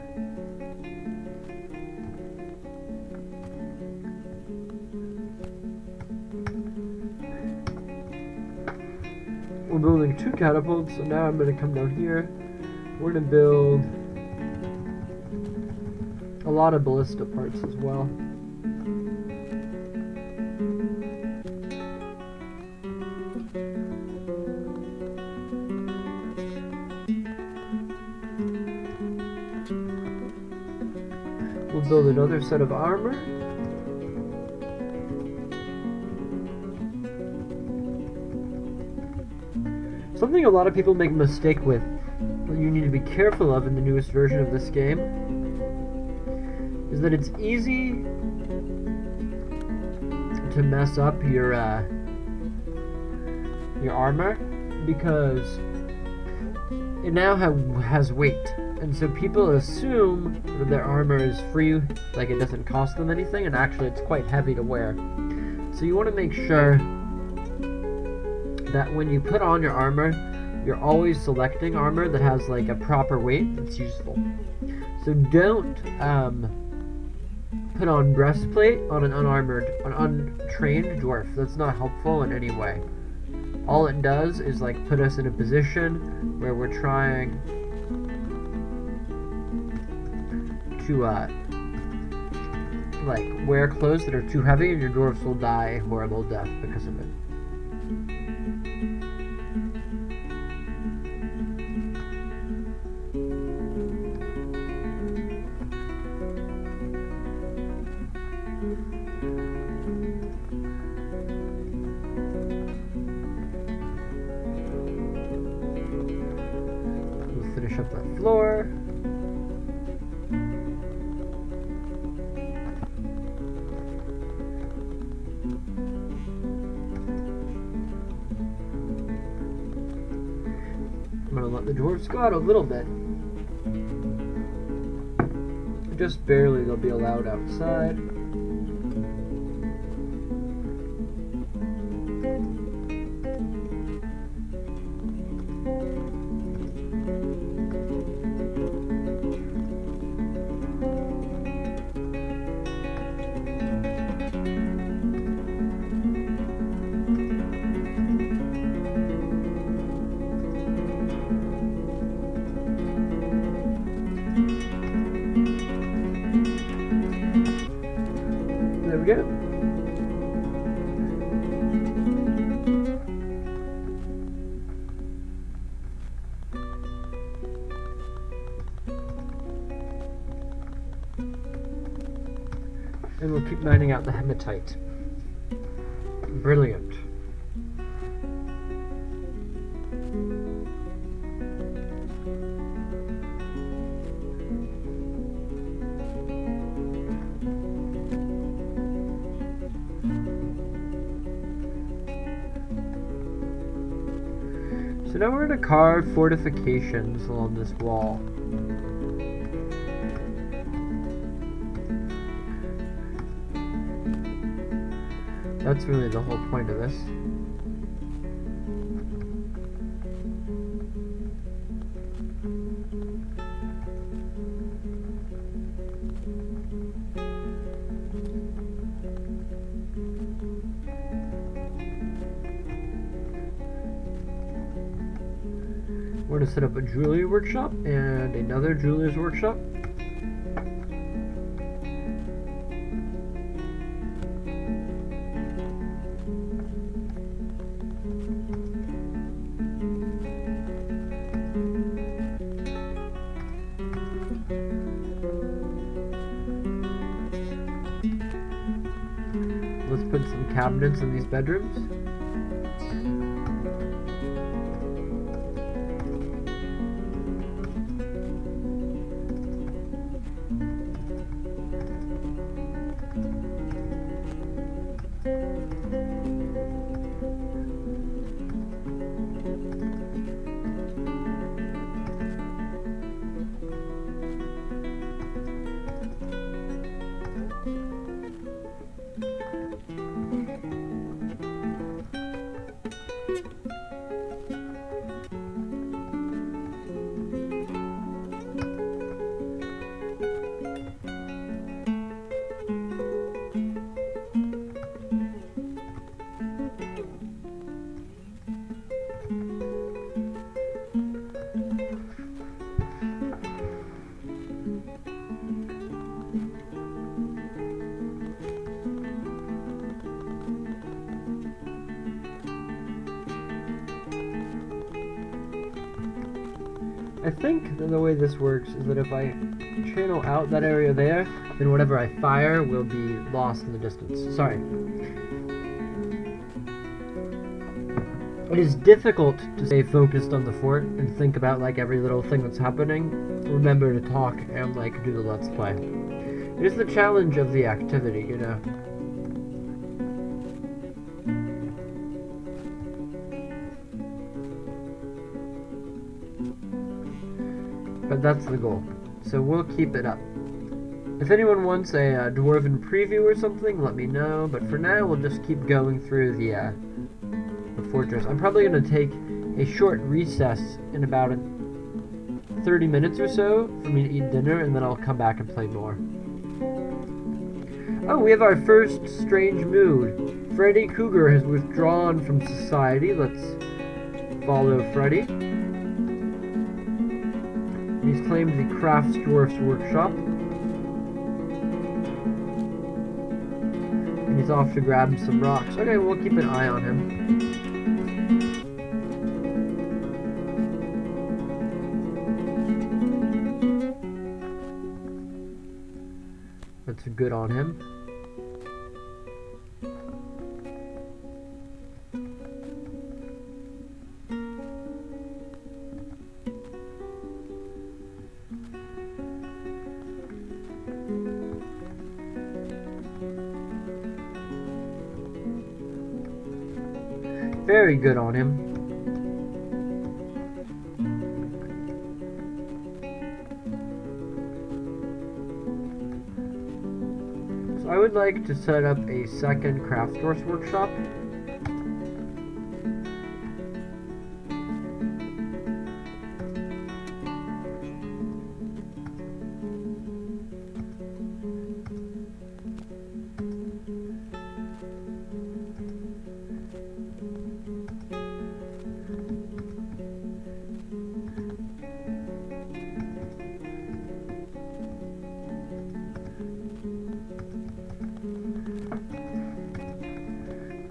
we're building 2 catapults, so now I'm going to come down here. We're going to build a lot of ballista parts as well. We'll build another set of armor. Something a lot of people make a mistake with, that you need to be careful of in the newest version of this game, is that it's easy to mess up your armor, because it now has weight, and so people assume that their armor is free, like it doesn't cost them anything, and actually it's quite heavy to wear. So you want to make sure that when you put on your armor, you're always selecting armor that has like a proper weight that's useful. So don't put on breastplate on an untrained dwarf. That's not helpful in any way. All it does is like put us in a position where we're trying to like wear clothes that are too heavy, and your dwarves will die a horrible death because of it. Finish up that floor. I'm gonna let the dwarves go out a little bit. Just barely, they'll be allowed outside. There we go. And we'll keep mining out the hematite. Brilliant. So now we're going to carve fortifications along this wall. That's really the whole point of this. We're going to set up a jewelry workshop and another jeweler's workshop. Let's put some cabinets in these bedrooms. I think that the way this works is that if I channel out that area there, then whatever I fire will be lost in the distance. Sorry. It is difficult to stay focused on the fort and think about like every little thing that's happening. Remember to talk and like do the Let's Play. It is the challenge of the activity, you know. But that's the goal. So we'll keep it up. If anyone wants a Dwarven preview or something, let me know. But for now, we'll just keep going through the fortress. I'm probably going to take a short recess in about 30 minutes or so for me to eat dinner, and then I'll come back and play more. Oh, we have our first strange mood. Freddy Cougar has withdrawn from society. Let's follow Freddy. He's claimed the Crafts Dwarf's workshop. And he's off to grab some rocks. Okay, we'll keep an eye on him. That's good on him. Very good on him. So I would like to set up a second craft source workshop.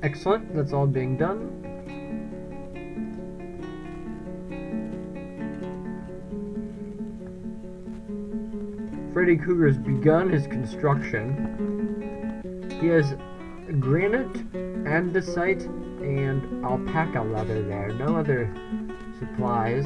Excellent, that's all being done. Freddy Cougar's begun his construction. He has granite, andesite, and alpaca leather there. No other supplies.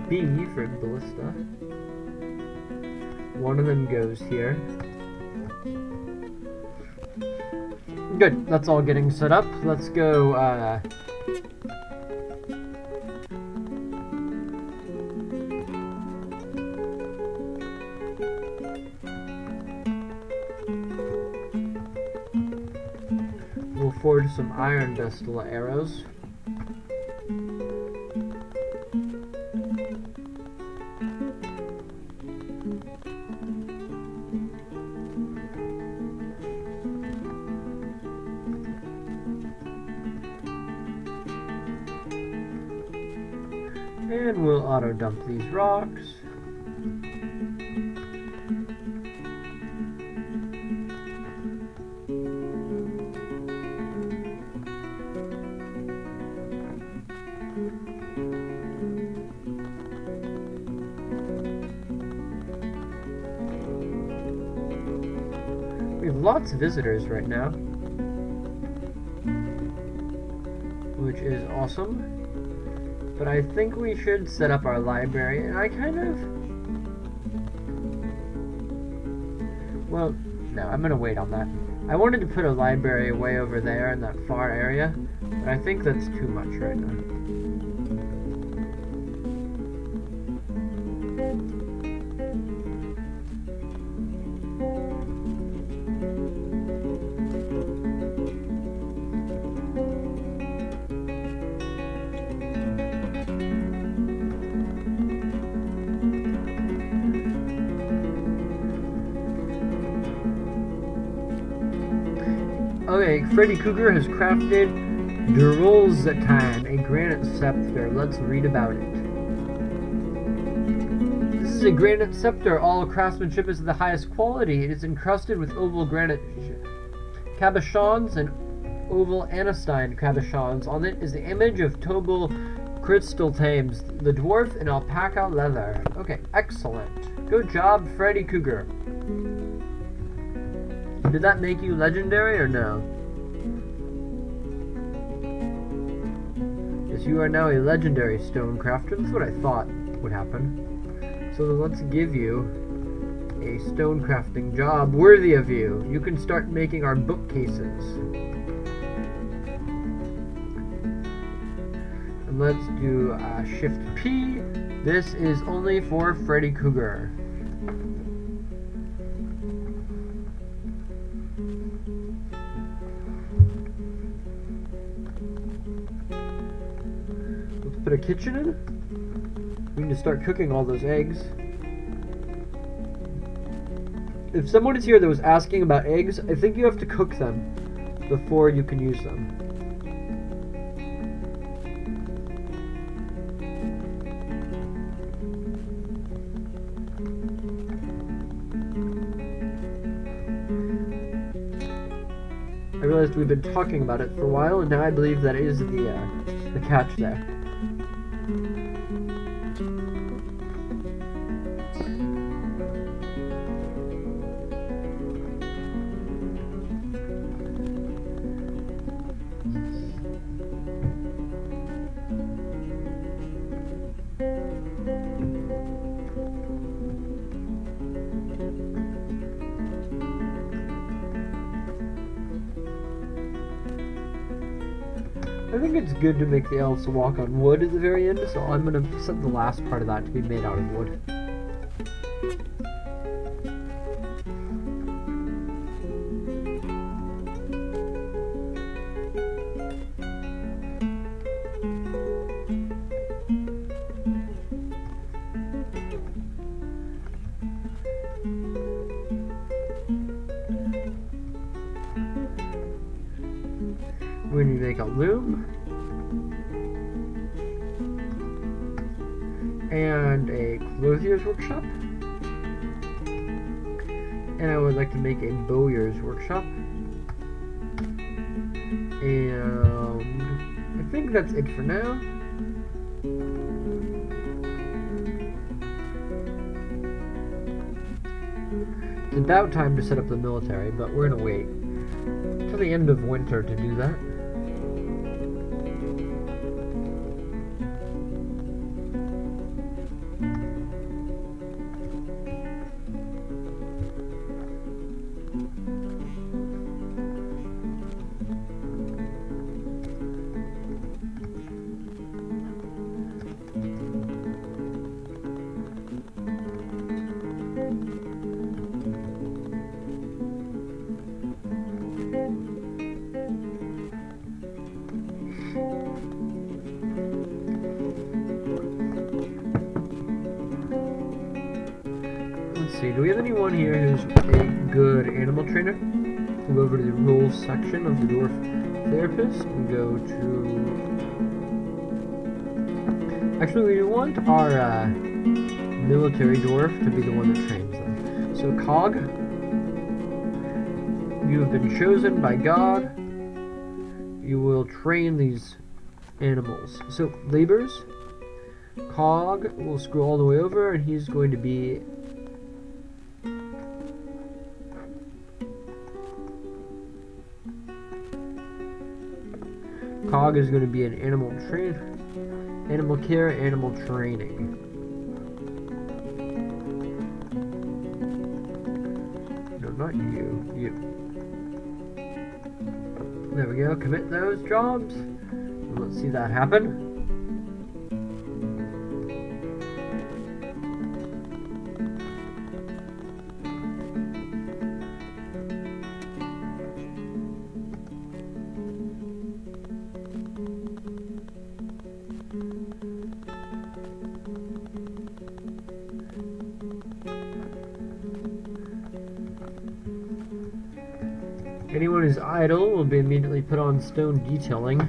B for ballista. One of them goes here. Good, that's all getting set up. Let's go, we'll forge some iron distilla arrows. And we'll auto dump these rocks. We have lots of visitors right now, which is awesome. But I think we should set up our library, and I kind of... Well, no, I'm gonna wait on that. I wanted to put a library way over there in that far area, but I think that's too much right now. Okay, Freddy Cougar has crafted Time, a granite scepter. Let's read about it. This is a granite scepter. All craftsmanship is of the highest quality. It is encrusted with oval granite cabochons and oval anastine cabochons. On it is the image of Tobal crystal tames, the dwarf in alpaca leather. Okay, excellent. Good job, Freddy Cougar. Did that make you legendary or no? Yes, you are now a legendary stone crafter. That's what I thought would happen. So then let's give you a stone crafting job worthy of you. You can start making our bookcases. And let's do Shift P. This is only for Freddy Cougar. Let's put a kitchen in. We need to start cooking all those eggs. If someone is here that was asking about eggs, I think you have to cook them before you can use them. I realized we've been talking about it for a while, and now I believe that is the catch there. I think it's good to make the elves walk on wood at the very end, so I'm going to set the last part of that to be made out of wood. We're going to make a loom and a clothier's workshop, and I would like to make a bowyer's workshop, and I think that's it for now. It's about time to set up the military, but we're going to wait till the end of winter to do that. Do we have anyone here who's a good animal trainer? We'll go over to the rules section of the Dwarf Therapist and go to... Actually, we want our military dwarf to be the one that trains them. So, Cog, you have been chosen by God. You will train these animals. So, Labors, Cog will scroll all the way over, and he's going to be... Cog is going to be an animal care, animal training. No, not you. You. There we go. Commit those jobs. Let's see that happen. Anyone who's idle will be immediately put on stone detailing.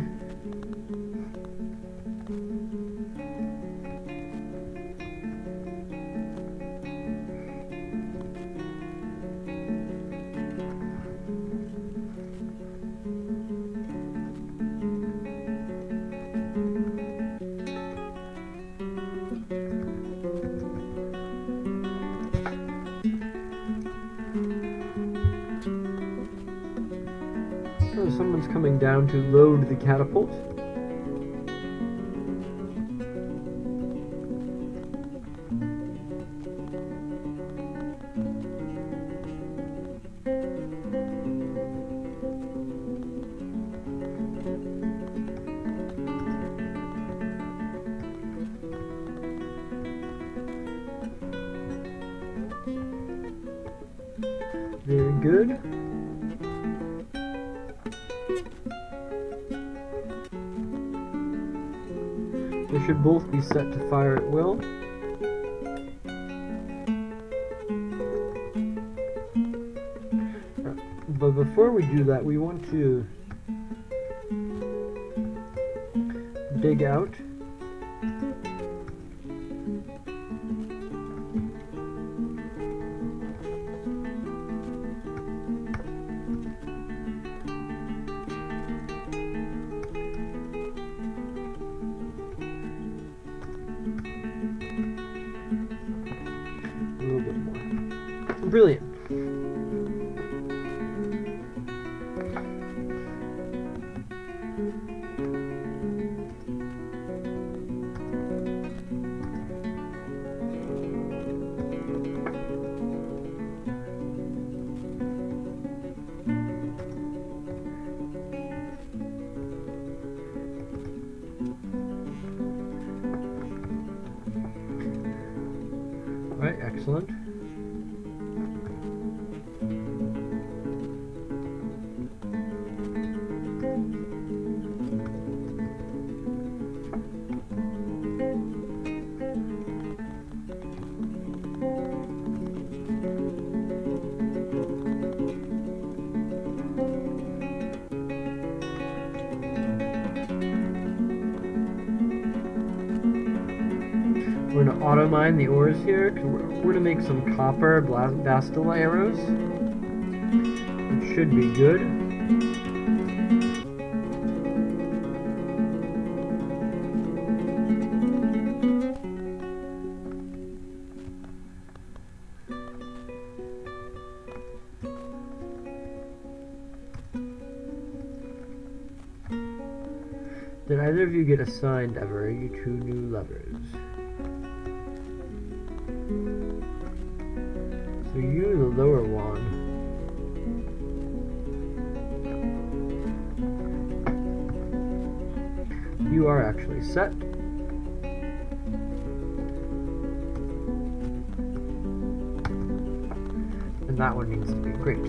Oh, someone's coming down to load the catapult. Very good. They should both be set to fire at will. But before we do that, we want to dig out. Brilliant. All right, excellent. We're going to auto mine the ores here, because we're going to make some copper bastel arrows, which should be good. Did either of you get assigned ever, you two new levers? So you, the lower one. You are actually set. And that one needs to be great.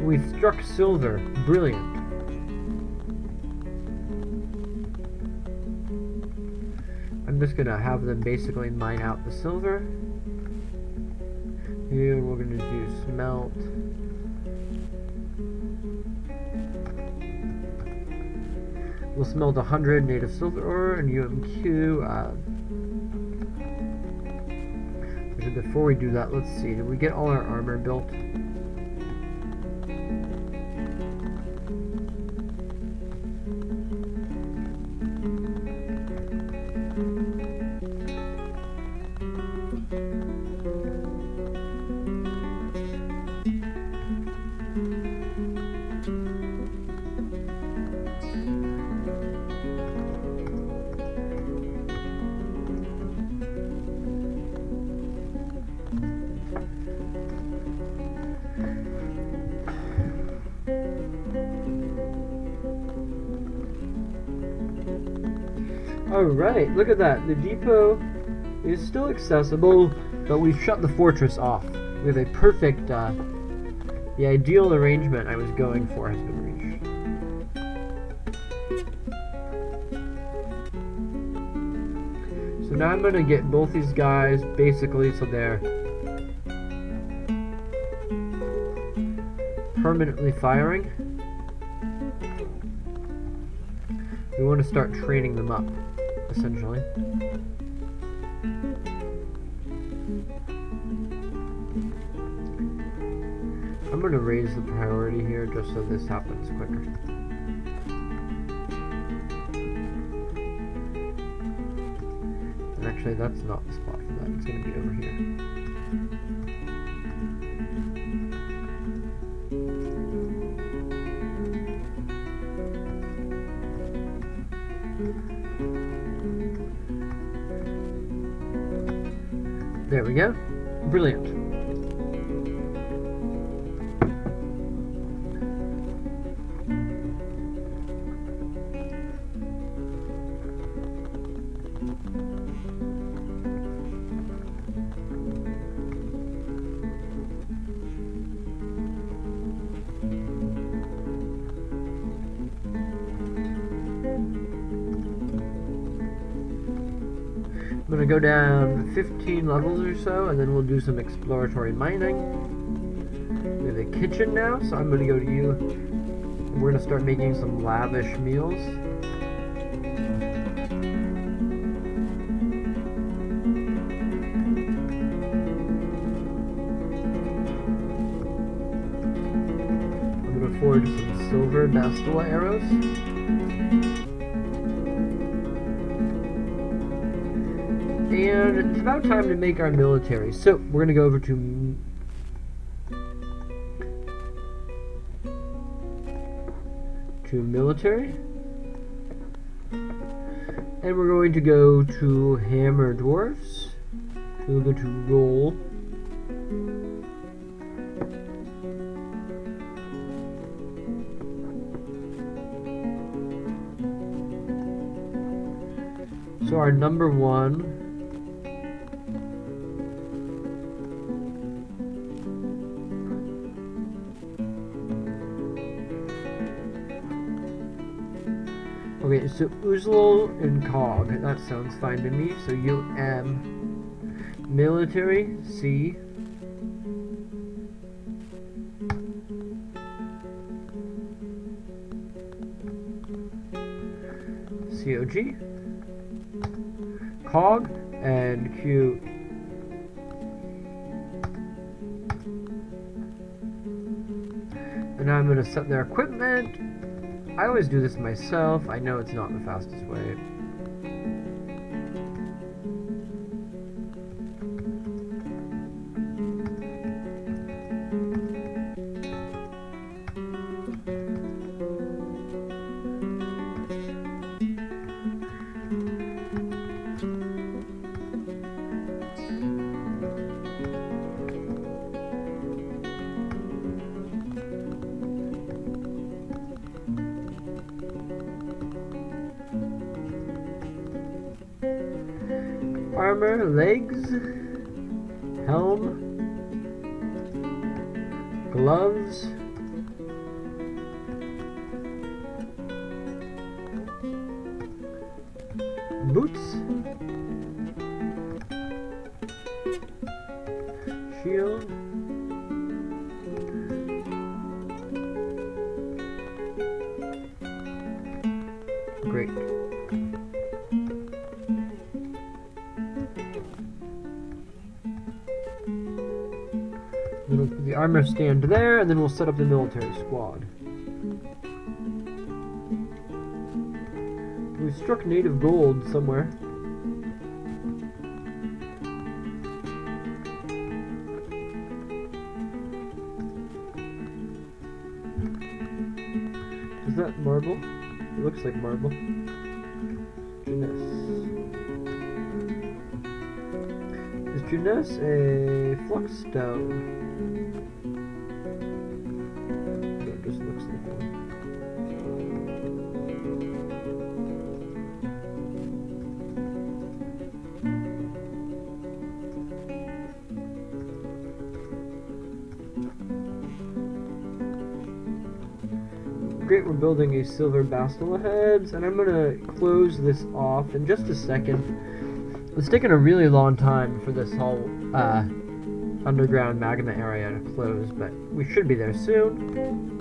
We've struck silver. Brilliant. I'm just gonna have them basically mine out the silver. Here we're gonna do smelt. We'll smelt 100 native silver ore and UMQ. Before we do that, let's see. Did we get all our armor built? Alright, look at that. The depot is still accessible, but we've shut the fortress off. We have a perfect, the ideal arrangement I was going for has been reached. So now I'm going to get both these guys basically so they're permanently firing. We want to start training them up, essentially. I'm going to raise the priority here just so this happens quicker. And actually, that's not the spot for that. It's going to be over here. There we go. Brilliant. I'm going to go down 15 levels or so, and then we'll do some exploratory mining. We have a kitchen now, so I'm going to go to you. We're going to start making some lavish meals. I'm going to forge some silver Bastila arrows. And it's about time to make our military. So we're going to go over to military. And we're going to go to hammer dwarfs. We'll go to roll. So our number one okay, so Uzlal and Cog, that sounds fine to me. So military, C. COG. Cog and Q. And now I'm going to set their equipment. I always do this myself. I know it's not the fastest way. Armor, legs, helm, gloves, boots, shield, great. We'll put the armor stand there, and then we'll set up the military squad. We struck native gold somewhere. Is that marble? It looks like marble. Is Junes a flux stone? It just looks like one. Great, we're building a silver Bastila heads, and I'm gonna close this off in just a second. It's taken a really long time for this whole underground magma area to close, but we should be there soon.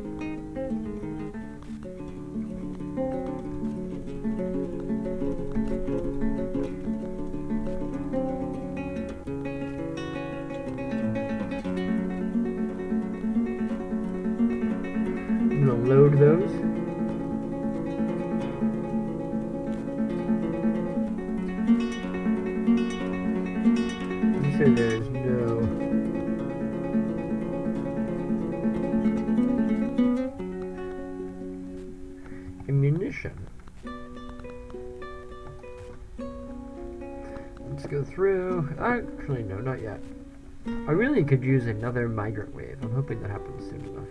I'm gonna load those. You say there's no ammunition. Let's go through. Actually, no, not yet. I really could use another migrant wave. I'm hoping that happens soon enough.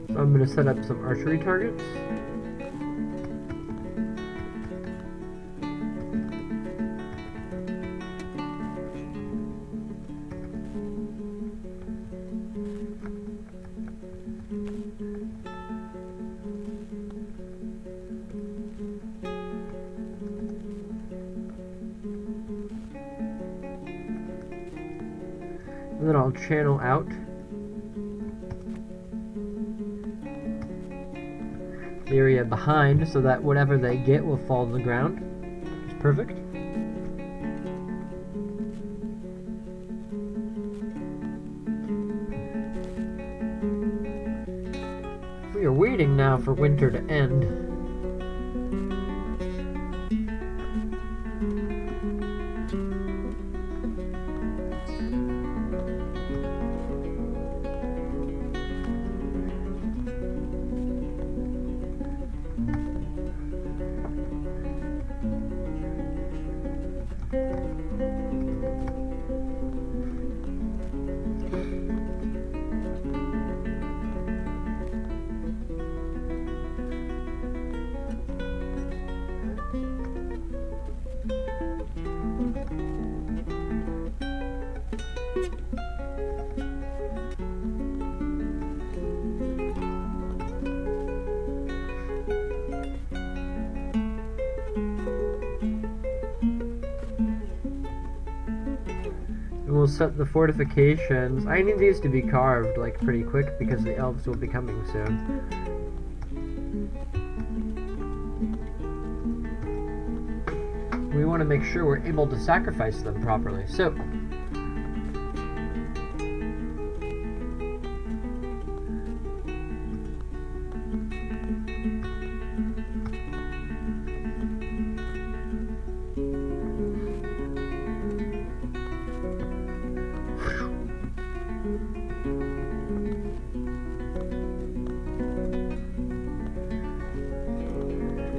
So I'm going to set up some archery targets. And then I'll channel out the area behind so that whatever they get will fall to the ground. It's perfect. We are waiting now for winter to end. We'll set the fortifications. I need these to be carved like pretty quick because the elves will be coming soon. We want to make sure we're able to sacrifice them properly. So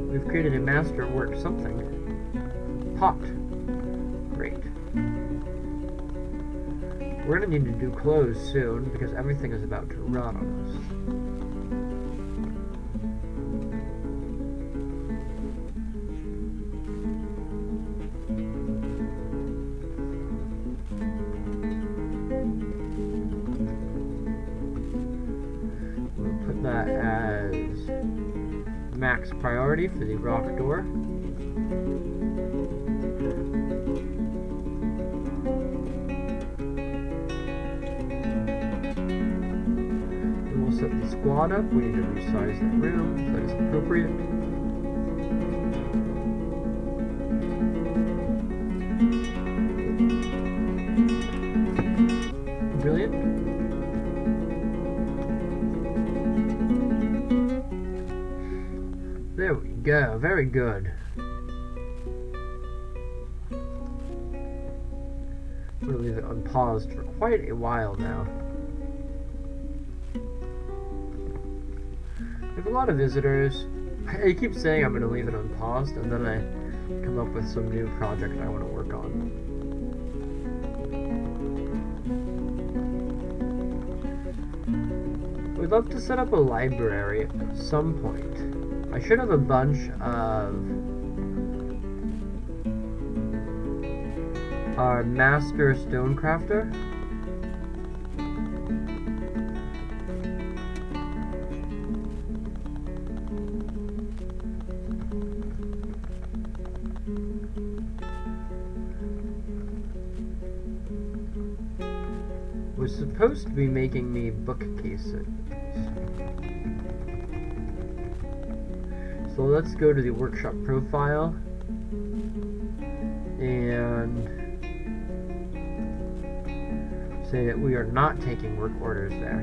we've created a masterwork something. Pot. Great. We're gonna need to do clothes soon because everything is about to rot on us. We'll put that as max priority for the rock door. Set the squad up. We need to resize that room so that is appropriate. Brilliant. There we go. Very good. I'm going to leave it unpaused for quite a while now. We have a lot of visitors. I keep saying I'm going to leave it unpaused, and then I come up with some new project I want to work on. We'd love to set up a library at some point. I should have a bunch of our master stonecrafter. Was supposed to be making me bookcases. So let's go to the workshop profile and say that we are not taking work orders there.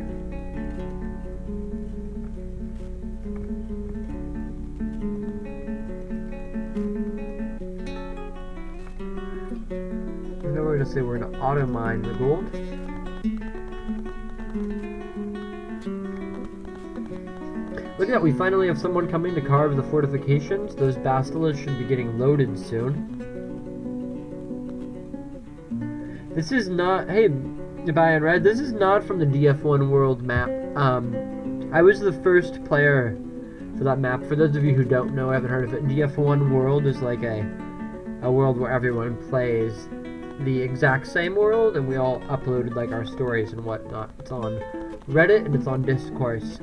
And then we're going to say we're going to auto mine the gold. Look at that, we finally have someone coming to carve the fortifications. Those basilisks should be getting loaded soon. This is not, hey, Buy and Red, this is not from the DF1 world map. I was the first player for that map. For those of you who don't know, haven't heard of it, DF1 world is like a world where everyone plays the exact same world, and we all uploaded like our stories and whatnot. It's on Reddit and it's on Discourse,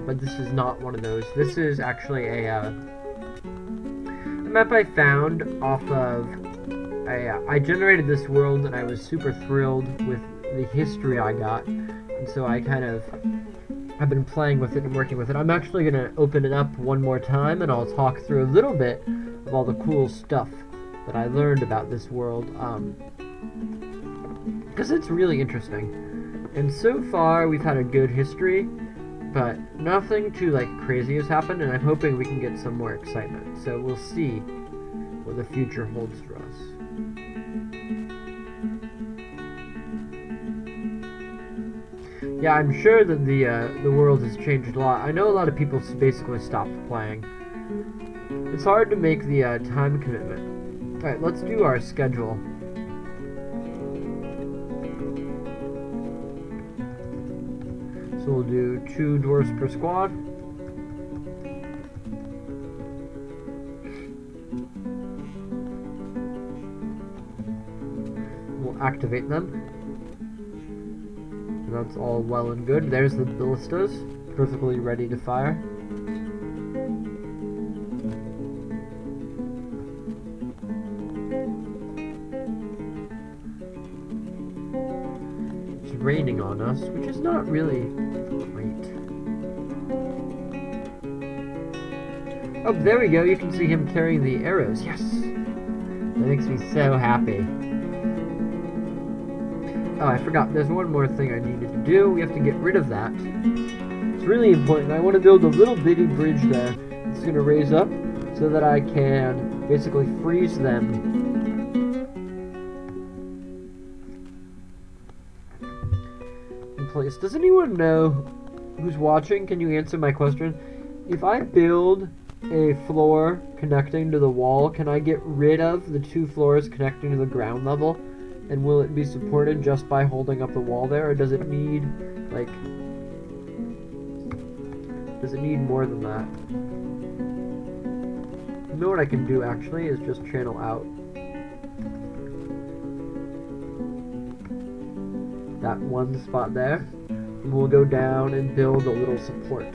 but this is not one of those. This is actually a map I found off of. I generated this world and I was super thrilled with the history I got, and so I've been playing with it and working with it. I'm actually going to open it up one more time and I'll talk through a little bit of all the cool stuff that I learned about this world, because it's really interesting. And so far, we've had a good history, but nothing too, like, crazy has happened, and I'm hoping we can get some more excitement. So we'll see what the future holds for us. Yeah, I'm sure that the world has changed a lot. I know a lot of people basically stopped playing. It's hard to make the time commitment. Alright, let's do our schedule. So we'll do 2 dwarfs per squad. We'll activate them. And that's all well and good. There's the ballistas, perfectly ready to fire. It's raining on us, which is not really great. Oh, there we go. You can see him carrying the arrows. Yes! That makes me so happy. Oh, I forgot. There's one more thing I needed to do. We have to get rid of that. It's really important. I want to build a little bitty bridge there. It's going to raise up so that I can basically freeze them in place. Does anyone know who's watching? Can you answer my question? If I build a floor connecting to the wall, can I get rid of the 2 floors connecting to the ground level? And will it be supported just by holding up the wall there, or does it need, like, does it need more than that? You know what I can do, actually, is just channel out that one spot there, and we'll go down and build a little support.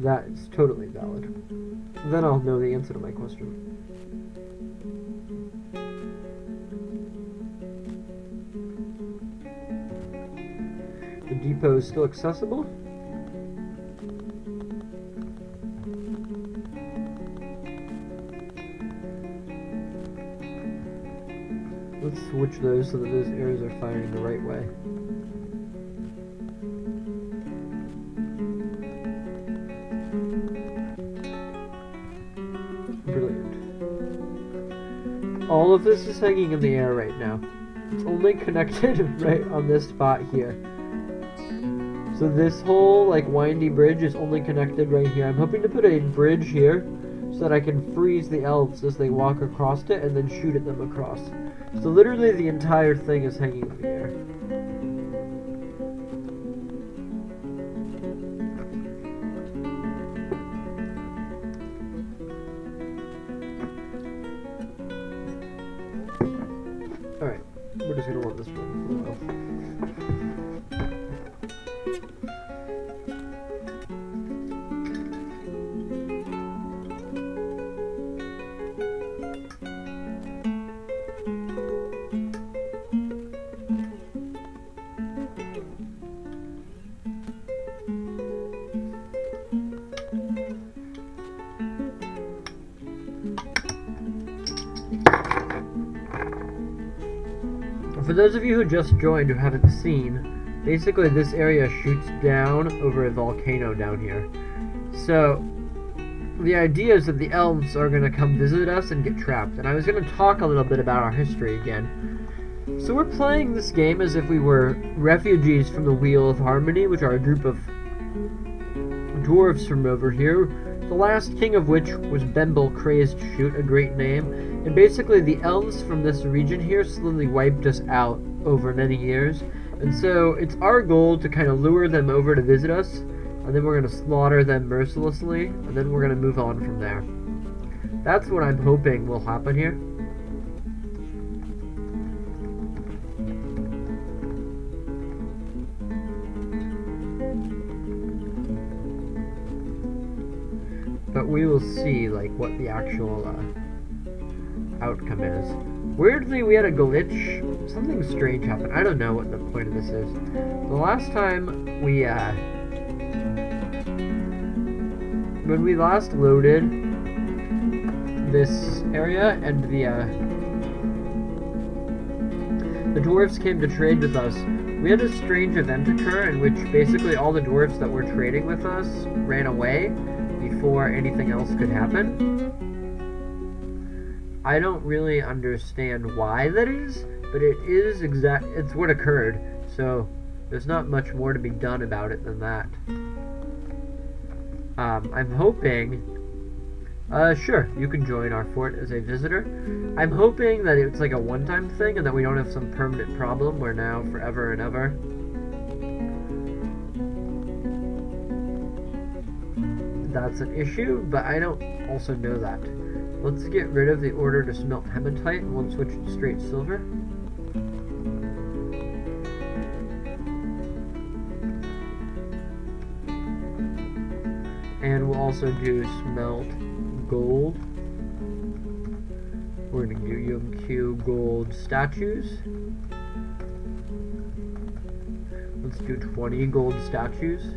That is totally valid. Then I'll know the answer to my question. The depot is still accessible. Let's switch those so that those arrows are firing the right way. All of this is hanging in the air right now. It's only connected right on this spot here. So this whole, like, windy bridge is only connected right here. I'm hoping to put a bridge here so that I can freeze the elves as they walk across it and then shoot at them across. So literally the entire thing is hanging in the air. this one below. For those of you who just joined who haven't seen, basically this area shoots down over a volcano down here. So the idea is that the elves are going to come visit us and get trapped. And I was going to talk a little bit about our history again. So we're playing this game as if we were refugees from the Wheel of Harmony, which are a group of dwarves from over here, the last king of which was Bemble Crazed Shoot, a great name. And basically the elves from this region here slowly wiped us out over many years. And so it's our goal to kind of lure them over to visit us, and then we're going to slaughter them mercilessly, and then we're going to move on from there. That's what I'm hoping will happen here. But we will see, like, what the actual outcome is. Weirdly, we had a glitch. Something strange happened. I don't know what the point of this is. The last time we, when we last loaded this area and the dwarves came to trade with us, we had a strange event occur in which basically all the dwarves that were trading with us ran away before anything else could happen. I don't really understand why that is, but it's what occurred, so there's not much more to be done about it than that. I'm hoping, sure, you can join our fort as a visitor. I'm hoping that it's like a one-time thing and that we don't have some permanent problem where now, forever and ever, that's an issue, but I don't also know that. Let's get rid of the order to smelt hematite and we'll switch to straight silver. And we'll also do smelt gold. We're going to do UMQ gold statues. Let's do 20 gold statues.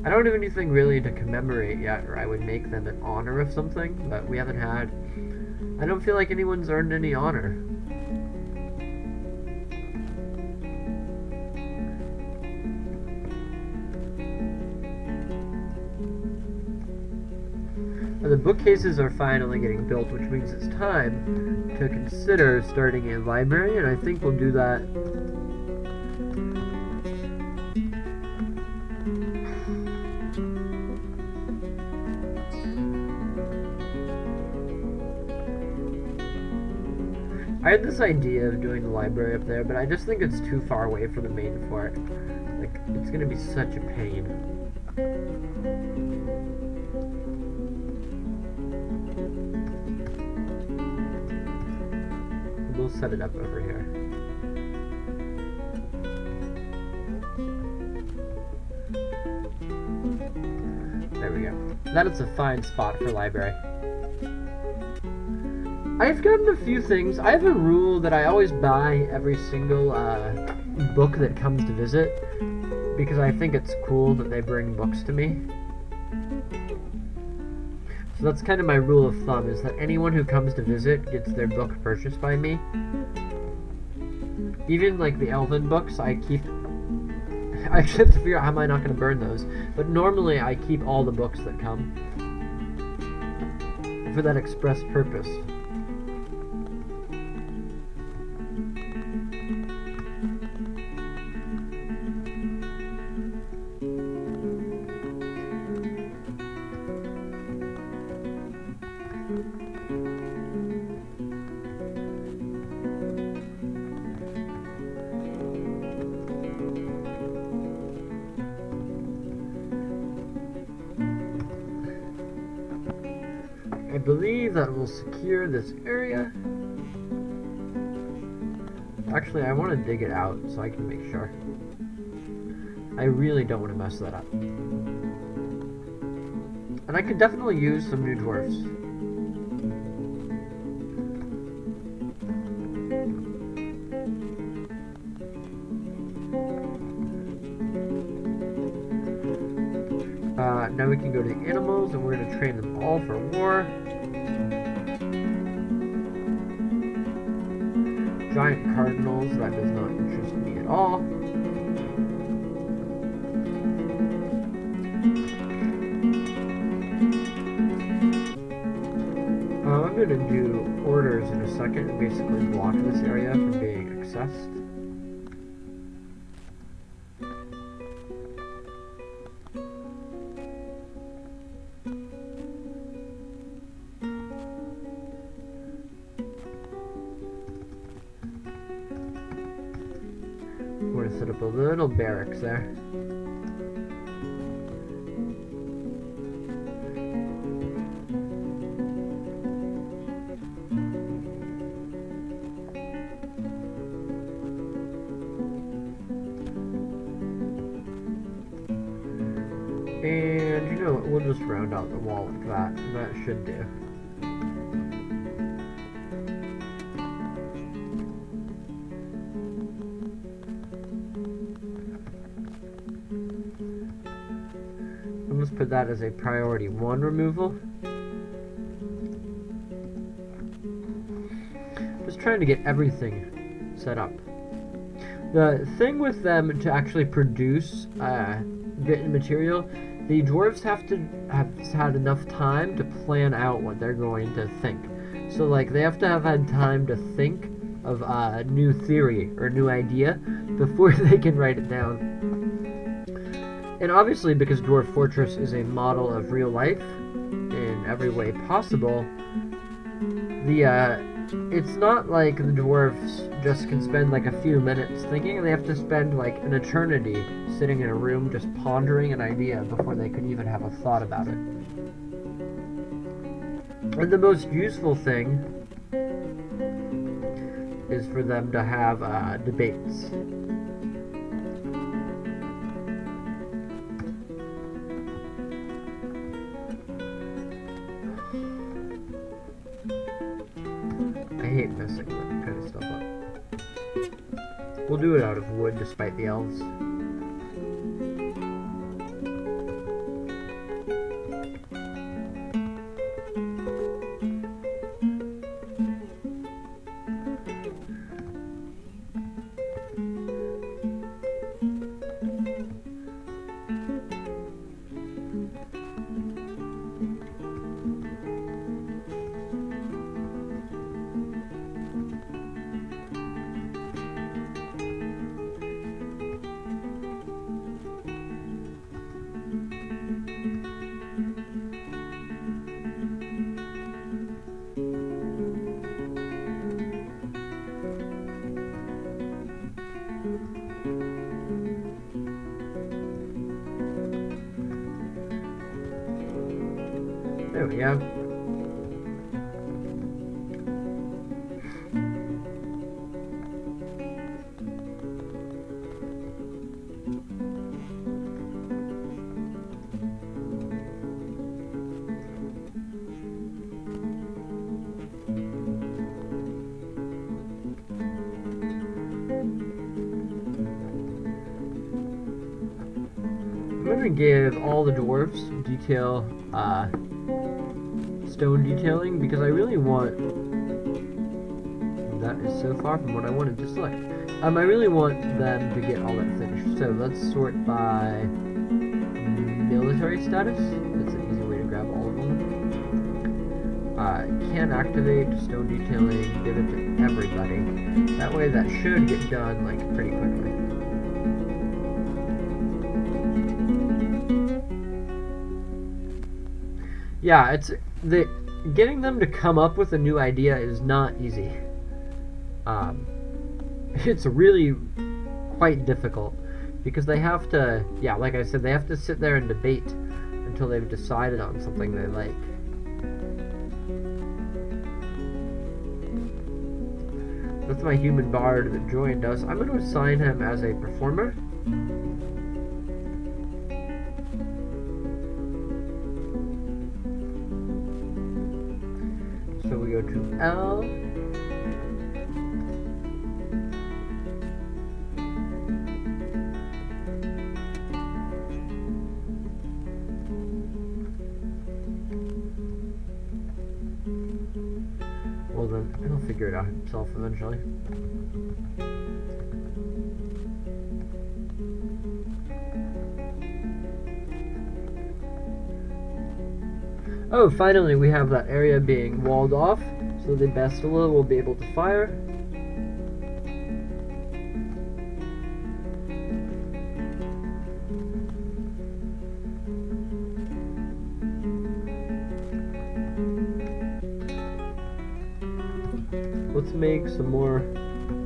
I don't have anything really to commemorate yet, or I would make them in honor of something, but we haven't had... I don't feel like anyone's earned any honor. The bookcases are finally getting built, which means it's time to consider starting a library, and I think we'll do that I had this idea of doing the library up there, but I just think it's too far away from the main fort. Like, it's gonna be such a pain. We'll set it up over here. There we go. That is a fine spot for library. I've gotten a few things. I have a rule that I always buy every single book that comes to visit, because I think it's cool that they bring books to me. So that's kind of my rule of thumb, is that anyone who comes to visit gets their book purchased by me. Even like the elven books, I actually have to figure out how am I not going to burn those, but normally I keep all the books that come for that express purpose. I believe that will secure this area. Actually, I want to dig it out so I can make sure. I really don't want to mess that up. And I could definitely use some new dwarfs. Now we can go to the animals, and we're going to train them all for war. Giant cardinals, that does not interest me at all. I'm going to do orders in a second and basically block this area from being accessed. We're going to set up a little barracks there. And you know what, we'll just round out the wall like that. That should do. And let's put that as a priority 1 removal. Just trying to get everything set up. The thing with them to actually produce written material, the dwarves have to have had enough time to plan out what they're going to think. So like they have to have had time to think of a new theory or new idea before they can write it down. And obviously, because Dwarf Fortress is a model of real life in every way possible, it's not like the dwarves just can spend like a few minutes thinking. They have to spend like an eternity sitting in a room just pondering an idea before they could even have a thought about it. And the most useful thing is for them to have debates. I hate messing that kind of stuff up. We'll do it out of wood despite the elves. There we go. I'm going to give all the dwarves detail, stone detailing, because I really want, that is so far from what I wanted to select. I really want them to get all that finished. So let's sort by military status. That's an easy way to grab all of them. Can activate stone detailing, give it to everybody. That way that should get done like pretty quickly. Yeah, getting them to come up with a new idea is not easy. It's really quite difficult because they have to, yeah, like I said, they have to sit there and debate until they've decided on something they like. That's my human bard that joined us. I'm going to assign him as a performer. So we go to L. Well then, he'll figure it out himself eventually. Oh, finally we have that area being walled off, so the Bastilla will be able to fire. Let's make some more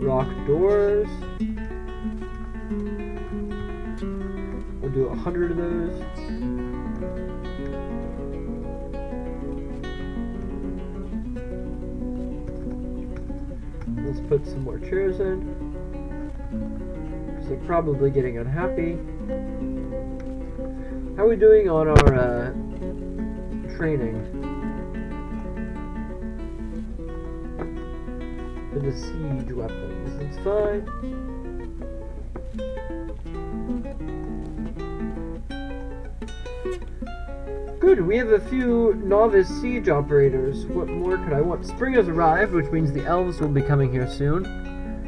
rock doors. We'll do 100 of those. Let's put some more chairs in, because they're probably getting unhappy. How are we doing on our training? For the siege weapons, it's fine. Good, we have a few novice siege operators. What more could I want? Spring has arrived, which means the elves will be coming here soon,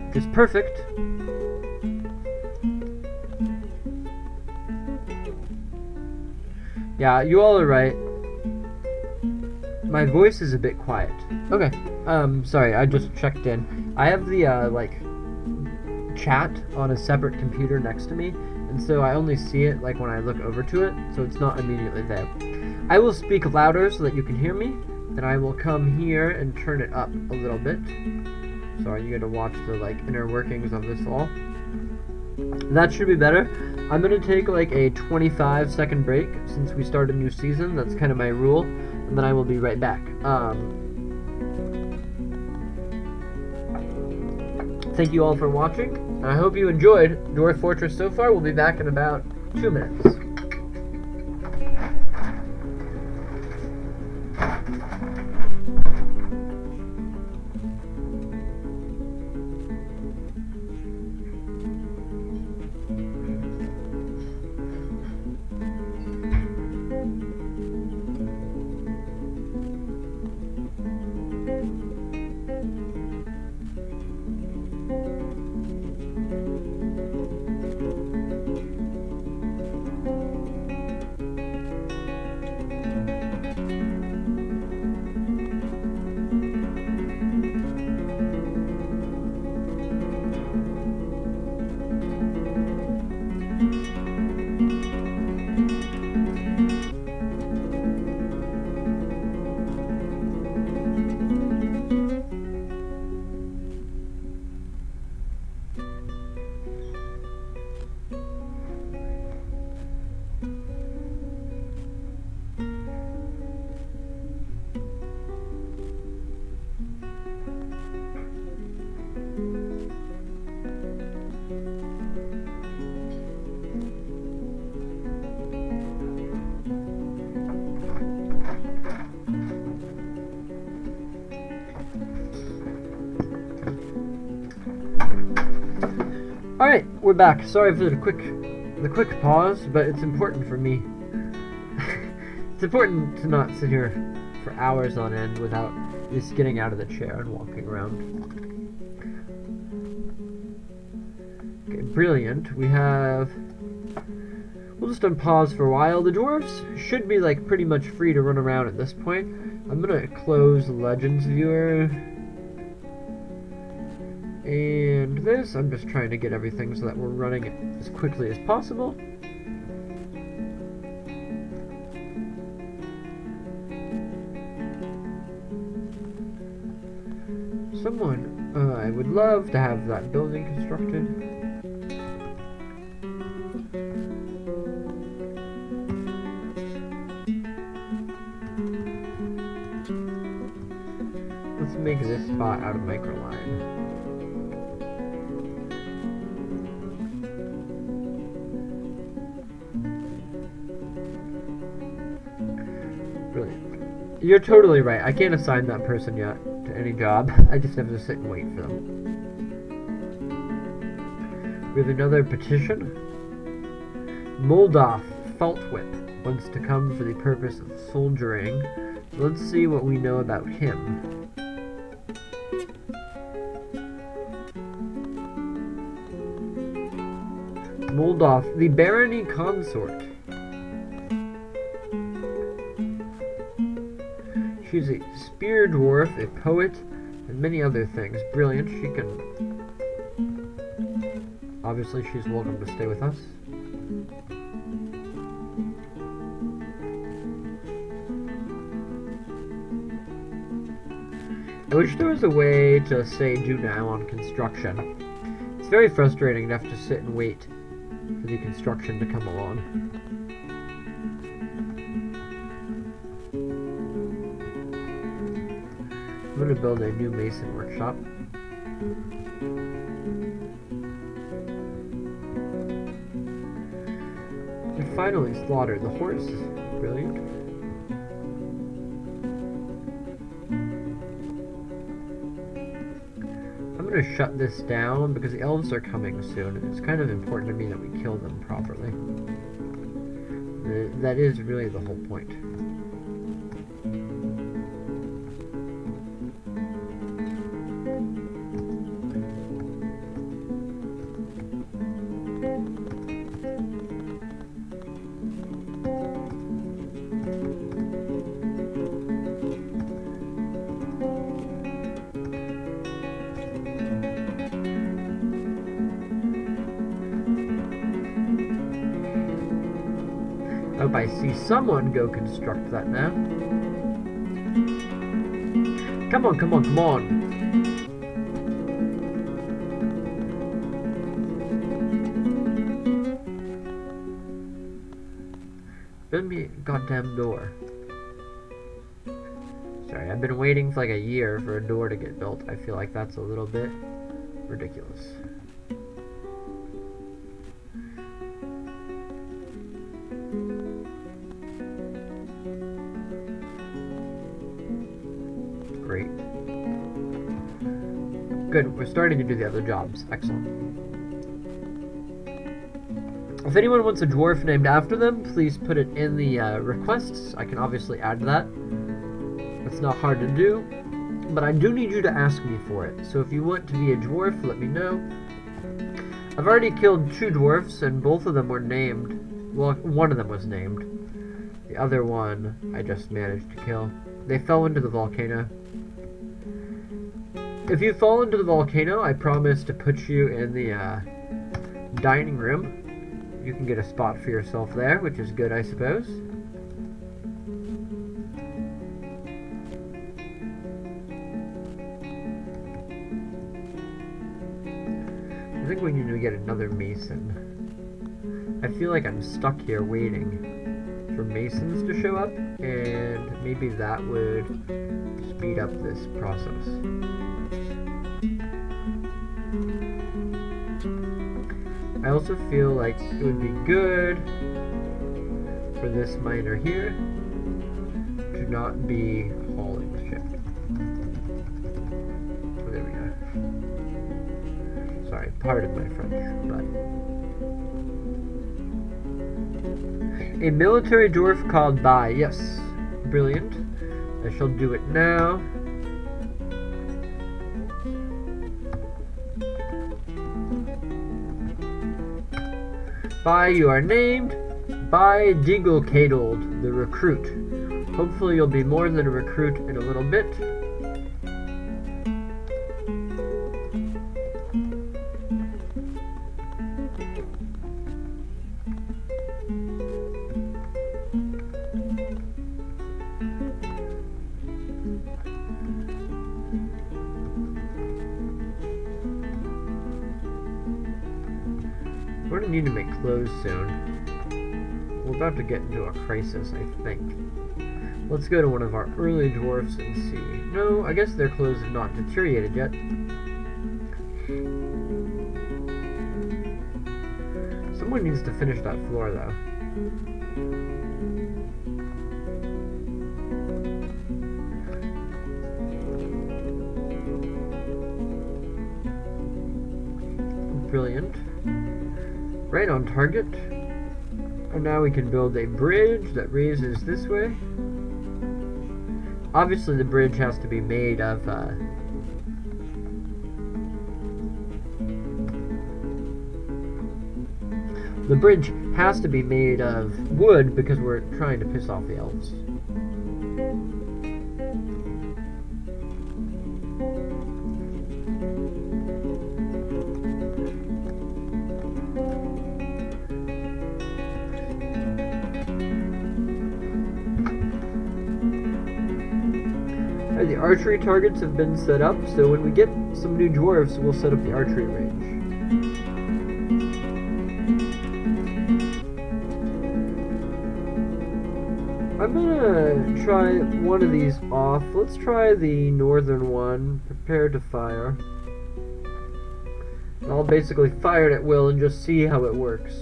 which is perfect. Yeah, you all are right. My voice is a bit quiet. Okay, sorry, I just checked in. I have the, chat on a separate computer next to me, and so I only see it, like, when I look over to it, so it's not immediately there. I will speak louder so that you can hear me, and I will come here and turn it up a little bit. Sorry, you get to watch the, like, inner workings of this all. That should be better. I'm gonna take, like, a 25-second break, since we start a new season. That's kind of my rule. And then I will be right back. Thank you all for watching, and I hope you enjoyed Dwarf Fortress so far. We'll be back in about 2 minutes. Alright, we're back. Sorry for the quick pause, but it's important for me. It's important to not sit here for hours on end without just getting out of the chair and walking around. Okay, brilliant. We'll just unpause for a while. The dwarves should be, like, pretty much free to run around at this point. I'm gonna close Legends Viewer. And this, I'm just trying to get everything so that we're running it as quickly as possible. I would love to have that building constructed. Let's make this spot out of microline. You're totally right. I can't assign that person yet to any job. I just have to sit and wait for them. We have another petition. Moldoff Feltwhip wants to come for the purpose of soldiering. Let's see what we know about him. Moldoff, the barony consort. She's a spear dwarf, a poet, and many other things. Brilliant. She can... Obviously, she's welcome to stay with us. I wish there was a way to say do now on construction. It's very frustrating to have to sit and wait for the construction to come along. I'm going to build a new mason workshop. And finally slaughter the horse. Brilliant. I'm going to shut this down because the elves are coming soon, and it's kind of important to me that we kill them properly. That is really the whole point. I hope I see someone go construct that now. Come on, come on, come on. Build me a goddamn door. Sorry, I've been waiting for like a year for a door to get built. I feel like that's a little bit ridiculous. Great. Good, we're starting to do the other jobs. Excellent. If anyone wants a dwarf named after them, please put it in the requests. I can obviously add that. It's not hard to do, but I do need you to ask me for it. So if you want to be a dwarf, let me know. I've already killed 2 dwarfs, and both of them were named. Well, one of them was named. The other one I just managed to kill. They fell into the volcano. If you fall into the volcano, I promise to put you in the dining room. You can get a spot for yourself there, which is good, I suppose. I think we need to get another mason. I feel like I'm stuck here waiting for masons to show up, and maybe that would speed up this process. I also feel like it would be good for this miner here to not be hauling the ship. Oh, there we go. Sorry, pardon my French, but... A military dwarf called Bai. Yes, brilliant. I shall do it now. Bai, you are named Bai Digelkadold, the recruit. Hopefully you'll be more than a recruit in a little bit. We're gonna need to make clothes soon. We're about to get into a crisis, I think. Let's go to one of our early dwarfs and see. No, I guess their clothes have not deteriorated yet. Someone needs to finish that floor, though. Brilliant. Right on target. And now we can build a bridge that raises this way. Obviously the bridge has to be made of wood because we're trying to piss off the elves. The archery targets have been set up, so when we get some new dwarves, we'll set up the archery range. I'm gonna try one of these off. Let's try the northern one. Prepare to fire. And I'll basically fire it at will and just see how it works.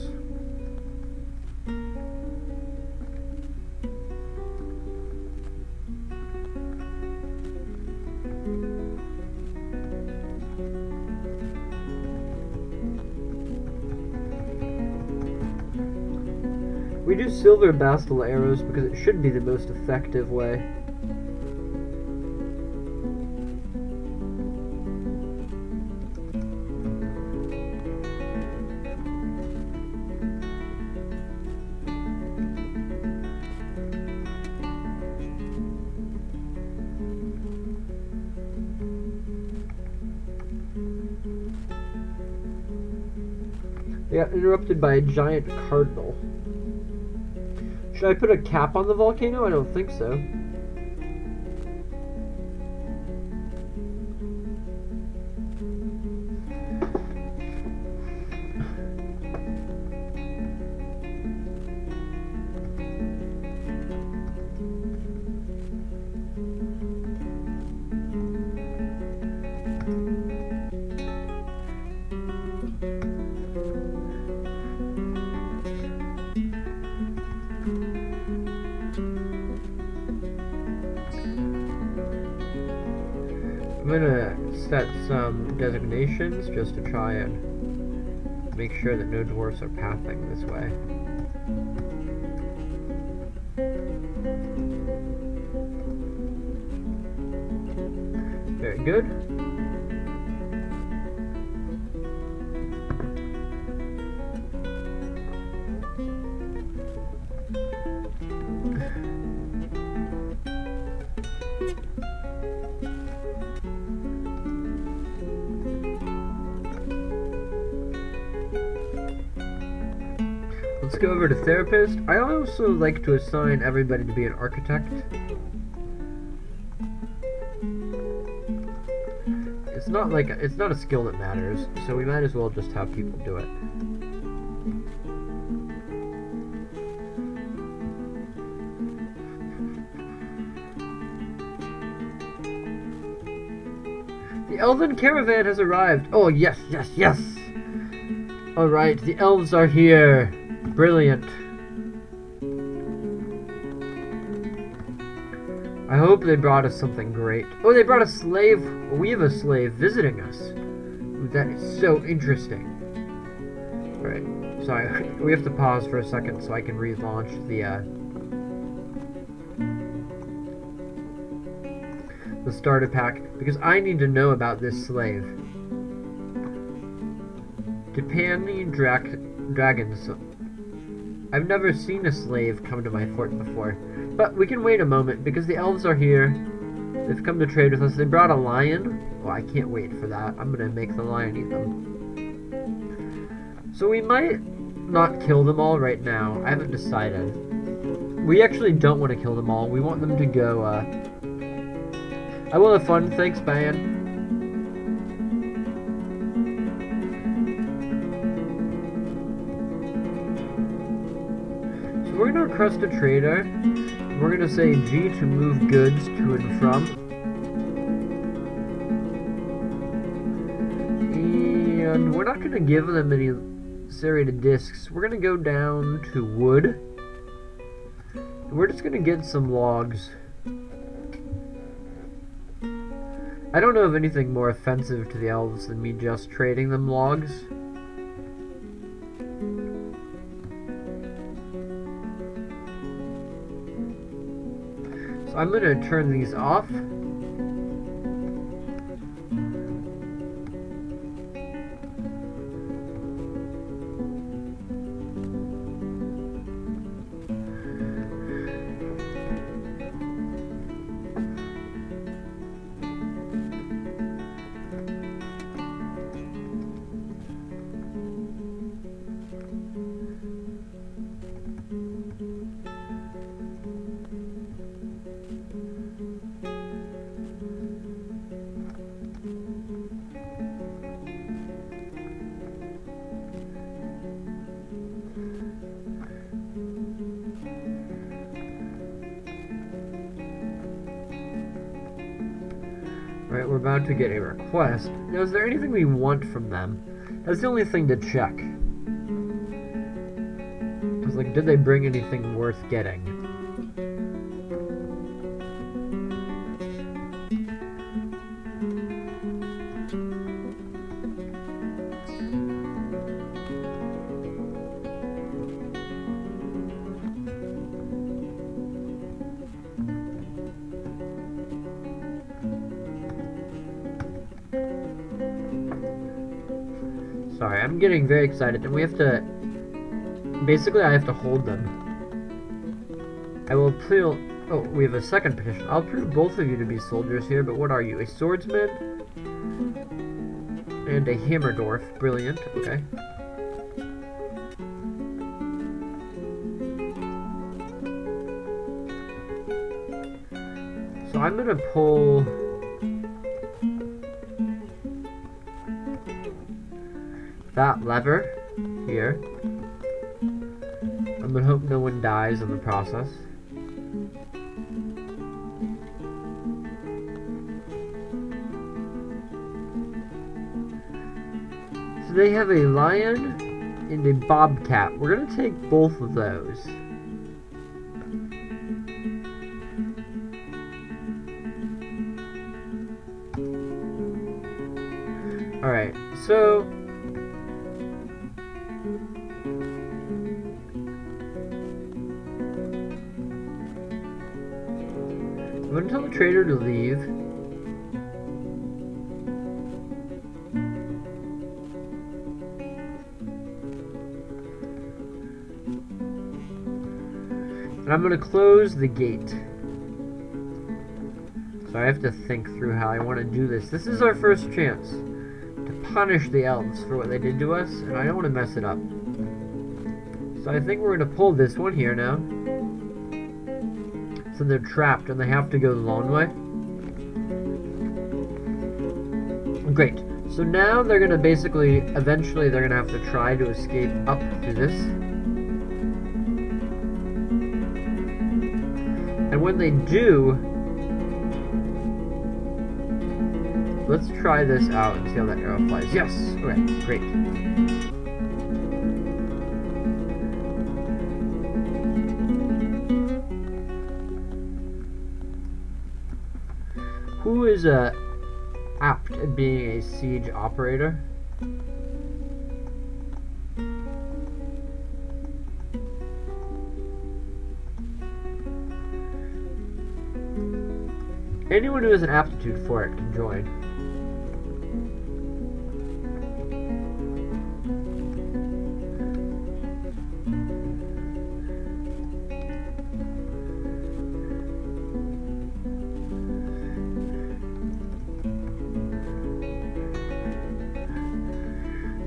We do silver bastel arrows because it should be the most effective way. They got interrupted by a giant cardinal. Should I put a cap on the volcano? I don't think so. I'm gonna set some designations just to try and make sure that no dwarves are pathing this way. Very good. Let's go over to therapist. I also like to assign everybody to be an architect. It's not a skill that matters, so we might as well just have people do it. The elven caravan has arrived. Oh yes, yes, yes. All right, the elves are here. Brilliant. I hope they brought us something great. Oh, they brought a slave. We have a slave visiting us. Ooh, that is so interesting. Alright, sorry. We have to pause for a second so I can relaunch the starter pack, because I need to know about this slave. Depani Dragons. I've never seen a slave come to my fort before. But we can wait a moment, because the elves are here. They've come to trade with us. They brought a lion. Oh, I can't wait for that. I'm gonna make the lion eat them. So we might not kill them all right now. I haven't decided. We actually don't want to kill them all. We want them to go, I will have fun. Thanks, man. We're going to request a trader. We're going to say G to move goods to and from. And we're not going to give them any serrated discs. We're going to go down to wood. And we're just going to get some logs. I don't know of anything more offensive to the elves than me just trading them logs. I'm going to turn these off. Alright, we're about to get a request. Now, is there anything we want from them? That's the only thing to check. Because, like, did they bring anything worth getting? Sorry, I'm getting very excited, and we have to... Basically, I have to hold them. I will appeal... Oh, we have a second petition. I'll approve both of you to be soldiers here, but what are you? A swordsman? And a hammer dwarf. Brilliant, okay. So I'm gonna pull... that lever here. I'm gonna hope no one dies in the process. So they have a lion and a bobcat. We're gonna take both of those. Alright, so I'm gonna tell the trader to leave. And I'm gonna close the gate. So I have to think through how I want to do this. This is our first chance to punish the elves for what they did to us, and I don't want to mess it up. So I think we're gonna pull this one here now. So they're trapped and they have to go the long way. Great. So now they're gonna basically, eventually they're gonna have to try to escape up through this. And when they do, let's try this out and see how that arrow flies. Yes! Okay, great. Who is apt at being a siege operator? Anyone who has an aptitude for it can join.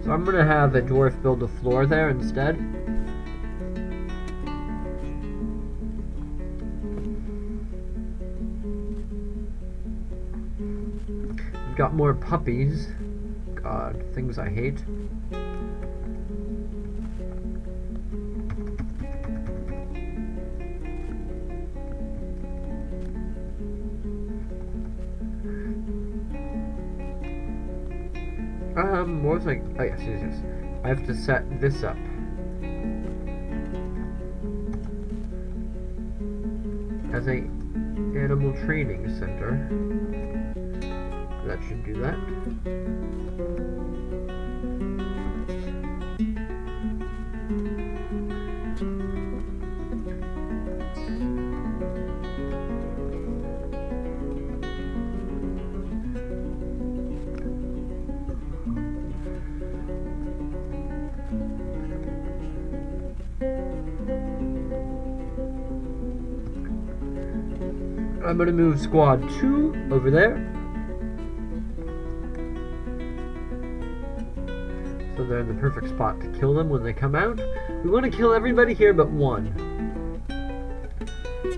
So I'm gonna have a dwarf build a floor there instead. We've got more puppies. God, things I hate. What was I... Oh, yes. I have to set this up. As a animal training center. That should do that. I'm gonna move squad 2 over there. So they're in the perfect spot to kill them when they come out. We want to kill everybody here but one.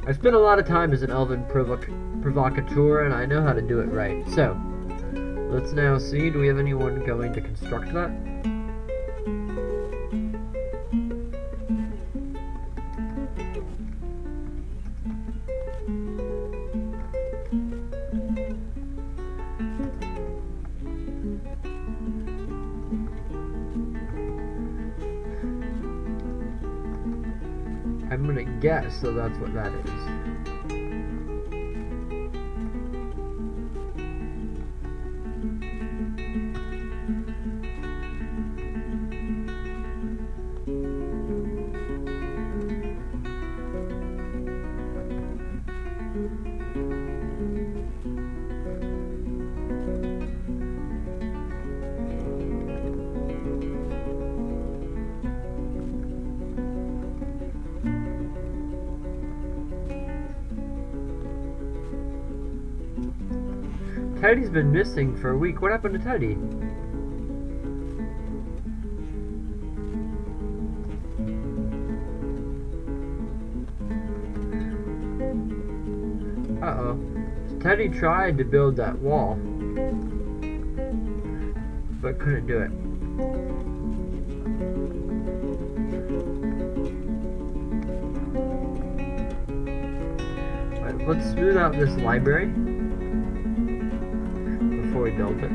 I spent a lot of time as an elven provocateur, and I know how to do it right. So, let's now see, do we have anyone going to construct that? I'm gonna guess, so that's what that is. Teddy's been missing for a week. What happened to Teddy? Uh-oh. Teddy tried to build that wall, but couldn't do it. Alright, let's smooth out this library before we build it.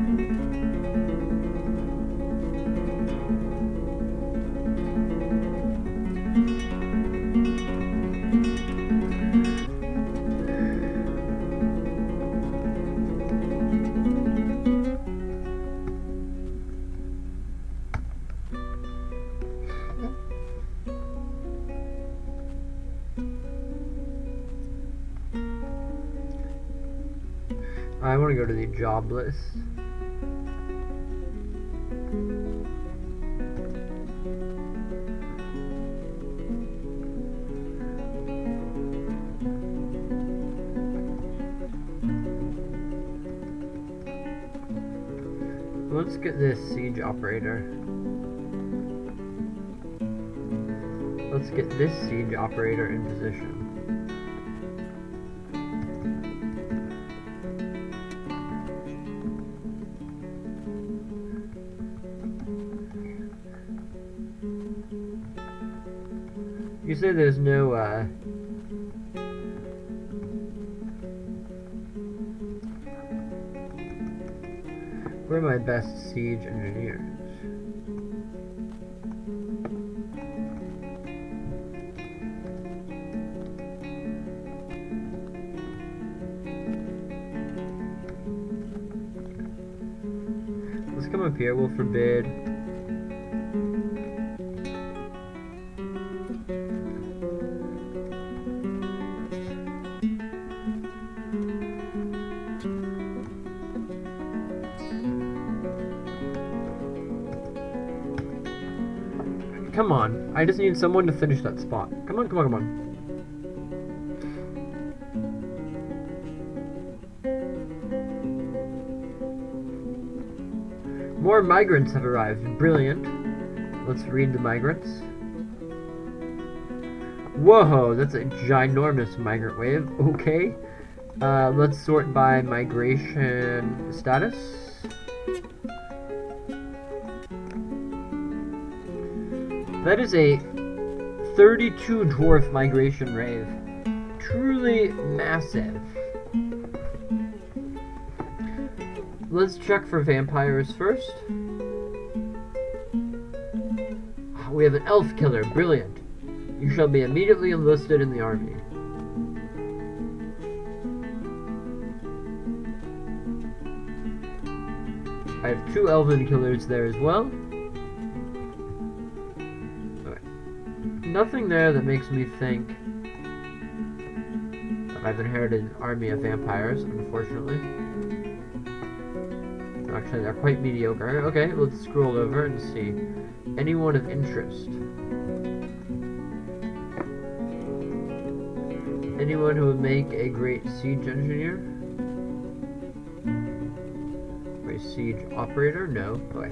I want to go to the job list. Let's get this siege operator. Let's get this siege operator in position. You say there's no, where are my best siege engineers? Let's come up here, we'll forbid. Come on, I just need someone to finish that spot. Come on, come on, come on. More migrants have arrived. Brilliant. Let's read the migrants. Whoa, that's a ginormous migrant wave. Okay. Let's sort by migration status. That is a 32 dwarf migration wave. Truly massive. Let's check for vampires first. We have an elf killer. Brilliant. You shall be immediately enlisted in the army. I have 2 elven killers there as well. Nothing there that makes me think that I've inherited an army of vampires, unfortunately. Actually, they're quite mediocre. Okay, let's scroll over and see. Anyone of interest? anyone who would make a great siege engineer? Or a siege operator? No. Okay.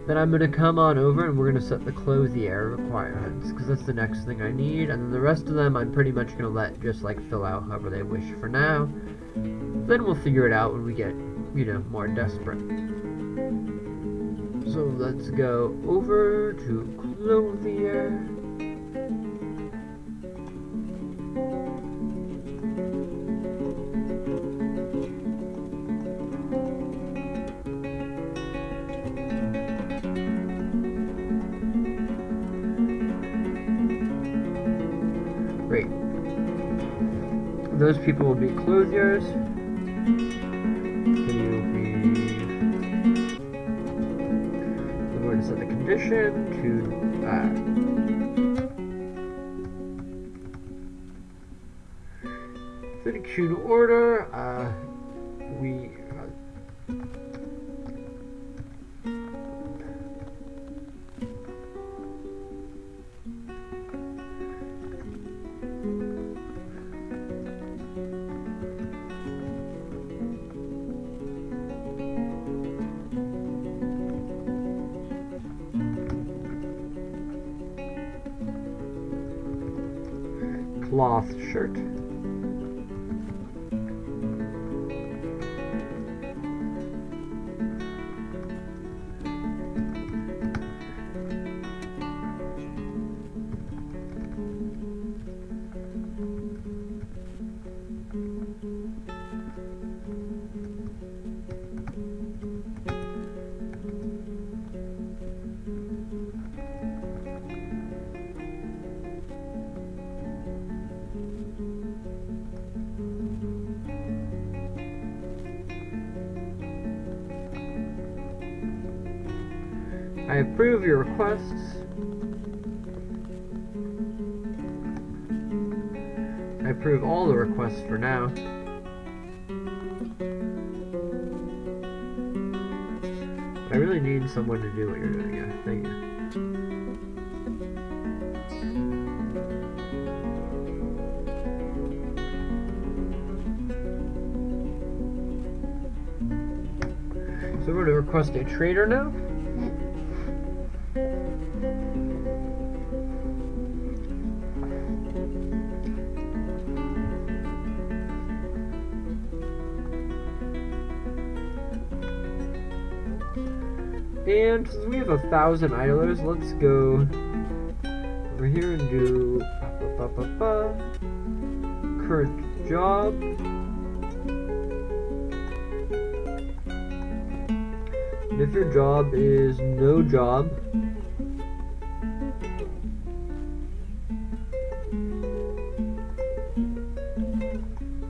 Then I'm going to come on over and we're going to set the clothier requirements, because that's the next thing I need, and then the rest of them I'm pretty much going to let just like fill out however they wish for now. Then we'll figure it out when we get, you know, more desperate. So let's go over to clothier. Great. Those people will be clothiers. We're going to set the condition to finish to order. Cloth shirt. I approve your requests. I approve all the requests for now. I really need someone to do what you're doing. Yeah, thank you. So we're going to request a trader now. And since we have 1,000 idlers, let's go over here and do current job. And if your job is no job,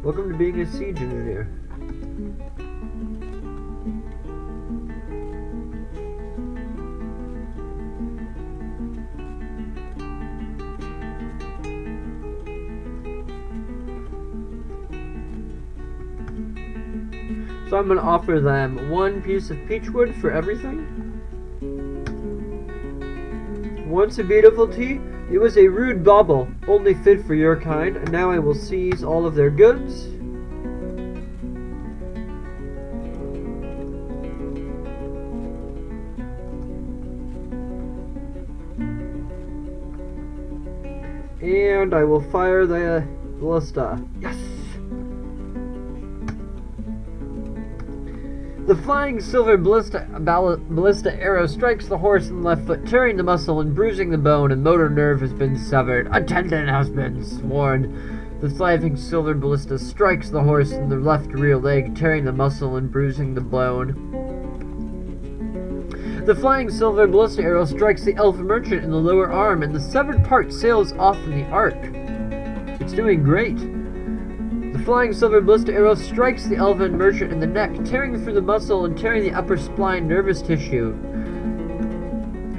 welcome to being a siege engineer. So I'm going to offer them 1 piece of peachwood for everything. Once a beautiful tea, it was a rude bauble, only fit for your kind, and now I will seize all of their goods. And I will fire the ballista. Yes! The flying silver ballista arrow strikes the horse in the left foot, tearing the muscle and bruising the bone. A motor nerve has been severed. A tendon has been sworn. The flying silver ballista strikes the horse in the left rear leg, tearing the muscle and bruising the bone. The flying silver ballista arrow strikes the elf merchant in the lower arm, and the severed part sails off in the arc. It's doing great. The flying silver ballista arrow strikes the elven merchant in the neck, tearing through the muscle and tearing the upper spine nervous tissue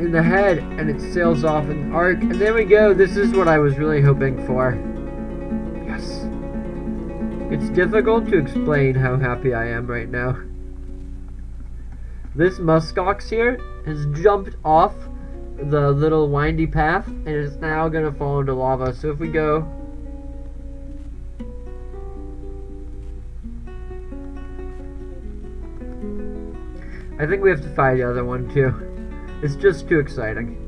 in the head, and it sails off in the arc. And there we go. This is what I was really hoping for. Yes. It's difficult to explain how happy I am right now. This muskox here has jumped off the little windy path and is now going to fall into lava. So if we go I think we have to fight the other one too. It's just too exciting.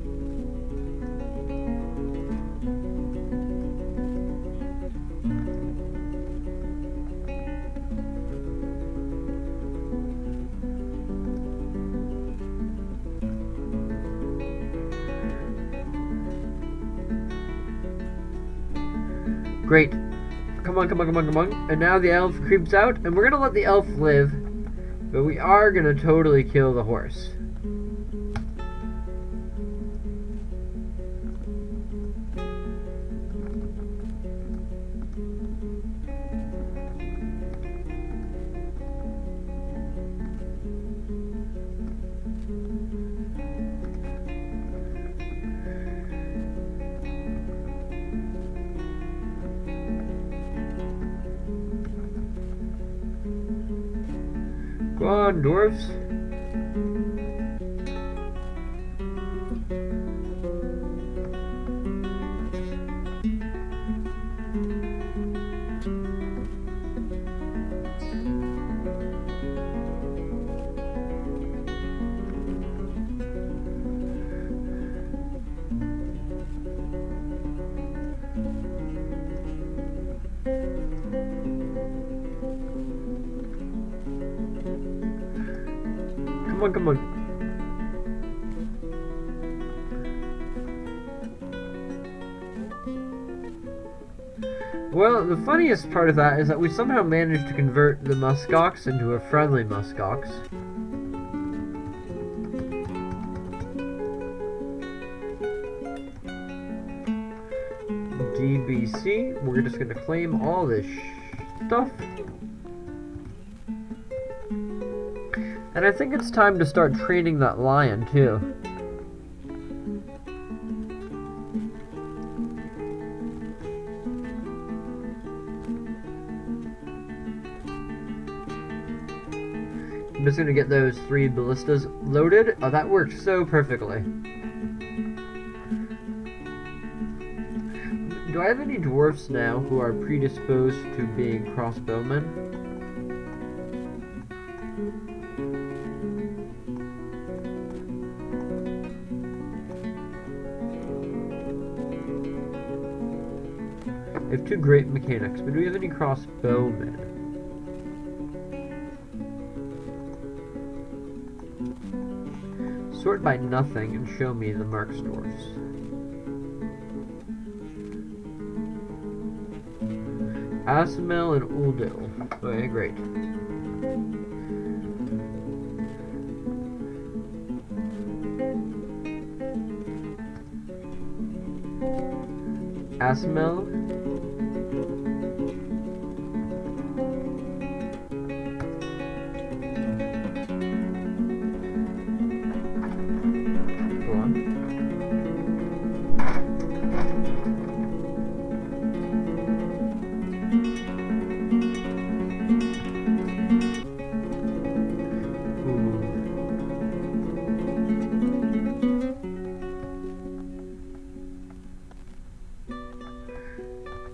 Great. Come on, come on, come on, come on. And now the elf creeps out, and we're gonna let the elf live, but we are gonna totally kill the horse. Go on, dwarves. Come on, come on. Well, the funniest part of that is that we somehow managed to convert the muskox into a friendly muskox. DBC, we're just gonna claim all this stuff. And I think it's time to start training that lion, too. I'm just gonna get those 3 ballistas loaded. Oh, that worked so perfectly. Do I have any dwarfs now who are predisposed to being crossbowmen? We have 2 great mechanics, but do we have any crossbowmen? Sort by nothing and show me the Marksdwarfs. Asimel and Uldil. Okay, great. Asimel.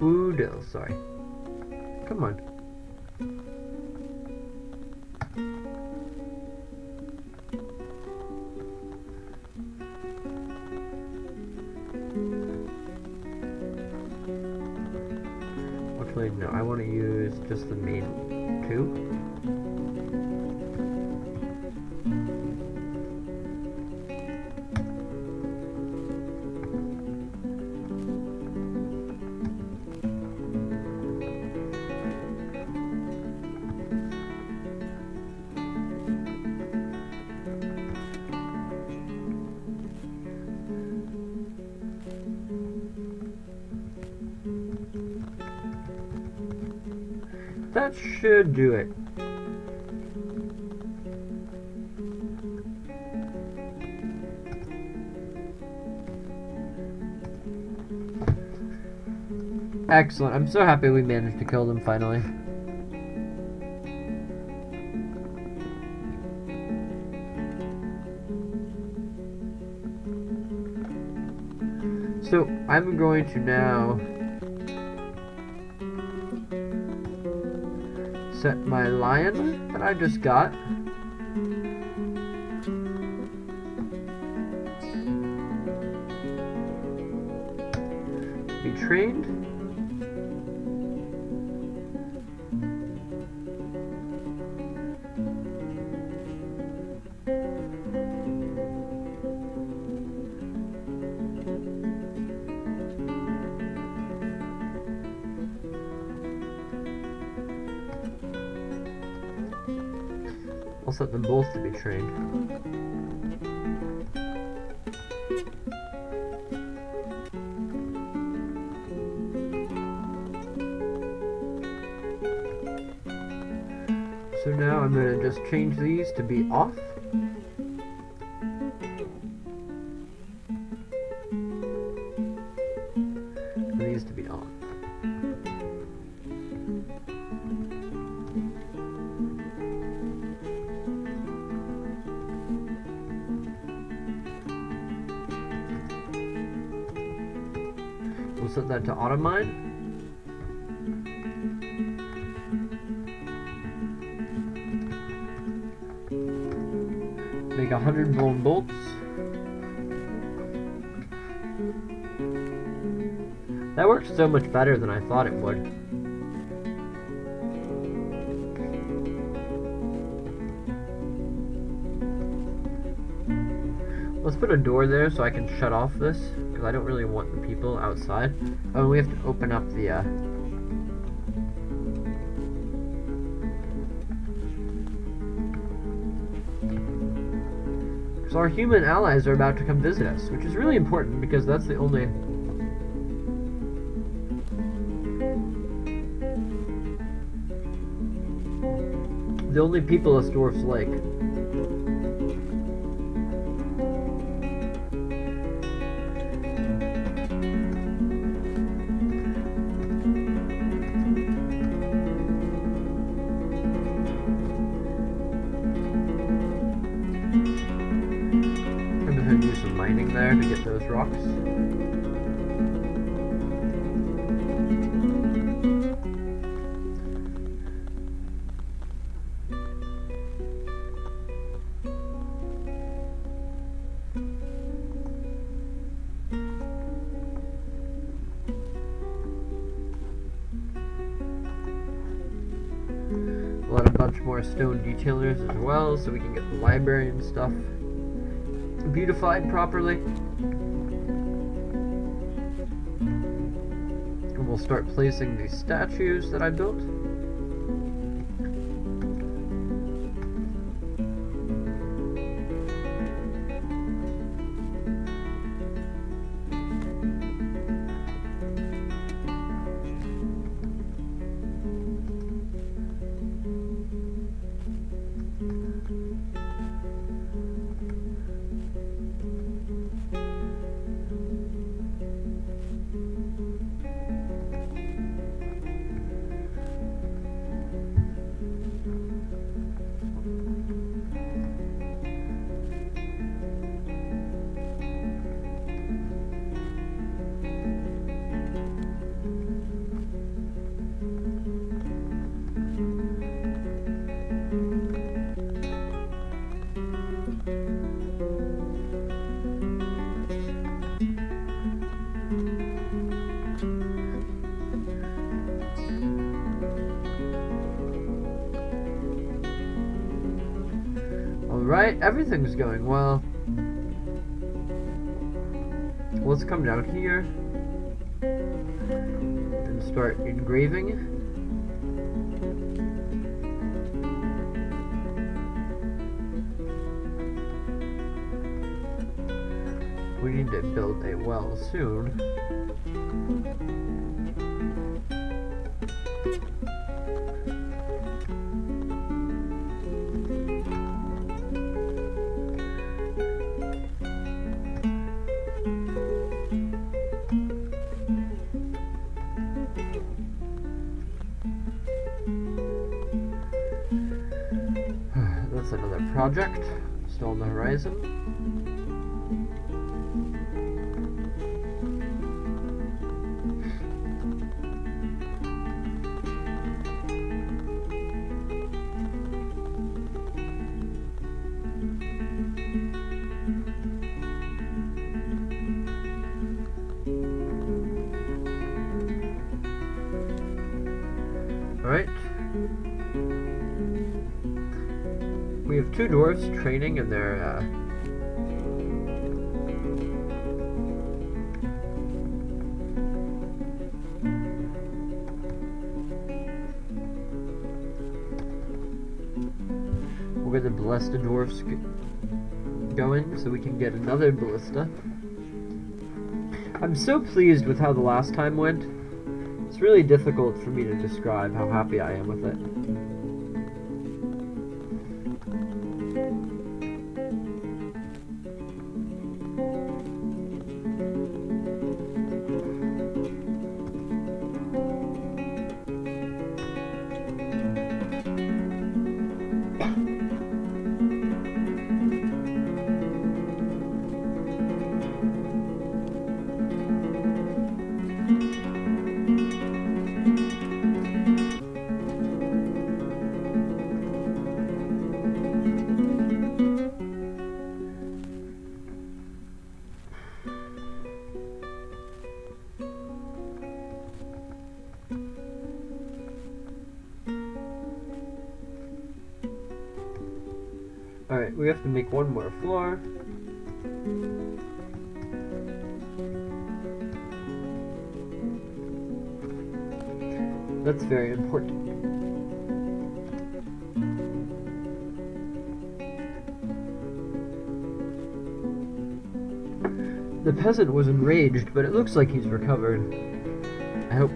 Udil, sorry. Come on. Actually, no, I want to use just the main 2. That should do it. Excellent. I'm so happy we managed to kill them finally. So I'm going to now set my lion that I just got be trained. I'll set them both to be trained. So now I'm going to just change these to be off. And these to be on. We'll set that to auto mine. Make 100 bone bolts. That works so much better than I thought it would. Let's put a door there so I can shut off this, because I don't really want the people outside. Oh, we have to open up the so our human allies are about to come visit us, which is really important because that's the only people as Dwarf's Lake. Do some mining there to get those rocks. We'll add a bunch more stone detailers as well so we can get the library and stuff beautified properly. And we'll start placing these statues that I built. Alright, everything's going well. Let's come down here and start engraving. We need to build a well soon. That's another project still on the horizon. Alright. We have 2 dwarves training in their, we'll get the ballista dwarfs going so we can get another ballista. I'm so pleased with how the last time went. It's really difficult for me to describe how happy I am with it. Alright, we have to make 1 more floor. That's very important. The peasant was enraged, but it looks like he's recovered. I hope.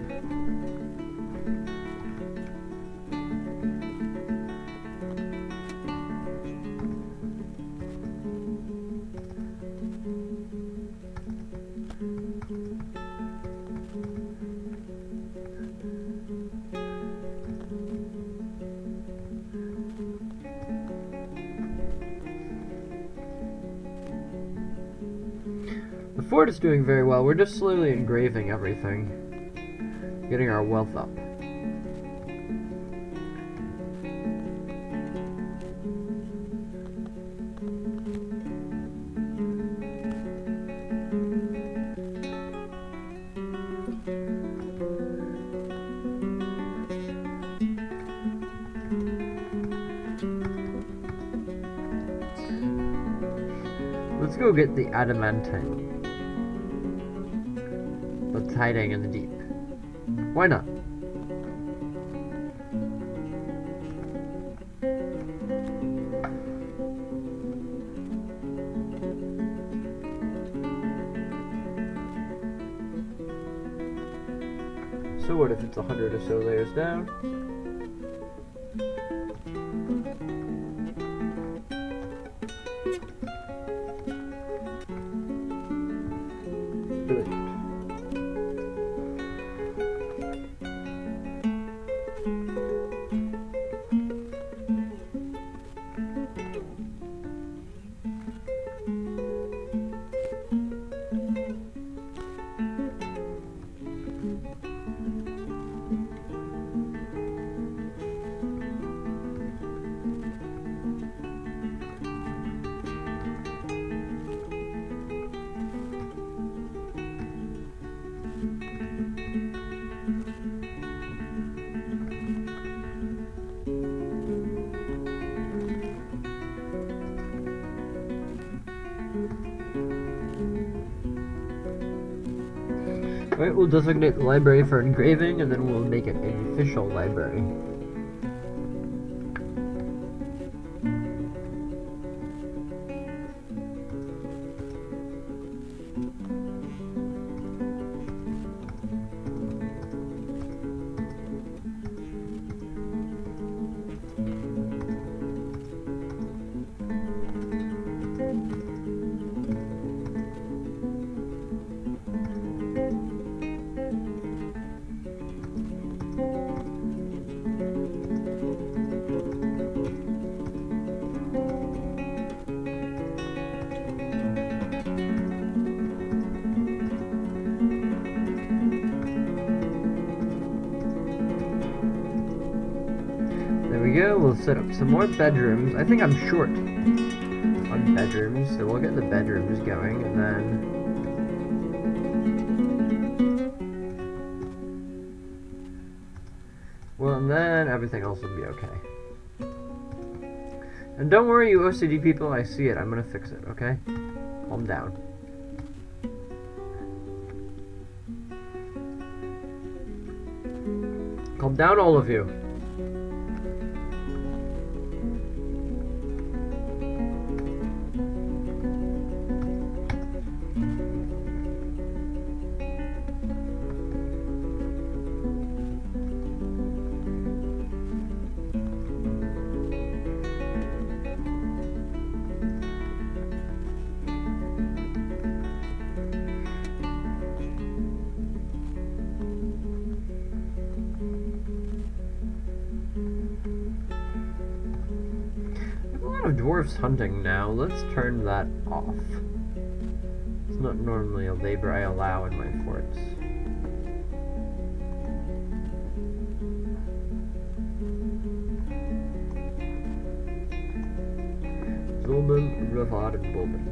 The fort is doing very well. We're just slowly engraving everything, getting our wealth up. Let's go get the adamantine. That's hiding in the deep. Why not? So what if it's 100 or so layers down? Brilliant. Alright, we'll designate the library for engraving, and then we'll make it an official library. There we go, we'll set up some more bedrooms. I think I'm short on bedrooms, so we'll get the bedrooms going, and then... Well, and then everything else will be okay. And don't worry, you OCD people, I see it. I'm gonna fix it, okay? Calm down. Calm down, all of you. Dwarfs hunting now. Let's turn that off. It's not normally a labor I allow in my forts. Zulbin, Ravad, and Bulbin.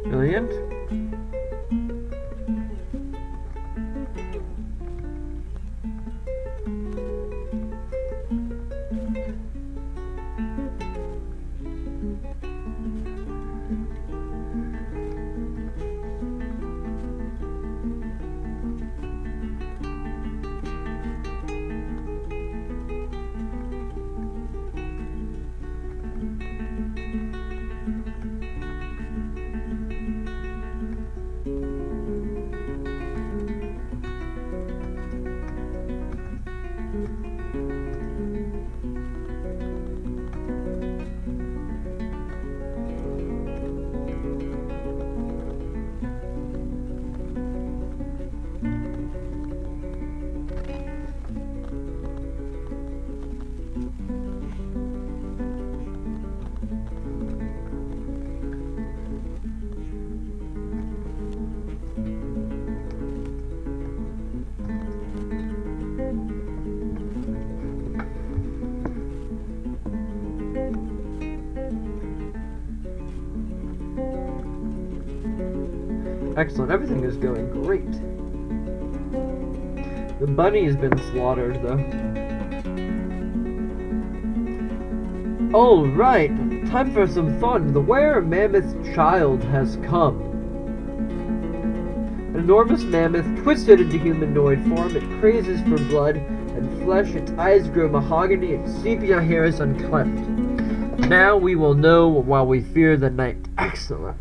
Brilliant. Excellent, everything is going great. The bunny's been slaughtered, though. Alright, time for some fun. The were-mammoth child has come. An enormous mammoth, twisted into humanoid form, it crazes for blood and flesh, its eyes grow mahogany, its sepia hair is unclipped. Now we will know while we fear the night. Excellent.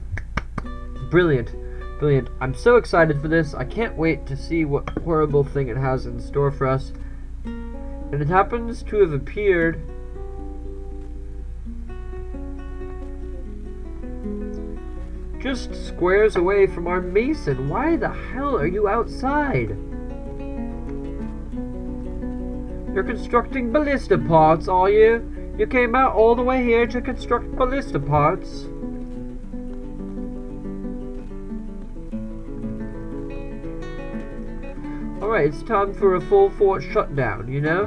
Brilliant. Brilliant. I'm so excited for this. I can't wait to see what horrible thing it has in store for us. And it happens to have appeared just squares away from our mason. Why the hell are you outside? You're constructing ballista parts, are you? You came out all the way here to construct ballista parts? Alright, it's time for a full fort shutdown, you know?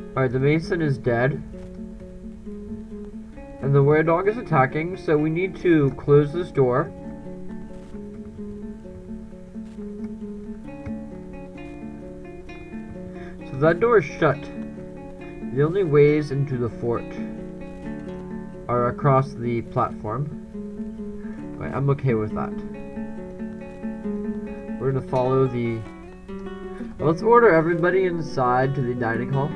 Alright, the mason is dead. And the were-dog is attacking, so we need to close this door. That door is shut. The only ways into the fort are across the platform. Right, I'm okay with that. We're gonna follow the... Well, let's order everybody inside to the dining hall.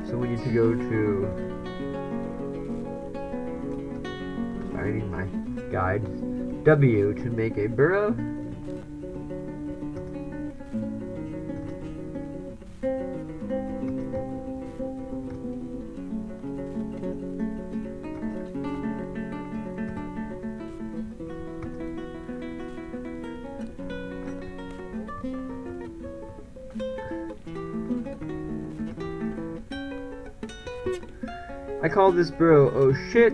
So we need to go to... Sorry, I need my guide. W to make a burrow. I call this burrow oh shit.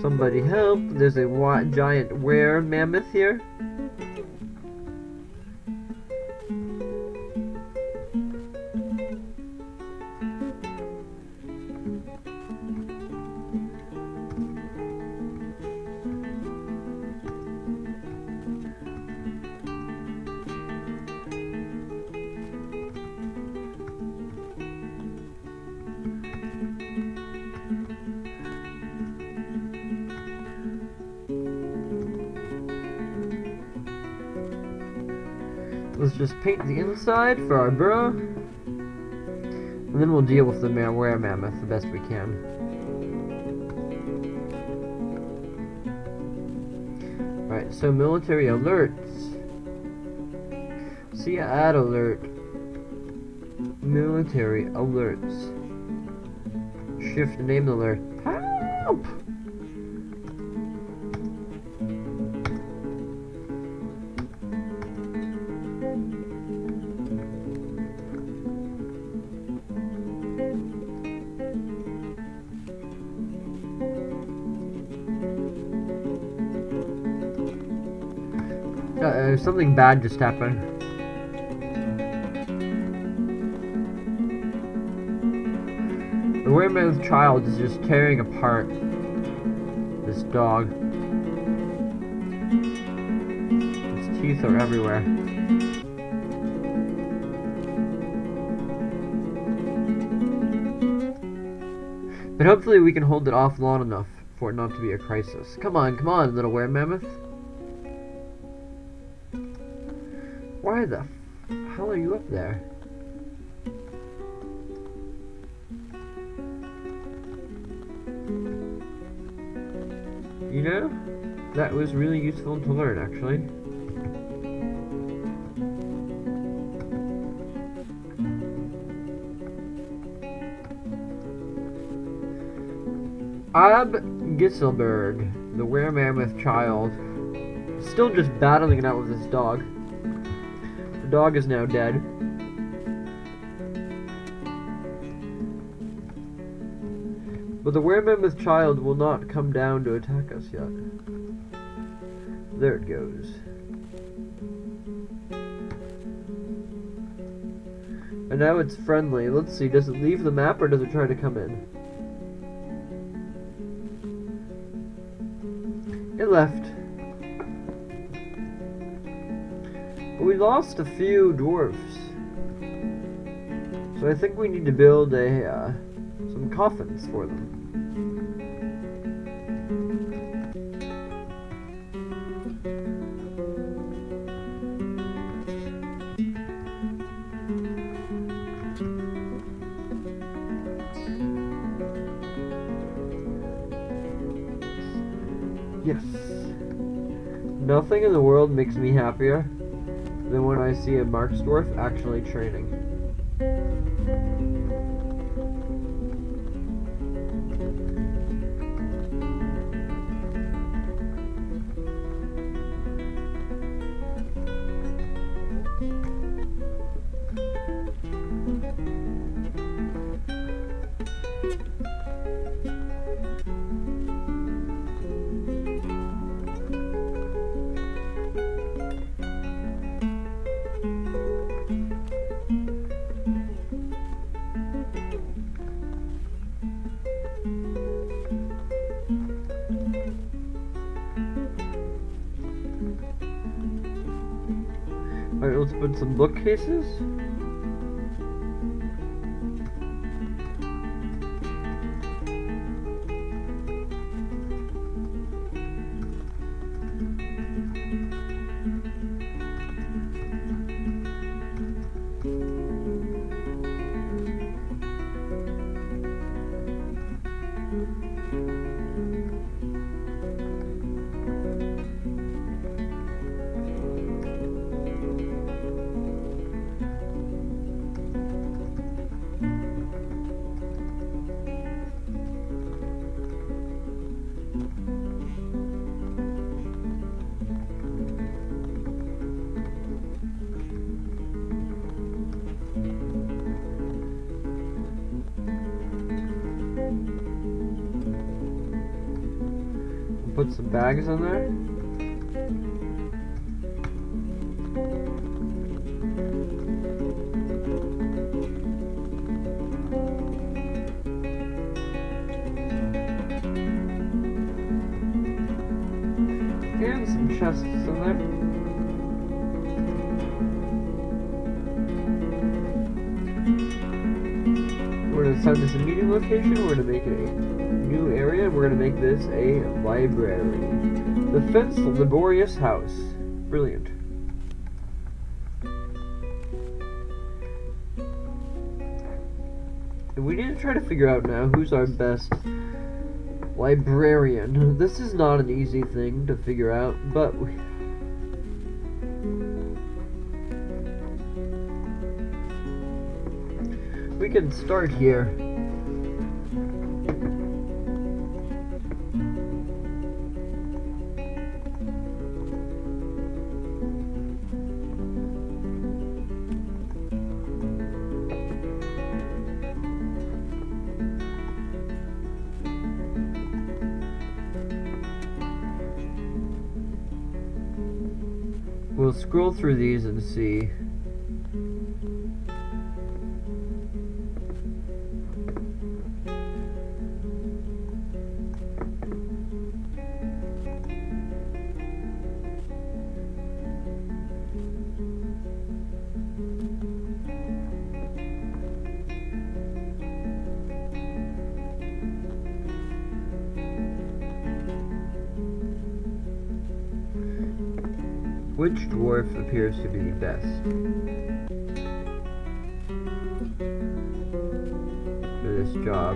Somebody help, there's a giant were mammoth here. Let's just paint the inside for our burrow, and then we'll deal with the were mammoth the best we can. Alright, so military alerts. See add alert. Military alerts. Shift name alert. Help! Something bad just happened. The were-mammoth child is just tearing apart this dog. Its teeth are everywhere. But hopefully we can hold it off long enough for it not to be a crisis. Come on, little were-mammoth. Why the hell are you up there? You know, that was really useful to learn, actually. Ab Gisselberg, the were-mammoth child, still just battling it out with this dog. The dog is now dead. But the were-mammoth child will not come down to attack us yet. There it goes. And now it's friendly. Let's see, does it leave the map or does it try to come in? It left. But we lost a few dwarfs. So I think we need to build a some coffins for them. Yes. Nothing in the world makes me happier than when I see a Marksdwarf actually training. Let's put some bookcases. Put some bags in there. And some chests in there. We're going to assign this a meeting location. We're going to make it a new area, and we're going to make this a library. The fenced laborious house. Brilliant. And we need to try to figure out now who's our best librarian. This is not an easy thing to figure out, but we can start here. We'll scroll through these and see. Which dwarf appears to be the best for this job?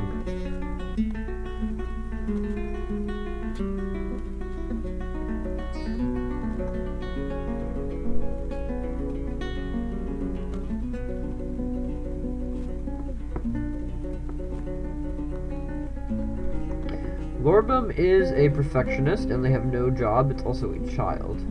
Lorbum is a perfectionist and they have no job. It's also a child.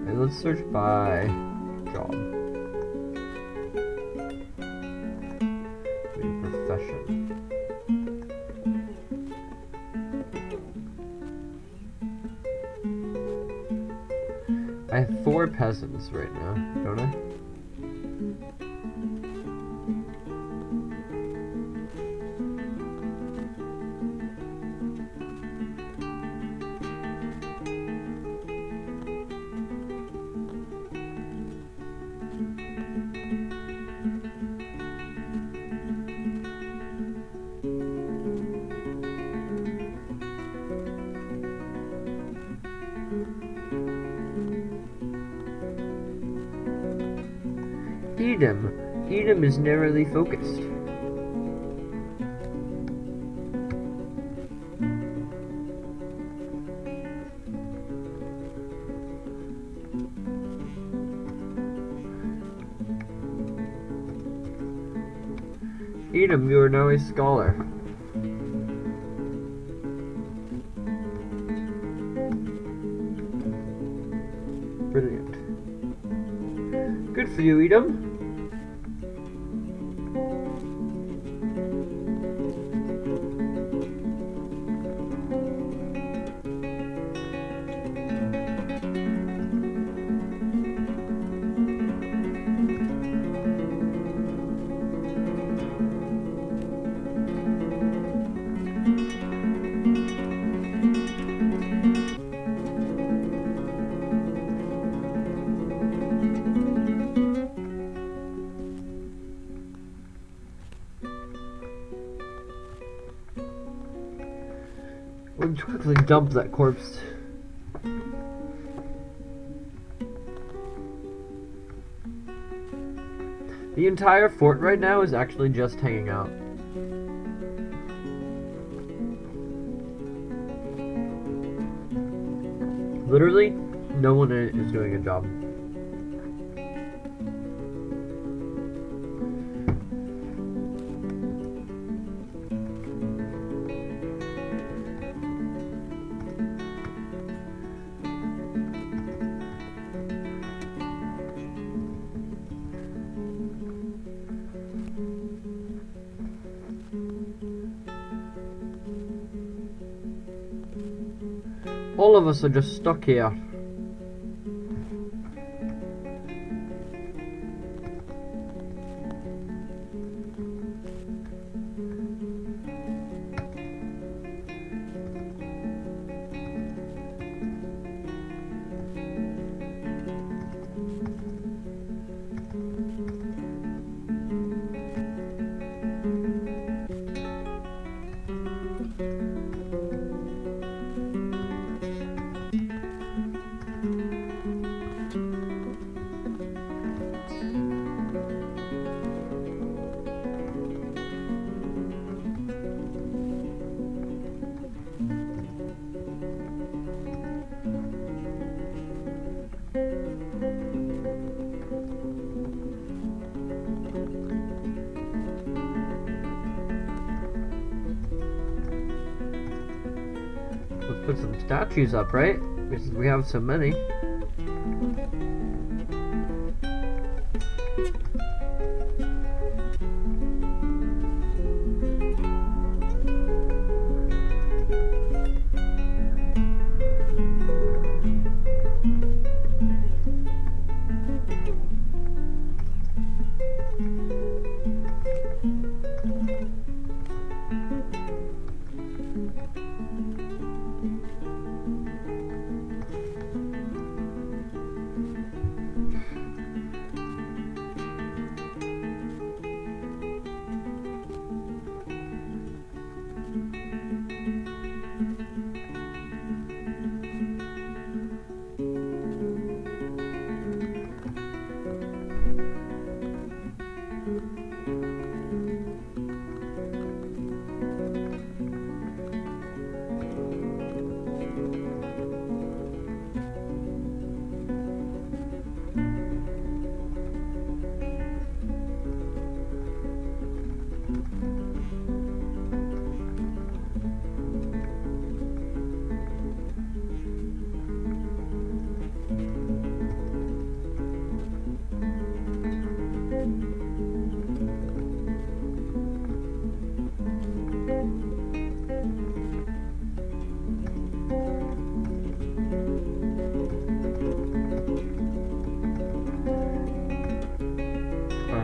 And let's search by job. Maybe profession. I have 4 peasants right now, don't I? Edom is narrowly focused. Edom, you are now a scholar. Brilliant. Good for you, Edom. We'll quickly dump that corpse. The entire fort right now is actually just hanging out. Literally, no one is doing a job. All of us are just stuck here. Let's put some statues up, right? Because we have so many.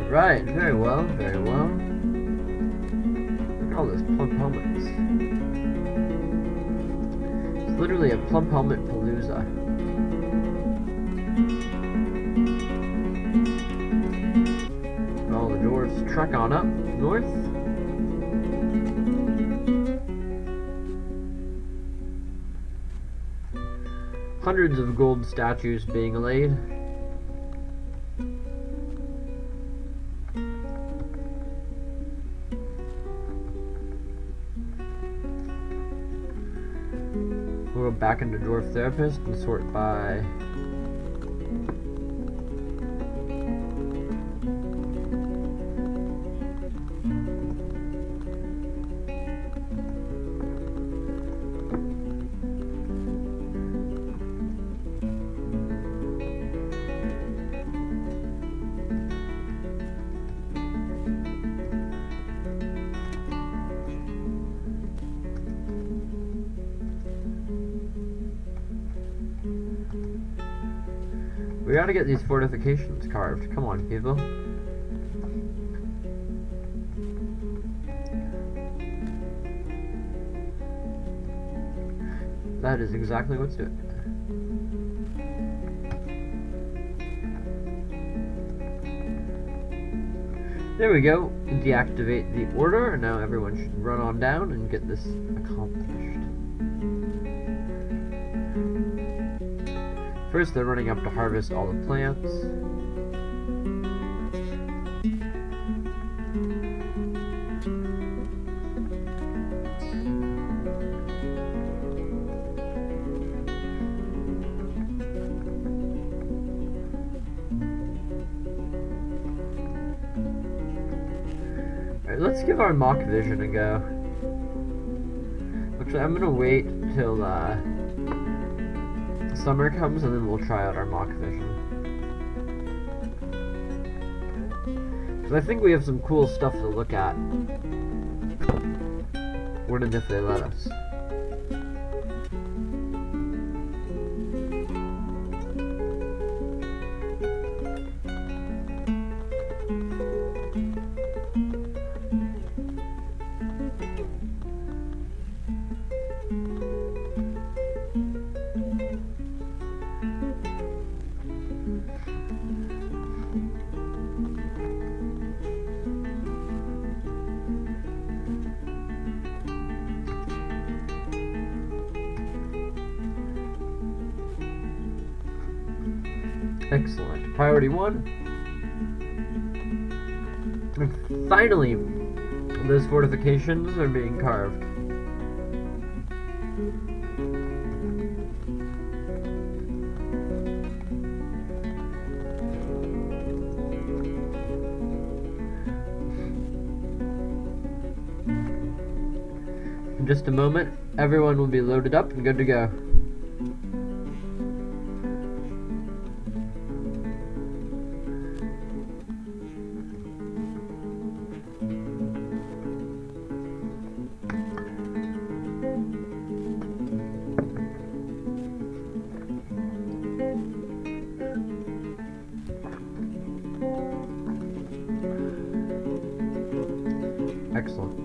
Right, very well, very well. Look at all those plump helmets. It's literally a plump helmet palooza. All the dwarves trek on up north. Hundreds of gold statues being laid. We'll go back into Dwarf Therapist and sort by we gotta get these fortifications carved. Come on, people. That is exactly what's doing it. There we go. Deactivate the order, and now everyone should run on down and get this accomplished. First, they're running up to harvest all the plants. Alright, let's give our mock vision a go. Actually, I'm gonna wait till summer comes and then we'll try out our mock vision. Because I think we have some cool stuff to look at. When and if they let us. Excellent. Priority 1. And finally, those fortifications are being carved. In just a moment, everyone will be loaded up and good to go. Excellent.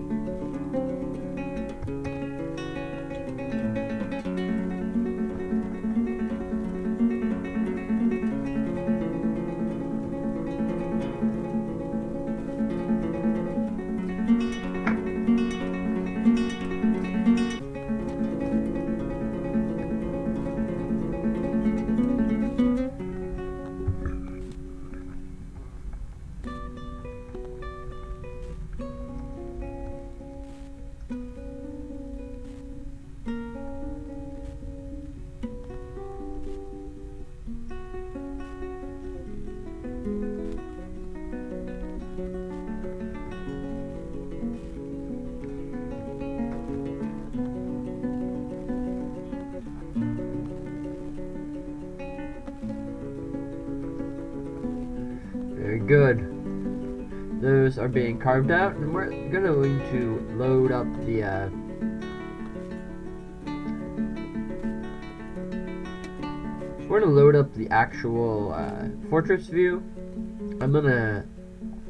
Very good. Those are being carved out, and we're going to load up the actual fortress view. I'm gonna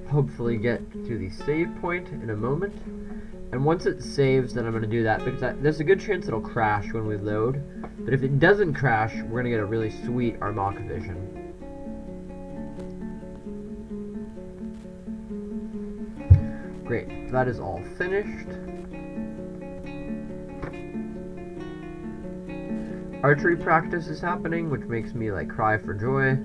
hopefully get to the save point in a moment, and once it saves, then I'm gonna do that because there's a good chance it'll crash when we load. But if it doesn't crash, we're gonna get a really sweet Armach vision. Great, that is all finished. Archery practice is happening, which makes me like cry for joy.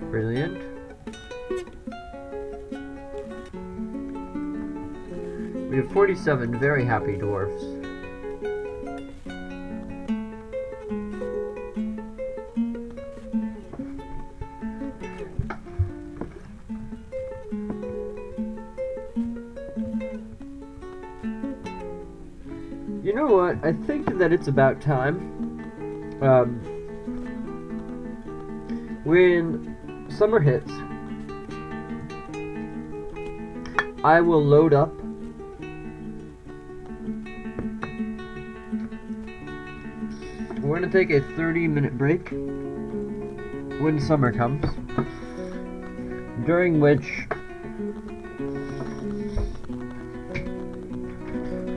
Brilliant. We have 47 very happy dwarfs. You know what? I think that it's about time. When summer hits, I will load up we're going to take a 30-minute break when summer comes, during which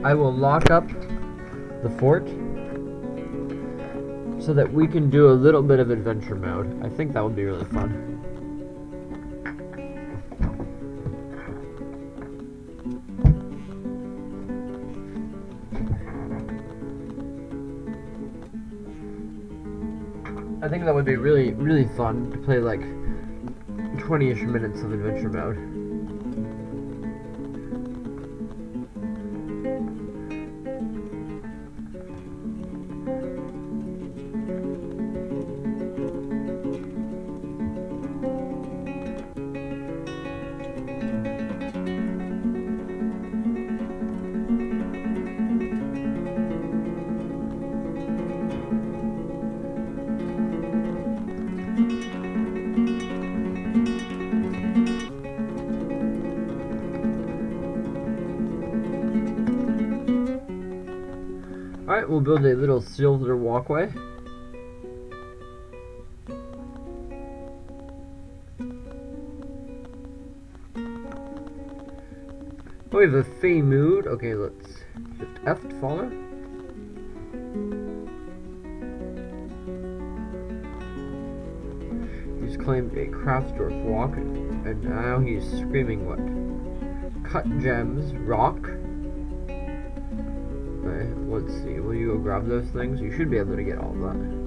I will lock up the fort so that we can do a little bit of adventure mode. I think that would be really fun. I think that would be really, really fun to play like 20-ish minutes of adventure mode. Alright, we'll build a little silver walkway. Oh, we have a Fey mood. Okay, let's shift F to follow. He's claimed a Dwarf walk, and now he's screaming what? Cut gems, rock. Let's see, will you go grab those things? You should be able to get all of that.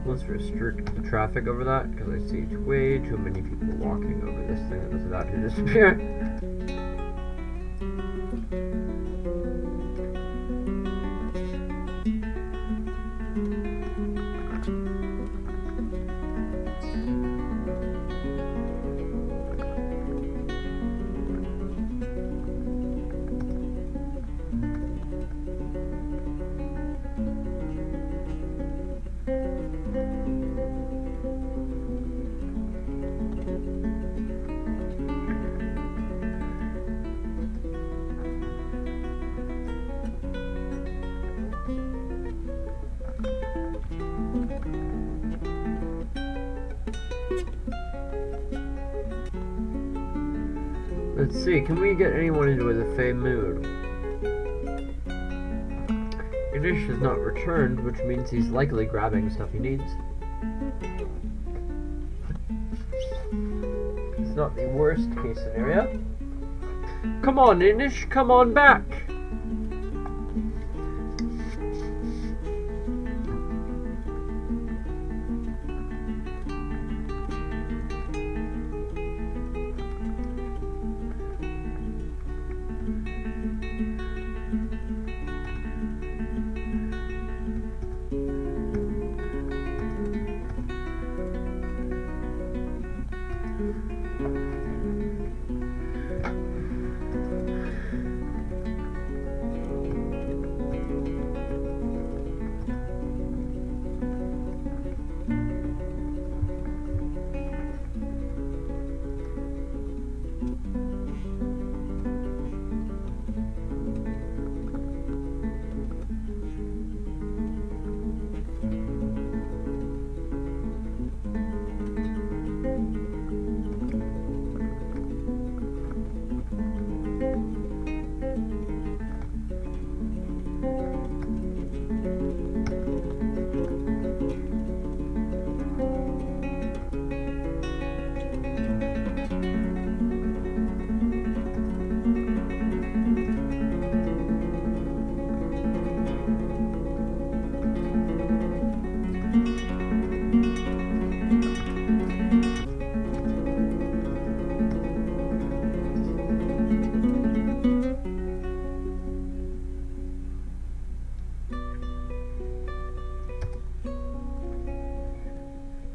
Let's restrict the traffic over that, because I see way too many people walking over this thing that is about to disappear. Let's see, can we get anyone into the Fey mood? Inish has not returned, which means he's likely grabbing stuff he needs. It's not the worst case scenario. Come on, Inish, come on back!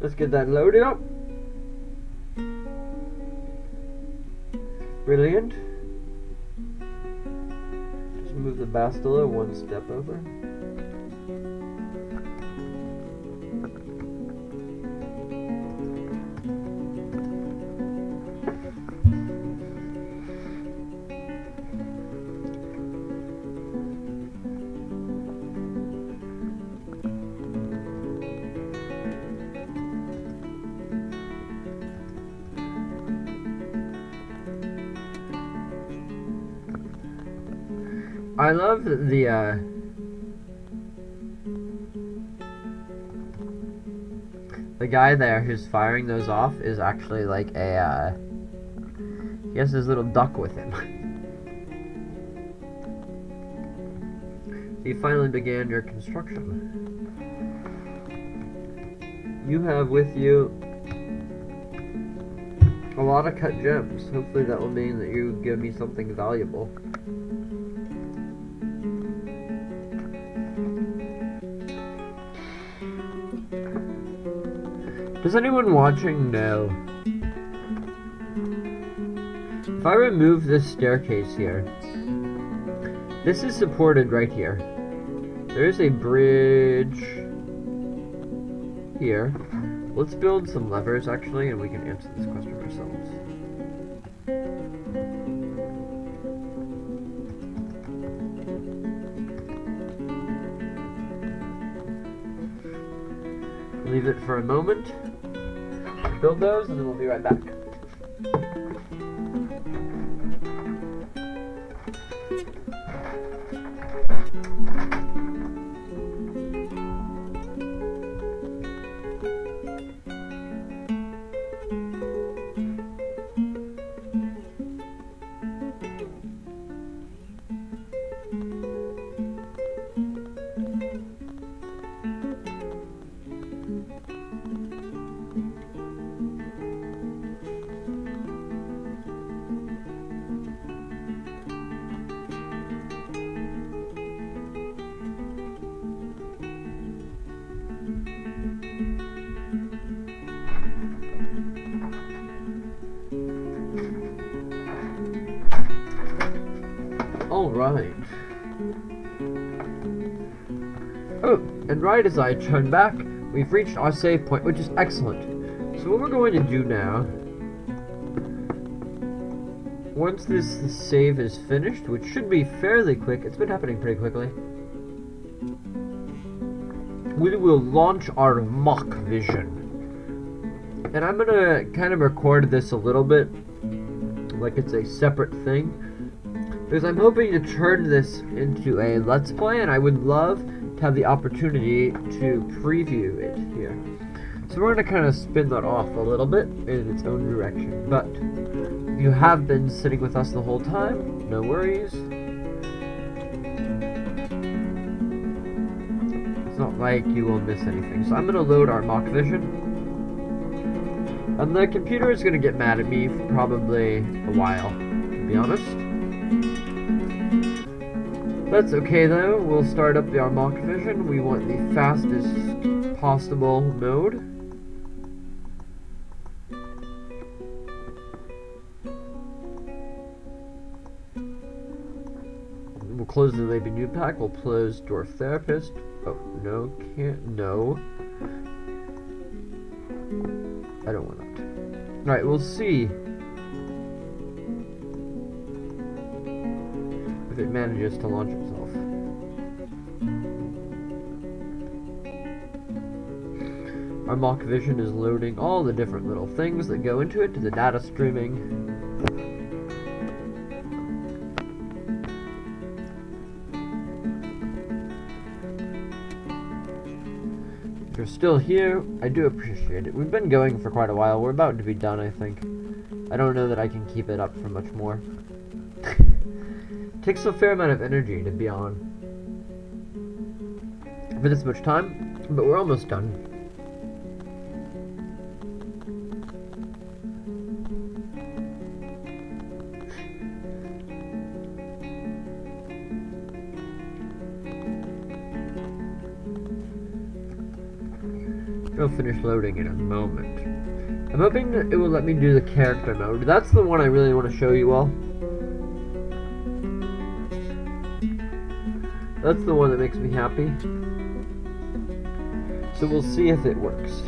Let's get that loaded up. Brilliant. Just move the bastilla one step over. I love the guy there who's firing those off is actually like a he has his little duck with him. You finally began your construction. You have with you a lot of cut gems. Hopefully that will mean that you give me something valuable. Does anyone watching know? If I remove this staircase here, this is supported right here. There is a bridge here. Let's build some levers actually, and we can answer this question ourselves. Leave it for a moment. Build those, and then we'll be right back. Alright. Oh, and right as I turn back, we've reached our save point, which is excellent. So what we're going to do now, once this save is finished, which should be fairly quick, it's been happening pretty quickly, we will launch our mock vision. And I'm gonna kind of record this a little bit, like it's a separate thing, because I'm hoping to turn this into a Let's Play, and I would love to have the opportunity to preview it here. So we're going to kind of spin that off a little bit in its own direction. But if you have been sitting with us the whole time, no worries. It's not like you will miss anything. So I'm going to load our mock vision. And the computer is going to get mad at me for probably a while, to be honest. That's okay though, we'll start up our mock vision. We want the fastest possible mode. We'll close the Baby New Pack, we'll close Dwarf Therapist. Oh, no, can't, no. I don't want that. Alright, we'll see if it manages to launch itself. Our mock vision is loading all the different little things that go into it to the data streaming. If you're still here, I do appreciate it. We've been going for quite a while. We're about to be done, I think. I don't know that I can keep it up for much more. Takes a fair amount of energy to be on for this much time, but we're almost done. It'll finish loading in a moment. I'm hoping that it will let me do the character mode. That's the one I really want to show you all. That's the one that makes me happy. So we'll see if it works.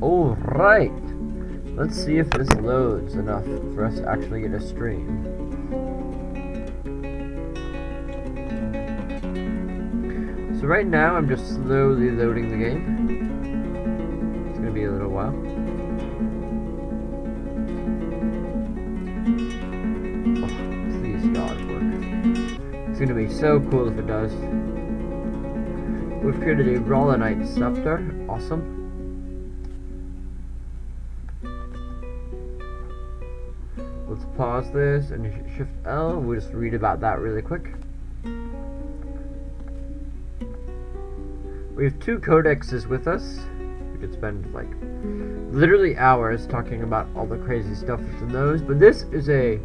Alright. Let's see if this loads enough for us to actually get a stream. So right now I'm just slowly loading the game. It's gonna be a little while. Oh, please God work. It's gonna be so cool if it does. We've created a Rollinite scepter. Awesome. Let's pause this and shift L. We'll just read about that really quick. We have 2 codexes with us. We could spend like literally hours talking about all the crazy stuff within those, but this is a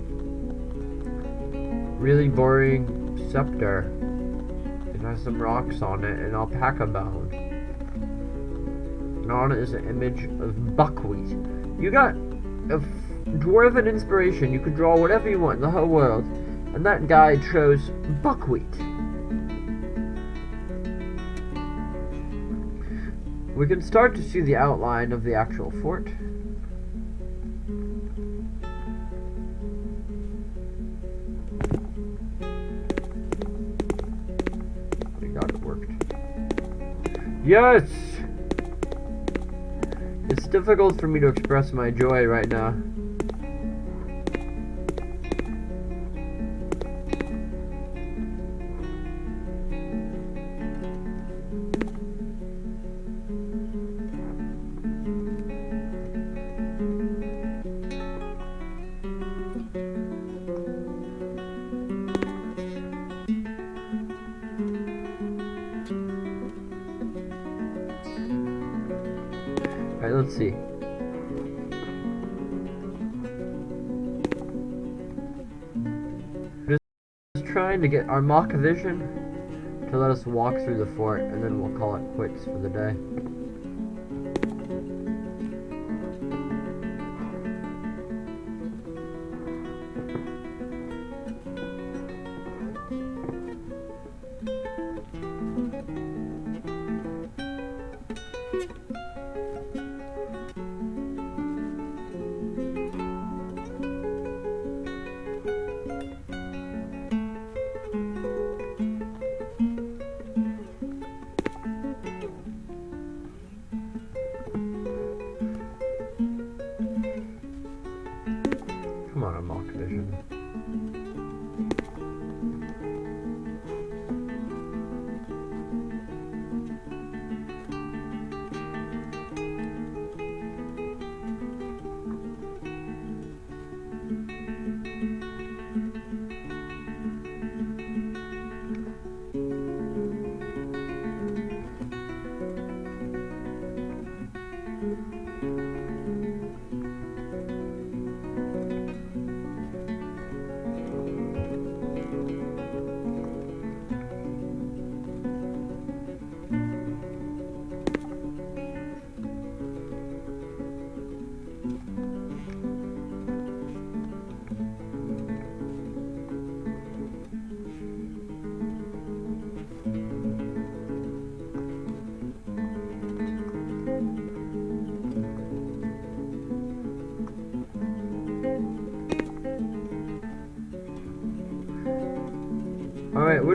really boring scepter. It has some rocks on it and alpaca bone. And on it is an image of buckwheat. You got a dwarven inspiration. You could draw whatever you want in the whole world. And that guy chose buckwheat. We can start to see the outline of the actual fort. Thank God it worked. Yes! It's difficult for me to express my joy right now. Alright, let's see. Just trying to get our mock vision to let us walk through the fort, and then we'll call it quits for the day. Come on, mock vision.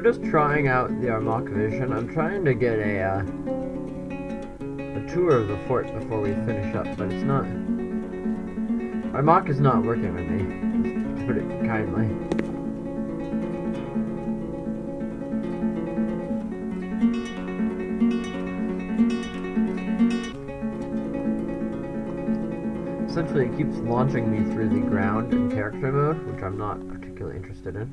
just trying out the Armach vision. I'm trying to get a tour of the fort before we finish up, but it's not. Armach is not working with me, to put it kindly. Essentially, it keeps launching me through the ground in character mode, which I'm not particularly interested in.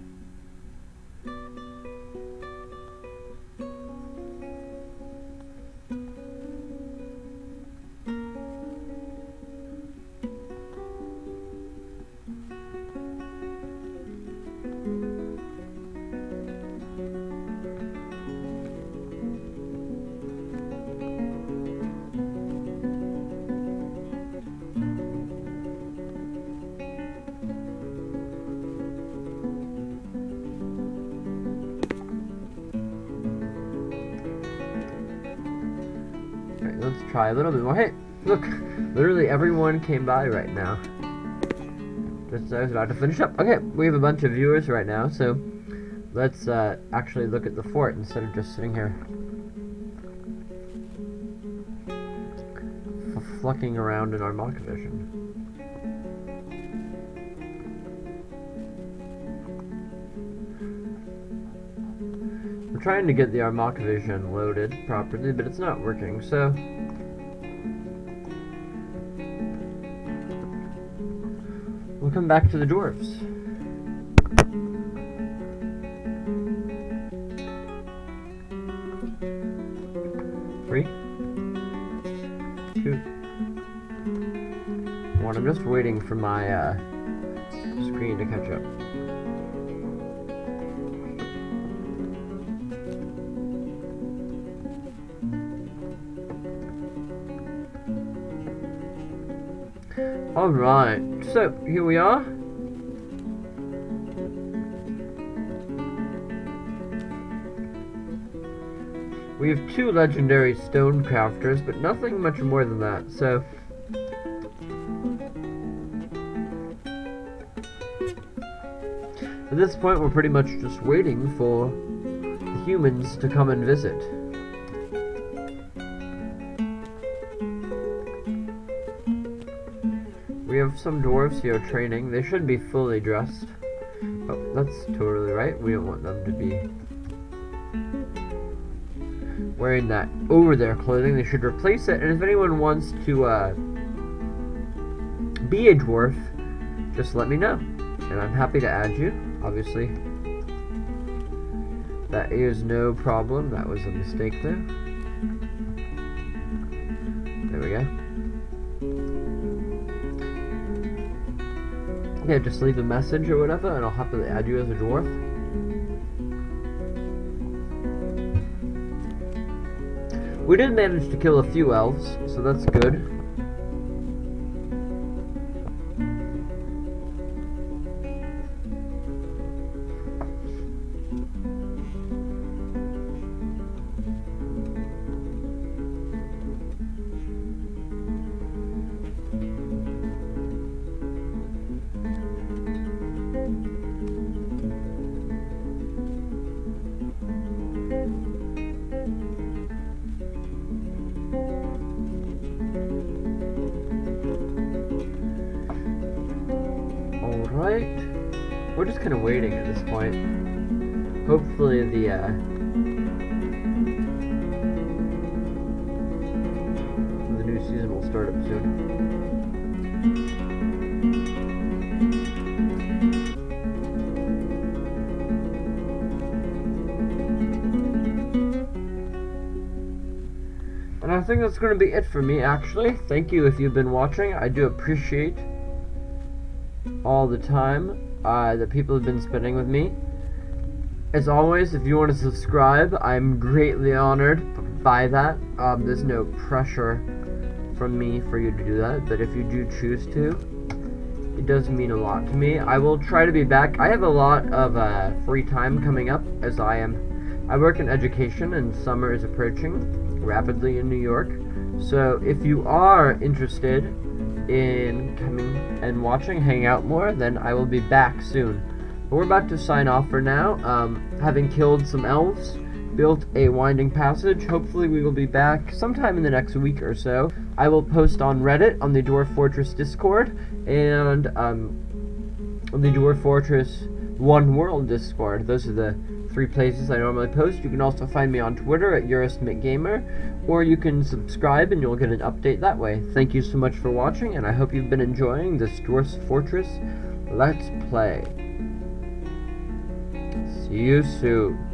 Let's try a little bit more. Hey, look, literally everyone came by right now. Just as I was about to finish up. Okay, we have a bunch of viewers right now, so let's actually look at the fort instead of just sitting here flucking around in our mock vision. We're trying to get the Armach vision loaded properly, but it's not working, so we'll come back to the dwarves. Three, two, one. I'm just waiting for my screen to catch up. Alright, so here we are. We have 2 legendary stone crafters, but nothing much more than that, so at this point we're pretty much just waiting for the humans to come and visit. We have some dwarves here training. They should be fully dressed. Oh, that's totally right. We don't want them to be wearing that over their clothing. They should replace it. And if anyone wants to be a dwarf, just let me know. And I'm happy to add you, obviously. That is no problem. That was a mistake there. There we go. Yeah, just leave a message or whatever, and I'll happily add you as a dwarf. We did manage to kill a few elves, so that's good. Alright, we're just kind of waiting at this point. Hopefully the new season will start up soon. And I think that's going to be it for me, actually. Thank you if you've been watching. I do appreciate all the time that people have been spending with me. As always, if you want to subscribe, I'm greatly honored by that. There's no pressure from me for you to do that, but if you do choose to, it does mean a lot to me. I will try to be back. I have a lot of free time coming up, as I work in education and summer is approaching rapidly in New York. So if you are interested in coming and watching, hang out more, then I will be back soon. But we're about to sign off for now. Having killed some elves, built a winding passage. Hopefully we will be back sometime in the next week or so. I will post on Reddit, on the Dwarf Fortress Discord, and on the Dwarf Fortress One World Discord. Those are the 3 places I normally post. You can also find me on Twitter at UristMcGamer, or you can subscribe and you'll get an update that way. Thank you so much for watching, and I hope you've been enjoying this Dwarf Fortress Let's Play. See you soon.